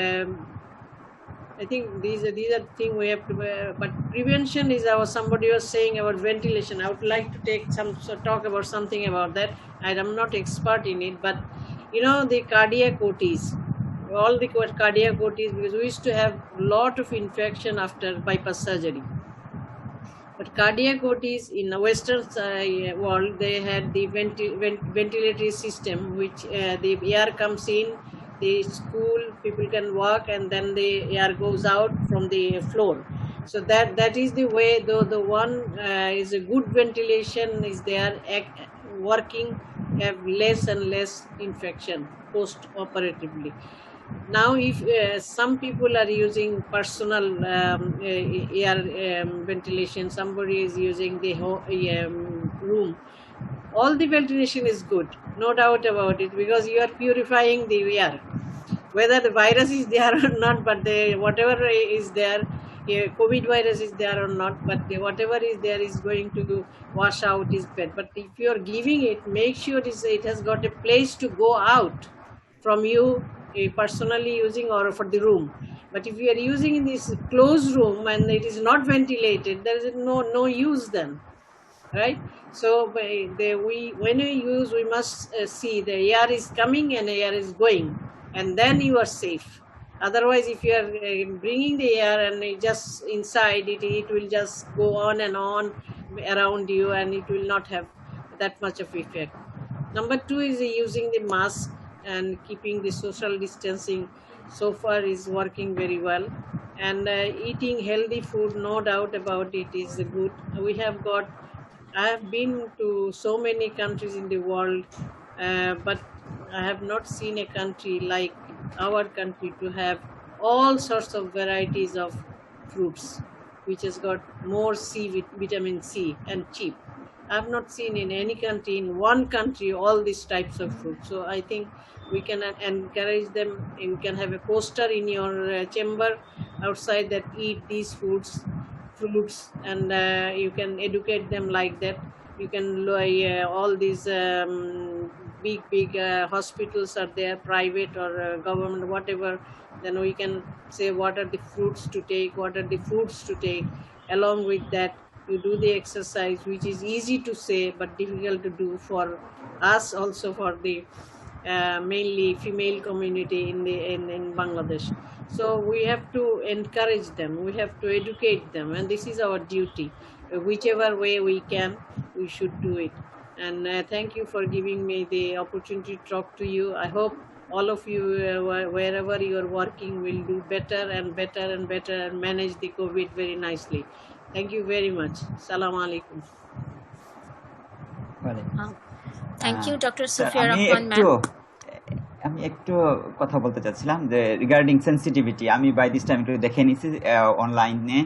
I think these are things we have to. But prevention is somebody was saying about ventilation. I would like to talk about something about that. I'm not expert in it, but the cardiac OTs, all the cardiac OTs, because we used to have a lot of infection after bypass surgery. But cardiac OTs in the Western world, they had the ventilatory system, which the air comes in, the school people can walk, and then the air goes out from the floor. So that is the way. Though the one is a good ventilation is there working, have less and less infection post-operatively. Now, if some people are using personal air ventilation, somebody is using the room, all the ventilation is good, no doubt about it, because you are purifying the air. Whether the virus is there or not, but whatever is there, COVID virus is there or not, but whatever is there is going to wash out is bad. But if you are giving it, make sure it has got a place to go out from you personally using or for the room. But if you are using in this closed room and it is not ventilated, there is no use then, right? So when we use, we must see the air is coming and air is going, and then you are safe. Otherwise, if you are bringing the air and it just inside it will just go on and on around you, and it will not have that much of effect. Number 2 is using the mask and keeping the social distancing. So far is working very well, and eating healthy food, no doubt about it, is good. I have been to so many countries in the world, but I have not seen a country like our country to have all sorts of varieties of fruits, which has got more vitamin C and cheap. I have not seen in any country, in one country, all these types of fruits. So I think we can encourage them. You can have a poster in your chamber outside that eat these fruits, and you can educate them like that. You can all these big hospitals are there, private or government, whatever. Then we can say what are the fruits to take, what are the foods to take. Along with that, you do the exercise, which is easy to say but difficult to do for us, also for the mainly female community in Bangladesh. So we have to encourage them, we have to educate them, and this is our duty. Whichever way we can, we should do it. And thank you for giving me the opportunity to talk to you. I hope all of you, wherever you are working, will do better and better and better and manage the COVID very nicely. Thank you very much. Salam alaikum. Thank you, Dr. Sir, Sufia Rahman, ma'am. আমি একটু কথা বলতে চাচ্ছিলাম যে regarding sensitivity, আমি by this time একটু দেখে নিছি অনলাইনে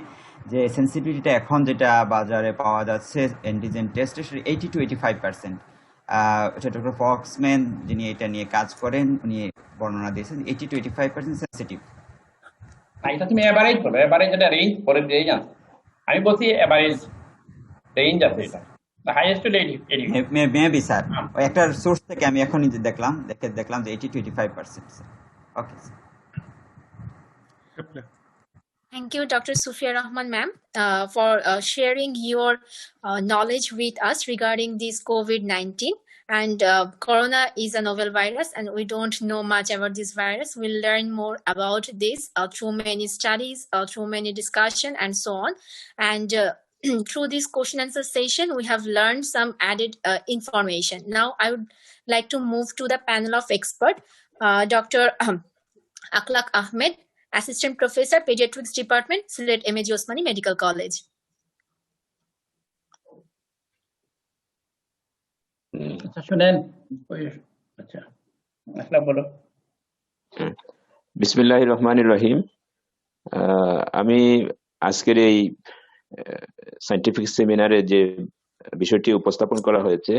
যে সেন্সিটিভিটিটা এখন যেটা বাজারে পাওয়া যাচ্ছে অ্যান্টিজেন টেস্টে 80 to 85%। এটা ডক্টর ফক্সম্যান যিনি এটা নিয়ে কাজ করেন উনি বর্ণনা দিয়েছেন 80 to 85% সেন্সিটিভ। এটা তুমি এভারেজ বলো, এভারেজ এটা রেঞ্জ পরে দিয়ে যান। আমি বলছি এভারেজ রেঞ্জ আছে, এটা the highest to maybe sir ওই একটা সোর্স থেকে আমি এখনই যে দেখলাম যে 80 to 85%। Okay, Thank you, Dr. Sufia Rahman, ma'am, for sharing your knowledge with us regarding this COVID-19. And corona is a novel virus, and we don't know much about this virus. We'll learn more about this through many studies, through many discussion, and so on. And through this question answer session, we have learned some added information. Now, I would like to move to the panel of expert, Dr. Akhlaq Ahmed, Assistant Professor, Pediatrics Department, Silet M.A.G. Osmani Medical College. আচ্ছা শুনেন, আচ্ছা আসলে বলো। বিসমিল্লাহির রহমানির রহিম। আমি আজকের এই সায়েন্টিফিক সেমিনারে যে বিষয়টি উপস্থাপন করা হয়েছে,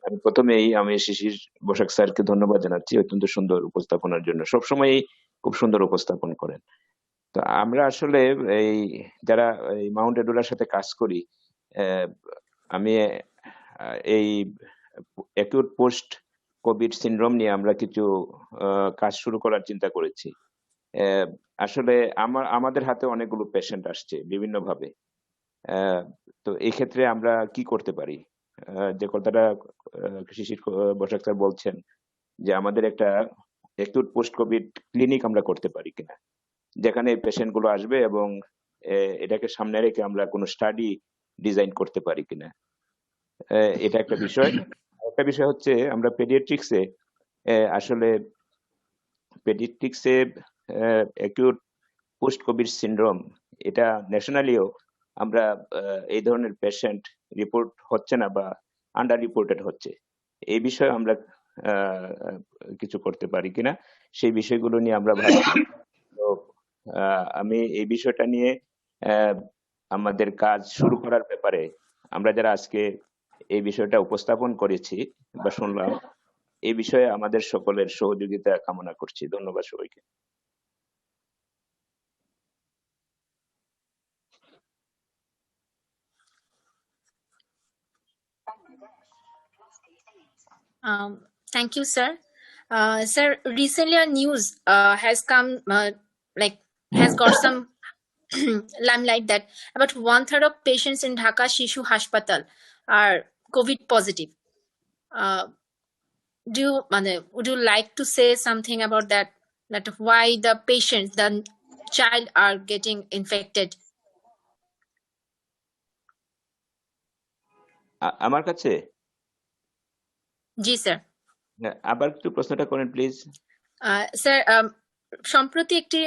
আমি প্রথমেই শিশির বসাক স্যারকে ধন্যবাদ জানাচ্ছি অত্যন্ত সুন্দর উপস্থাপনার জন্য। সবসময় খুব সুন্দর উপস্থাপন করেন। তো আমরা আসলে এই যারা এই মাউন্ট এডুলার সাথে কাজ করি, আমি এই অ্যাকিউট পোস্ট কোভিড সিনড্রোম নিয়ে আমরা কিছু কাজ শুরু করার চিন্তা করেছি। আসলে আমাদের হাতে অনেকগুলো পেশেন্ট আসছে বিভিন্ন ভাবে। তো এই ক্ষেত্রে আমরা কি করতে পারি, যে কথাটা শিশির বসাক স্যার বলছেন যে আমাদের একটা অ্যাকিউট পোস্ট কোভিড ক্লিনিক আমরা করতে পারি কিনা, যেখানে পেশেন্ট গুলো আসবে এবং এটাকে সামনে রেখে আমরা কোনো স্টাডি ডিজাইন করতে পারি কিনা, এটা একটা বিষয়। একটা বিষয় হচ্ছে আমরা পেডিয়াট্রিক্সে আসলে অ্যাকিউট পোস্ট কোভিড সিনড্রোম এটা ন্যাশনালিও আমরা এই ধরনের পেশেন্ট রিপোর্ট হচ্ছে না বা আন্ডার রিপোর্টেড হচ্ছে। এই বিষয়ে আমরা কিছু করতে পারি কিনা সেই বিষয়গুলো নিয়ে আমরা ভাবছি। তো আমি এই বিষয়টা নিয়ে আমাদের কাজ শুরু করার ব্যাপারে আমরা যারা আজকে এই বিষয়টা উপস্থাপন করেছি বা শুনলাম, এই বিষয়ে আমাদের সকলের সহযোগিতা কামনা করছি। ধন্যবাদ সবাইকে। Thank you, sir. Sir, recently a news has come, has got some limelight that about 1/3 of patients in Dhaka Shishu Hospital are COVID positive. Would you like to say something about that? That why the patients, the child, are getting infected? আমার কাছে জি sir. আবার একটু প্রশ্নটা করেন please. Sir, সম্প্রতি একটি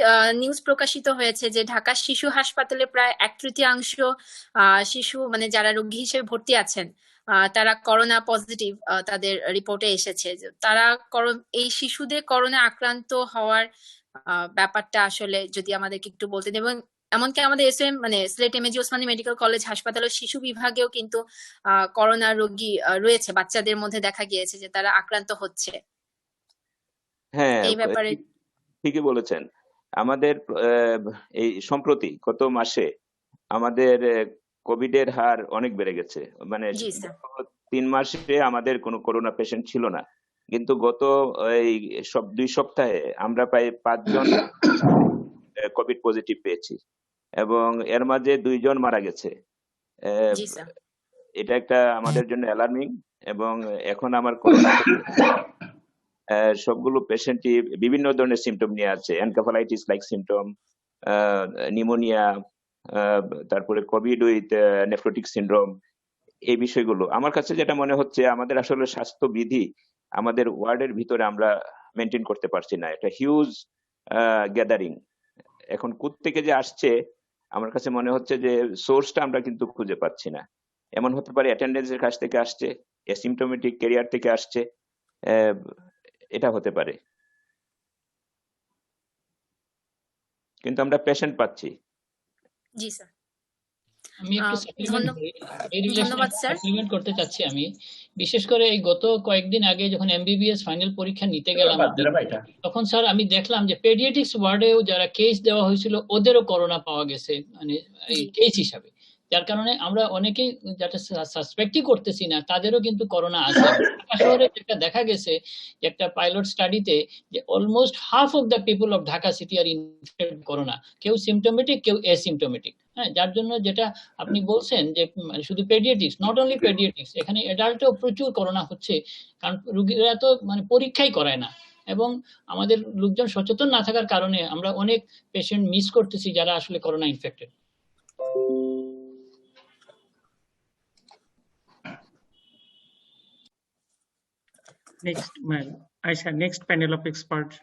news প্রকাশিত হয়েছে যে ঢাকা শিশু হাসপাতালে প্রায় 1/3 শিশু মানে যারা রোগী হিসেবে ভর্তি আছেন তারা করোনা পজিটিভ তাদের রিপোর্টে এসেছে। তারা এই শিশুদের করোনা আক্রান্ত হওয়ার ব্যাপারটা আসলে যদি আমাদেরকে একটু বলতেন, এবং এমনকি আমাদের এসএম মানে Sylhet MAG Osmani medical college হাসপাতালের শিশু বিভাগেও কিন্তু করোনা রোগী রয়েছে, বাচ্চাদের মধ্যে দেখা গিয়েছে যে তারা আক্রান্ত হচ্ছে। হ্যাঁ, এই ব্যাপারে ঠিকই বলেছেন। আমাদের এই সম্প্রতি গত মাসে আমাদের কোভিডের হার অনেক বেড়ে গেছে। মানে 3 মাসে আমাদের কোনো করোনা পেশেন্ট ছিল না, কিন্তু গত এই 2 সপ্তাহে আমরা প্রায় 5 জন কোভিড পজিটিভ পেয়েছি এবং এর মাঝে 2 জন মারা গেছে। এটা একটা আমাদের জন্য অ্যালার্মিং। এবং এখন আমার করোনা সবগুলো পেশেন্টই বিভিন্ন ধরনের সিমটম নিয়ে আছে, এনকেফালাইটিস লাইক সিমটম, নিউমোনিয়া, তারপরে কোভিড উইথ নেফ্রোটিক সিনড্রোম। এই বিষয়গুলো আমার কাছে যেটা মনে হচ্ছে, আমাদের আসলে স্বাস্থ্যবিধি আমাদের ওয়ার্ডের ভিতরে আমরা মেনটেন করতে পারছি না। এটা হিউজ গ্যাদারিং। এখন কোত্থেকে যে আসছে আমার কাছে মনে হচ্ছে যে সোর্সটা আমরা কিন্তু খুঁজে পাচ্ছি না। এমন হতে পারে অ্যাটেন্ডেন্সের কাছ থেকে আসছে, অ্যাসিমটোমেটিক ক্যারিয়ার থেকে আসছে, এটা হতে পারে, কিন্তু আমরা পেশেন্ট পাচ্ছি। জি স্যার। আমি একটু সাপ্লিমেন্ট করতে চাচ্ছি। আমি বিশেষ করে এই গত কয়েকদিন আগে যখন এমবিবিএস ফাইনাল পরীক্ষা নিতে গেলাম, তখন স্যার আমি দেখলাম যে পেডিয়াট্রিক্স ওয়ার্ডেও যারা কেস দেওয়া হয়েছিল ওদেরও করোনা পাওয়া গেছে, মানে এই কেস হিসাবে। যার কারণে আমরা অনেকেই যারা সাসপেক্টই করতেছি না তাদেরও কিন্তু করোনা আছে। ঢাকা শহরে যেটা দেখা গেছে যে একটা পাইলট স্টাডিতে যে almost half of the people of Dhaka city are infected corona, কেউ সিমটোমেটিক কেউ অ্যাসিমটোমেটিক। হ্যাঁ, যার জন্য যেটা আপনি বলছেন যে শুধু পেডিয়াট্রিক্স, নট অনলি পেডিয়াট্রিক্স, এখানে অ্যাডাল্টেও প্রচুর করোনা হচ্ছে, কারণ রোগীরা তো মানে পরীক্ষাই করায় না। এবং আমাদের লোকজন সচেতন না থাকার কারণে আমরা অনেক পেশেন্ট মিস করতেছি যারা আসলে corona infected. Next, Aisha, next panel of experts.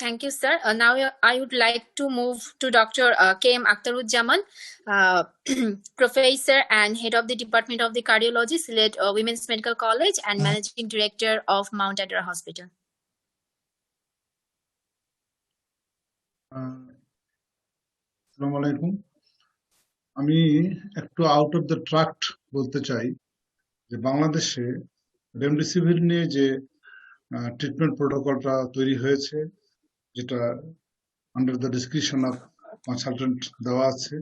Thank you, sir. Now I would like to move to Dr. K.M. Akhtaruzzaman, Professor and Head of the Department of the Cardiology, Silet Women's Medical College, and Managing Director of Mount Adra Hospital. আসসালামু আলাইকুম। আমি একটু out of the tract বলতে চাই যে বাংলাদেশে remdesivir নিয়ে যে ট্রিটমেন্ট প্রোটোকলটা তৈরি হয়েছে, যেটা under the description of consultant দেওয়া আছে,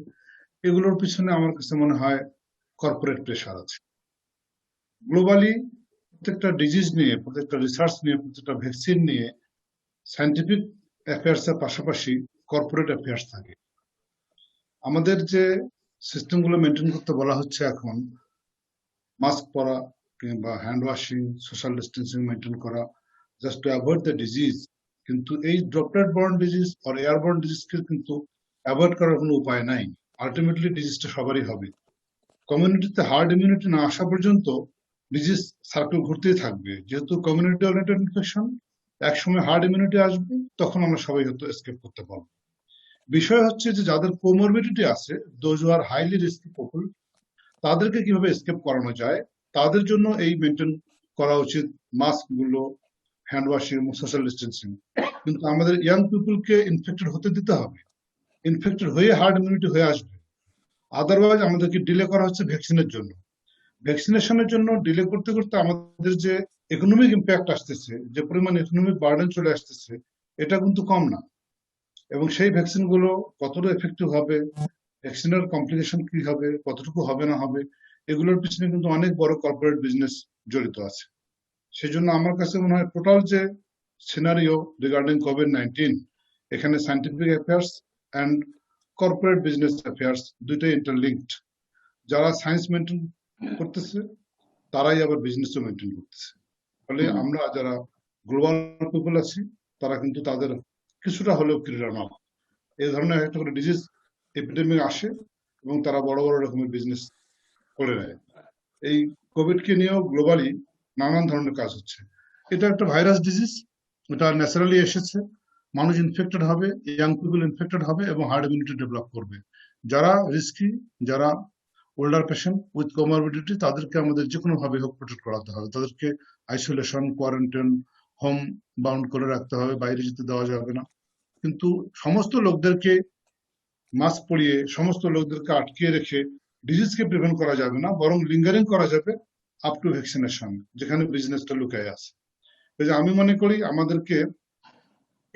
এগুলোর পিছনে আমার কাছে মনে হয় কর্পোরেট প্রেশার আছে। গ্লোবালি প্রত্যেকটা ডিজিজ নিয়ে, প্রত্যেকটা রিসার্চ নিয়ে, প্রত্যেকটা ভ্যাকসিন নিয়ে সায়েন্টিফিক অ্যাফেয়ার্সের পাশাপাশি কর্পোরেট অ্যাফেয়ার্স থাকে। আমাদের যে সিস্টেমগুলো মেনটেন করতে বলা হচ্ছে এখন, মাস্ক পরা কিংবা hand washing, social distancing maintain করা, just to avoid the disease, কিন্তু এই ড্রপলেট বর্ন ডিজিজ আর এয়ারবর্ন ডিজিজকে কিন্তু অ্যাভয়েড করার কোনো উপায় নাই। আলটিমেটলি ডিজিজটা সবারই হবে। কমিউনিটিতে হার্ড ইমিউনিটি না আসা পর্যন্ত ডিজিজ সার্কেল ঘুরতেই থাকবে। যেহেতু কমিউনিটি ওরিয়েন্টেড ইনফেকশন, একসময় হার্ড ইমিউনিটি আসবে, তখন আমরা সবাই হয়তো এসকেপ করতে পারবো। বিষয় হচ্ছে যে যাদের কোমরবিডিটি আছে, those who are highly risky people, তাদেরকে কিভাবে এসকেপ করানো যায়, তাদের জন্য এই মেনটেন করা উচিত মাস্ক গুলো, হ্যান্ড ওয়াশিং এবং সোশ্যাল ডিস্টেন্সিং। কিন্তু আমাদের ইয়াং পিপলকে ইনফেক্টেড হতে দিতে হবে, ইনফেক্টেড হয়ে হার্ড ইমিউনিটি হয়ে আসবে। আদারওয়াইজ আমাদেরকে ডিলে করা হচ্ছে ভ্যাকসিনের জন্য। ভ্যাকসিনেশনের জন্য ডিলে করতে করতে আমাদের যে ইকোনমিক ইম্প্যাক্ট আসতেছে, যে পরিমাণ ইকোনমিক বার্ডেন চলে আসতেছে, এটা কিন্তু কম না। এবং সেই ভ্যাকসিন গুলো কতটা এফেক্টিভ হবে, ভ্যাকসিনের কমপ্লিকেশন কি হবে, কতটুকু হবে না হবে, এগুলোর পিছনে কিন্তু অনেক বড় কর্পোরেট বিজনেস জড়িত আছে। সেজন্য আমার কাছে মনে হয় টোটাল যে সিনারিও রিগার্ডিং কোভিড-19, এখানে scientific affairs and corporate business affairs দুইটাই ইন্টারলিঙ্কড। যারা সায়েন্স মেনটেন করতেছে তারাই আবার বিজনেসও মেনটেন করতেছে। ফলে আমরা যারা গ্লোবাল পিপল আছি তারা কিন্তু তাদের কিছুটা হলেও ক্রীড়া নয়। এই ধরনের একটা করে ডিজিজ এপিডেমিক আসে এবং তারা বড় বড় রকমের বিজনেস করে নেয়। এই কোভিডকে নিয়েও গ্লোবালি নানান ধরনের কাজ হচ্ছে। এটা একটা ভাইরাস ডিজিজ, এটা ন্যাচারালি এসেছে, মানুষ ইনফেক্টেড হবে, ইয়াং পিপল ইনফেক্টেড হবে এবং হার্ড ইমিউনিটি ডেভেলপ করবে। যারা রিস্কি, যারা ওল্ডার পেশেন্ট উইথ কোমরবিডিটি, তাদেরকে আমাদের যে কোনো ভাবে হোক প্রোটেক্ট করাতে হবে। তাদেরকে আইসোলেশন, কোয়ারেন্টাইন, হোম বাউন্ড করে রাখতে হবে, বাইরে যেতে দেওয়া যাবে না। কিন্তু সমস্ত লোকদেরকে মাস্ক পরিয়ে, সমস্ত লোকদেরকে আটকে রেখে ডিজিজকে প্রিভেন্ট করা যাবে না, বরং লিঙ্গারিং করা যাবে আপ টু ভ্যাকসিনেশন, যেখানে বিজনেসটা লুকায় আছে। আমি মনে করি আমাদেরকে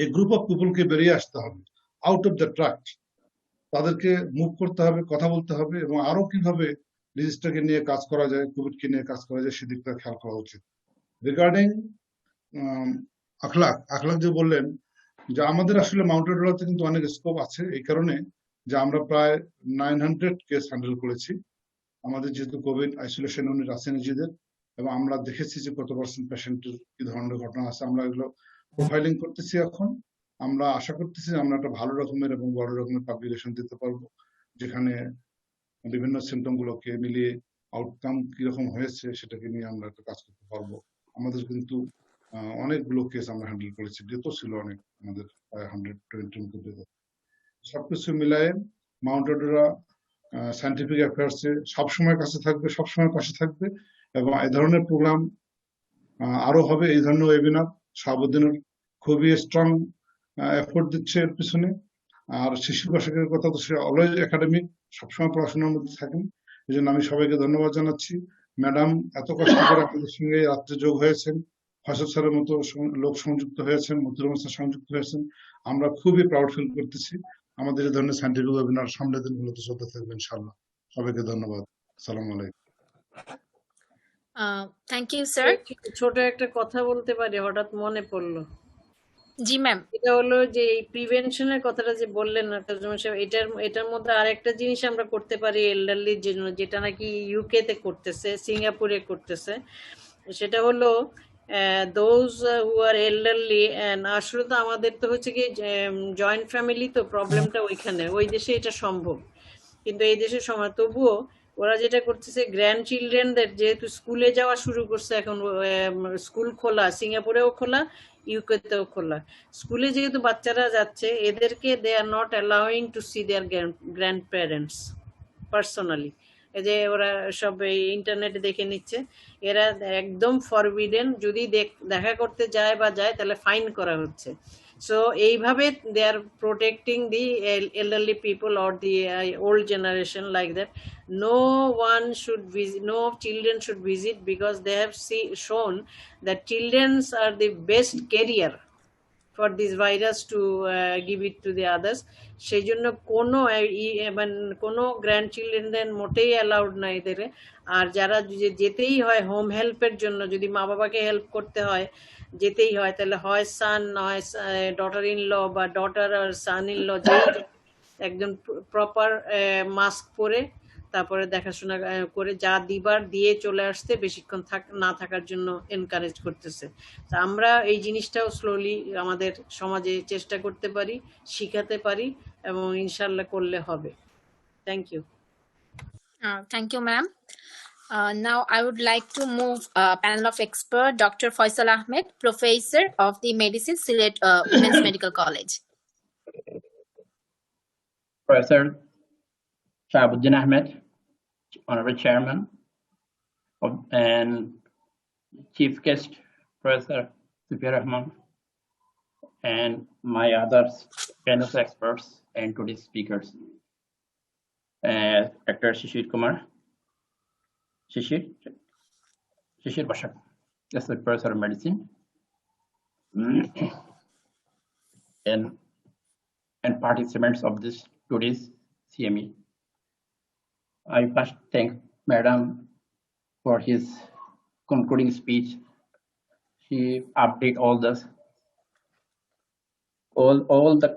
এই গ্রুপ অফ পিপলকে বেরিয়ে আসতে হবে আউট অফ দ্য ট্র্যাক, তাদেরকে মুভ করতে হবে, কথা বলতে হবে এবং আরো কিভাবে ডিজিজটাকে নিয়ে কাজ করা যায়, কোভিডকে নিয়ে কাজ করা যায় সেদিকটা খেয়াল করা উচিত। রিগার্ডিং আখলাক যে বললেন যে আমাদের আসলে মাউন্টেড ডলাতে কিন্তু অনেক স্কোপ আছে, এই কারণে যে আমরা প্রায় 900 কেস হ্যান্ডেল করেছি। আমাদের যেহেতু কোভিড আইসোলেশন ইউনিট আছে নিজেদের, এবং আমরা দেখেছি যে কত পার্সেন্ট পেশেন্টের কি ধরনের ঘটনা আছে, আমরা এগুলো প্রোফাইলিং করতেছি। এখন আমরা আশা করতেছি আমরা একটা ভালো রকমের এবং বড় রকমের পাবলিকেশন দিতে পারবো, যেখানে বিভিন্ন সিমটম গুলোকে মিলিয়ে আউটকাম কিরকম হয়েছে সেটাকে নিয়ে আমরা একটা কাজ করতে পারবো। আমাদের কিন্তু অনেকগুলো কেস আমরা হ্যান্ডেল করেছি, ডেথও ছিল অনেক, আমাদের প্রায় 120 সবকিছু মিলায়ে মাউন্টেডরা সায়েন্টিফিক অ্যাফেয়ার্সে সবসময় কাছে থাকবে, সবসময় পাশে থাকবে এবং এই ধরনের প্রোগ্রাম আরো হবে। এই ধরনের ওয়েবিনার শাহাবুদ্দিনের খুবই স্ট্রং এফোর্ট দিচ্ছে এর পিছনে। আর শিশু প্রশিক্ষকের কথা তো সে অলওয়েজ একাডেমিক, সবসময় পড়াশোনার মধ্যে থাকেন। এই জন্য আমি সবাইকে ধন্যবাদ জানাচ্ছি। ম্যাডাম এত কষ্ট করে আপনাদের সঙ্গে রাত্রে যোগ হয়েছেন, ফয়সাল স্যারের মতো লোক সংযুক্ত হয়েছেন, মতিউর রহমান স্যার সংযুক্ত হয়েছেন। আমরা খুবই প্রাউড ফিল করতেছি। আমাদের এই ধরনের সায়েন্টিফিক ওয়েবিনার সামনের দিনগুলোতে চলতে থাকবে ইনশাআল্লাহ। সবাইকে ধন্যবাদ। আসসালামু আলাইকুম। Thank you sir. ছোট একটা কথা বলতে পারি, হঠাৎ মনে পড়লো। জি ম্যাম। এটা হলো যে এই প্রিভেনশনের কথাটা যে বললেন না, এটার মধ্যে আরেকটা জিনিস আমরা করতে পারি এল্ডারলির জন্য, যেটা নাকি ইউকে তে করতেছে, সিঙ্গাপুরে করতেছে। সেটা হলো দোজ হু আর এল্ডারলি, আসলে তো আমাদের তো হচ্ছে কি জয়েন্ট ফ্যামিলি, তো প্রবলেমটা ওইখানে, ওই দেশে এটা সম্ভব, কিন্তু এই দেশে সময় তবুও ওরা যেটা করতেছে, গ্র্যান্ড চিলড্রেনদের যেহেতু স্কুলে যাওয়া শুরু করছে এখন, স্কুল খোলা, সিঙ্গাপুরেও খোলা, ইউকেতেও খোলা। স্কুলে যেহেতু বাচ্চারা যাচ্ছে, এদেরকে they are not allowing to see their grandparents personally. এই যে ওরা সব ইন্টারনেটে দেখে নিচ্ছে, এরা একদম ফরবিডেন। যদি দেখা করতে যায় তাহলে ফাইন করা হচ্ছে। So এইভাবে they are protecting the elderly people or the old generation like that. No one should visit, no children should visit, because they have shown that children are the best carrier for this virus to give it to the others. সেই জন্য কোনো grand চিলড্রেনদের মোটেই allowed না এদের। আর যারা যেতেই হয় home হেল্পের জন্য, যদি মা বাবাকে হেল্প করতে হয়, যেতেই হয়, তাহলে হয় সান, নয় ডটার ইন ল বা daughter R San in law, যে একজন প্রপার মাস্ক পরে তারপরে দেখাশোনা করে যা দিবার দিয়ে চলে আসতে, বেশিক্ষণ না থাকার জন্য এনকারেজ করতেছে। তা আমরা এই জিনিসটাও স্লোলি আমাদের সমাজে চেষ্টা করতে পারি, শিখাতে পারি, এবং ইনশাল্লাহ করলে হবে। Thank you. Thank you, ma'am. Now I would like to move panel of expert Dr. Faisal Ahmed, Professor of the Medicine, Sylhet Women's Medical College. Professor Shahabuddin Ahmed, Honorable Chairman, and Chief Guest Professor Zubir Rahman, and my other panel of experts and today's speakers, Dr. Shishir Kumar, Shishir Bashak, Associate Professor of Medicine, and participants of this today's CME. I first thank Madam for his concluding speech. She update all the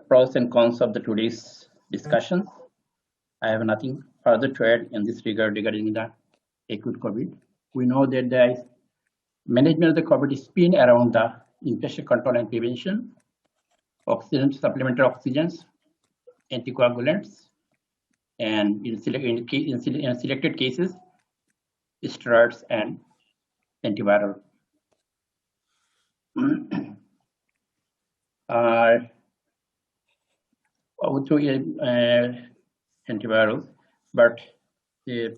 pros and cons of the today's discussions. I have nothing further to add in this regard regarding the acute COVID. We know that the management of the COVID is been around the infection control and prevention, oxygen, supplementary oxygens, anticoagulants, and in selected cases, steroids and antiviral. Antivirals, but the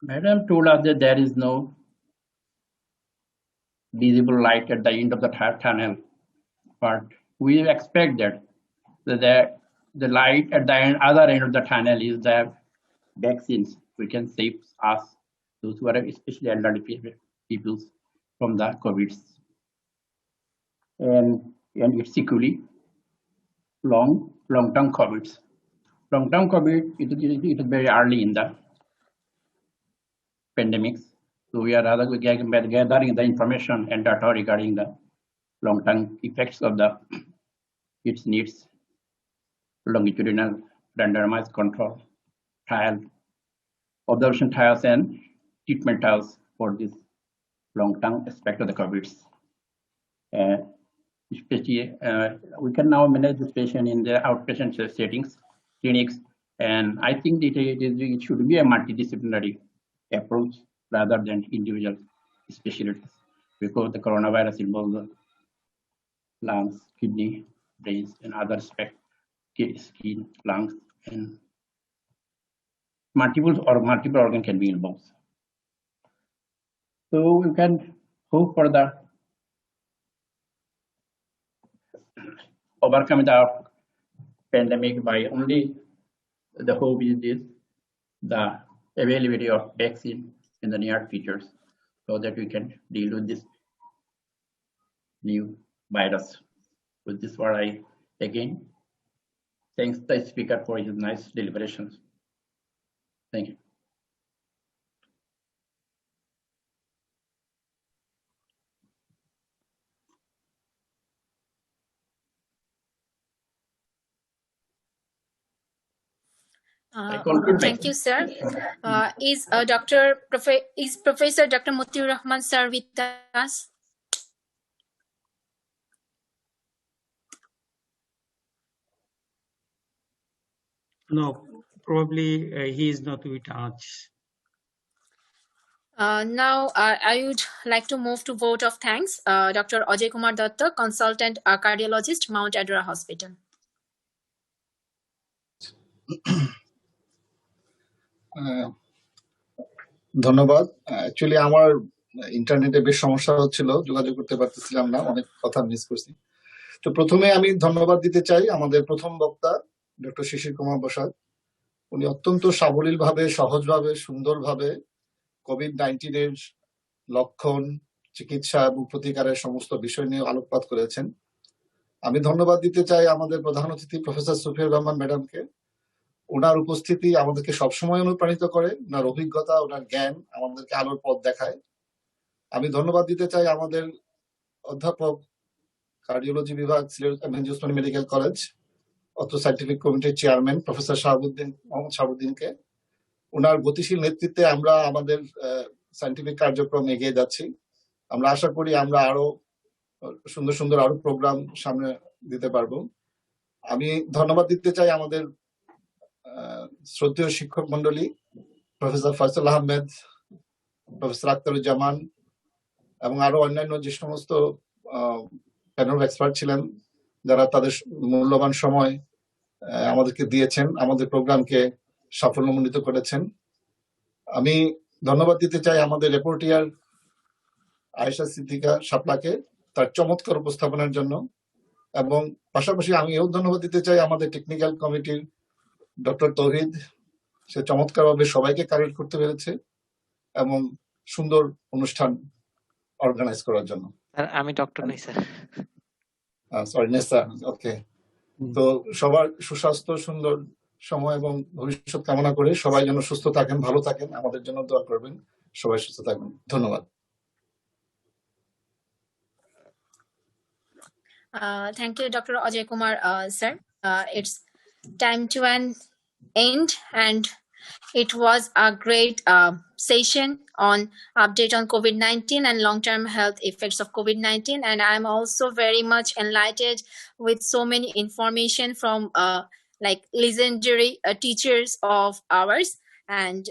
Madam told us that there is no visible light at the end of the tunnel, but we expect that the light at the other end of the tunnel is the vaccines. We can save us, those who are especially elderly people, from the COVID. And it's equally long-term COVID. Long-term COVID, it is very early in the pandemics. So we are rather gathering the information and data regarding the long-term effects of its needs, longitudinal randomized control trial, observation trials and treatment trials for this long-term aspect of the COVID. Especially, we can now manage this patient in the outpatient settings, clinics, and I think it should be a multidisciplinary approach rather than individual specialties, because the coronavirus involves the lungs, kidney, brains, and other aspects, skin, lungs, and multiple organ can be involved. So we can hope for the overcoming the pandemic by only the hope is this, the availability of vaccine in the near future, so that we can deal with this new virus. With this word, I again thanks the speaker for his nice deliberations. Thank you. Thank you, sir. Is Professor Dr. Mutiur Rahman sir with us? No, probably he is not with us. Now, I would like to move to vote of thanks. Dr. Ajay Kumar Datta, consultant cardiologist, Mount Adora Hospital. ধন্যবাদ। Actually আমার ইন্টারনেটে বেশ সমস্যা হচ্ছিল, যোগাযোগ করতে পারতেছিলাম না, অনেক কথা মিস করছি। তো প্রথমে আমি ধন্যবাদ দিতে চাই আমাদের প্রথম বক্তা ডক্টর শিশির কুমার প্রসাদ। উনি অত্যন্ত সাবলীলভাবে, সহজভাবে, সুন্দরভাবে কোভিড-19 এর লক্ষণ, চিকিৎসা এবং প্রতিকারের সমস্ত বিষয় নিয়ে আলোকপাত করেছেন। আমি ধন্যবাদ দিতে চাই আমাদের প্রধান অতিথি প্রফেসর সুফিয়া রহমান ম্যাডামকে। ওনার উপস্থিতি আমাদেরকে সবসময় অনুপ্রাণিত করে, ওনার অভিজ্ঞতা, ওনার জ্ঞান আমাদেরকে আলোর পথ দেখায়। আমি ধন্যবাদ দিতে চাই আমাদের অধ্যাপক, কার্ডিওলজি বিভাগ, সিলেট এমএনজি ওসমানী মেডিকেল কলেজ, অত্র সায়েন্টিফিক কমিটির চেয়ারম্যান প্রফেসর মোহাম্মদ শাহাবুদ্দিন। ওনার গতিশীল নেতৃত্বে আমরা আমাদের সায়েন্টিফিক কার্যক্রম এগিয়ে যাচ্ছি। আমরা আশা করি আমরা আরো সুন্দর সুন্দর আরো প্রোগ্রাম সামনে দিতে পারবো। আমি ধন্যবাদ দিতে চাই আমাদের শ্রদ্ধেয় শিক্ষক মন্ডলী, প্রফেসর ফয়সাল আহমেদ, প্রফেসর আখতারুজ্জামান এবং আরো অন্যান্য যে সমস্ত প্যানেল এক্সপার্ট ছিলেন, যারা তাদের মূল্যবান সময় আমাদেরকে দিয়েছেন, আমাদের প্রোগ্রামকে সাফল্যমণ্ডিত করেছেন। আমি ধন্যবাদ দিতে চাই আমাদের রিপোর্টিয়ার আয়েশা সিদ্দিকা শাপলাকে তার চমৎকার উপস্থাপনার জন্য, এবং পাশাপাশি আমি এও ধন্যবাদ দিতে চাই আমাদের টেকনিক্যাল কমিটির ডক্টর তৌহিদ। সে চমৎকারভাবে সবাইকে কানেক্ট করতে পেরেছে এবং সুন্দর অনুষ্ঠান অর্গানাইজ করার জন্য। আমি ডক্টর নই স্যার, সরি নেসা, ওকে। তো সবার সুস্বাস্থ্য, সুন্দর সময় এবং ভবিষ্যৎ কামনা করে সবাই যেন সুস্থ থাকেন, ভালো থাকেন, আমাদের জন্য দোয়া করবেন। সবাই সুস্থ থাকবেন। ধন্যবাদ। Thank you, Dr. Ajay Kumar, sir. It's time to an end, and it was a great session on update on COVID-19 and long-term health effects of COVID-19. And I'm also very much enlightened with so many information from like legendary teachers of ours. And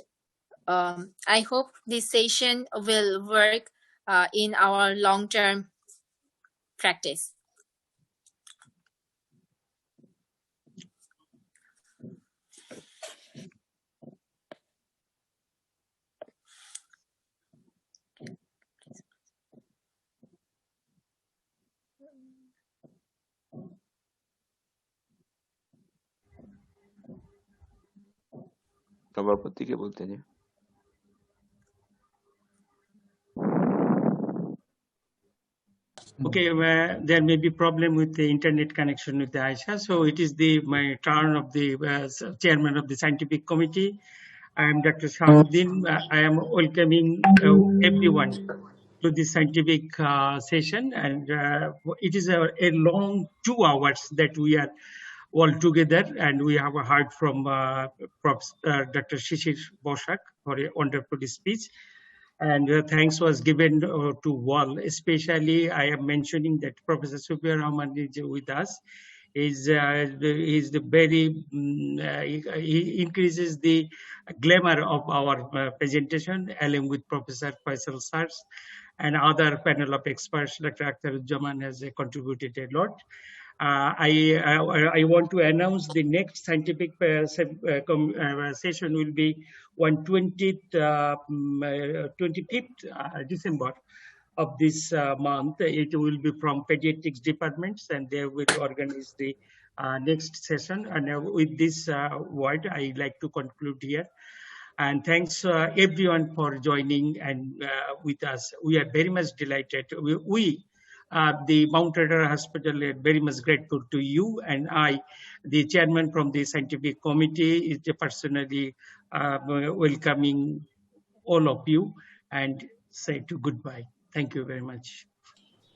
I hope this session will work in our long-term practice. সভাপতিকে বলতে যে Okay, there may be problem with the internet connection with the Aisha. So it is my turn of the chairman of the scientific committee. I am Dr. Shahuddin. I am welcoming everyone to this scientific session, and it is a long 2 hours that we are all together, and we have heard from Dr. Shishir Boshak for a wonderful speech. And thanks was given to all. Especially, I am mentioning that Professor Subir Rahman is with us. Is the very he increases the glamour of our presentation, along with Professor Faisal Sars and other panel of experts. Dr. Akhtaruজ্জামান has contributed a lot. I want to announce the next scientific session will be on 25th December of this month. It will be from pediatrics departments, and they will organize the next session. And with this word, I like to conclude here. And thanks everyone for joining and with us. We are very much delighted. The Mount Rainier Hospital are very much grateful to you, and I, the chairman from the scientific committee, is personally welcoming all of you and say to goodbye. Thank you very much.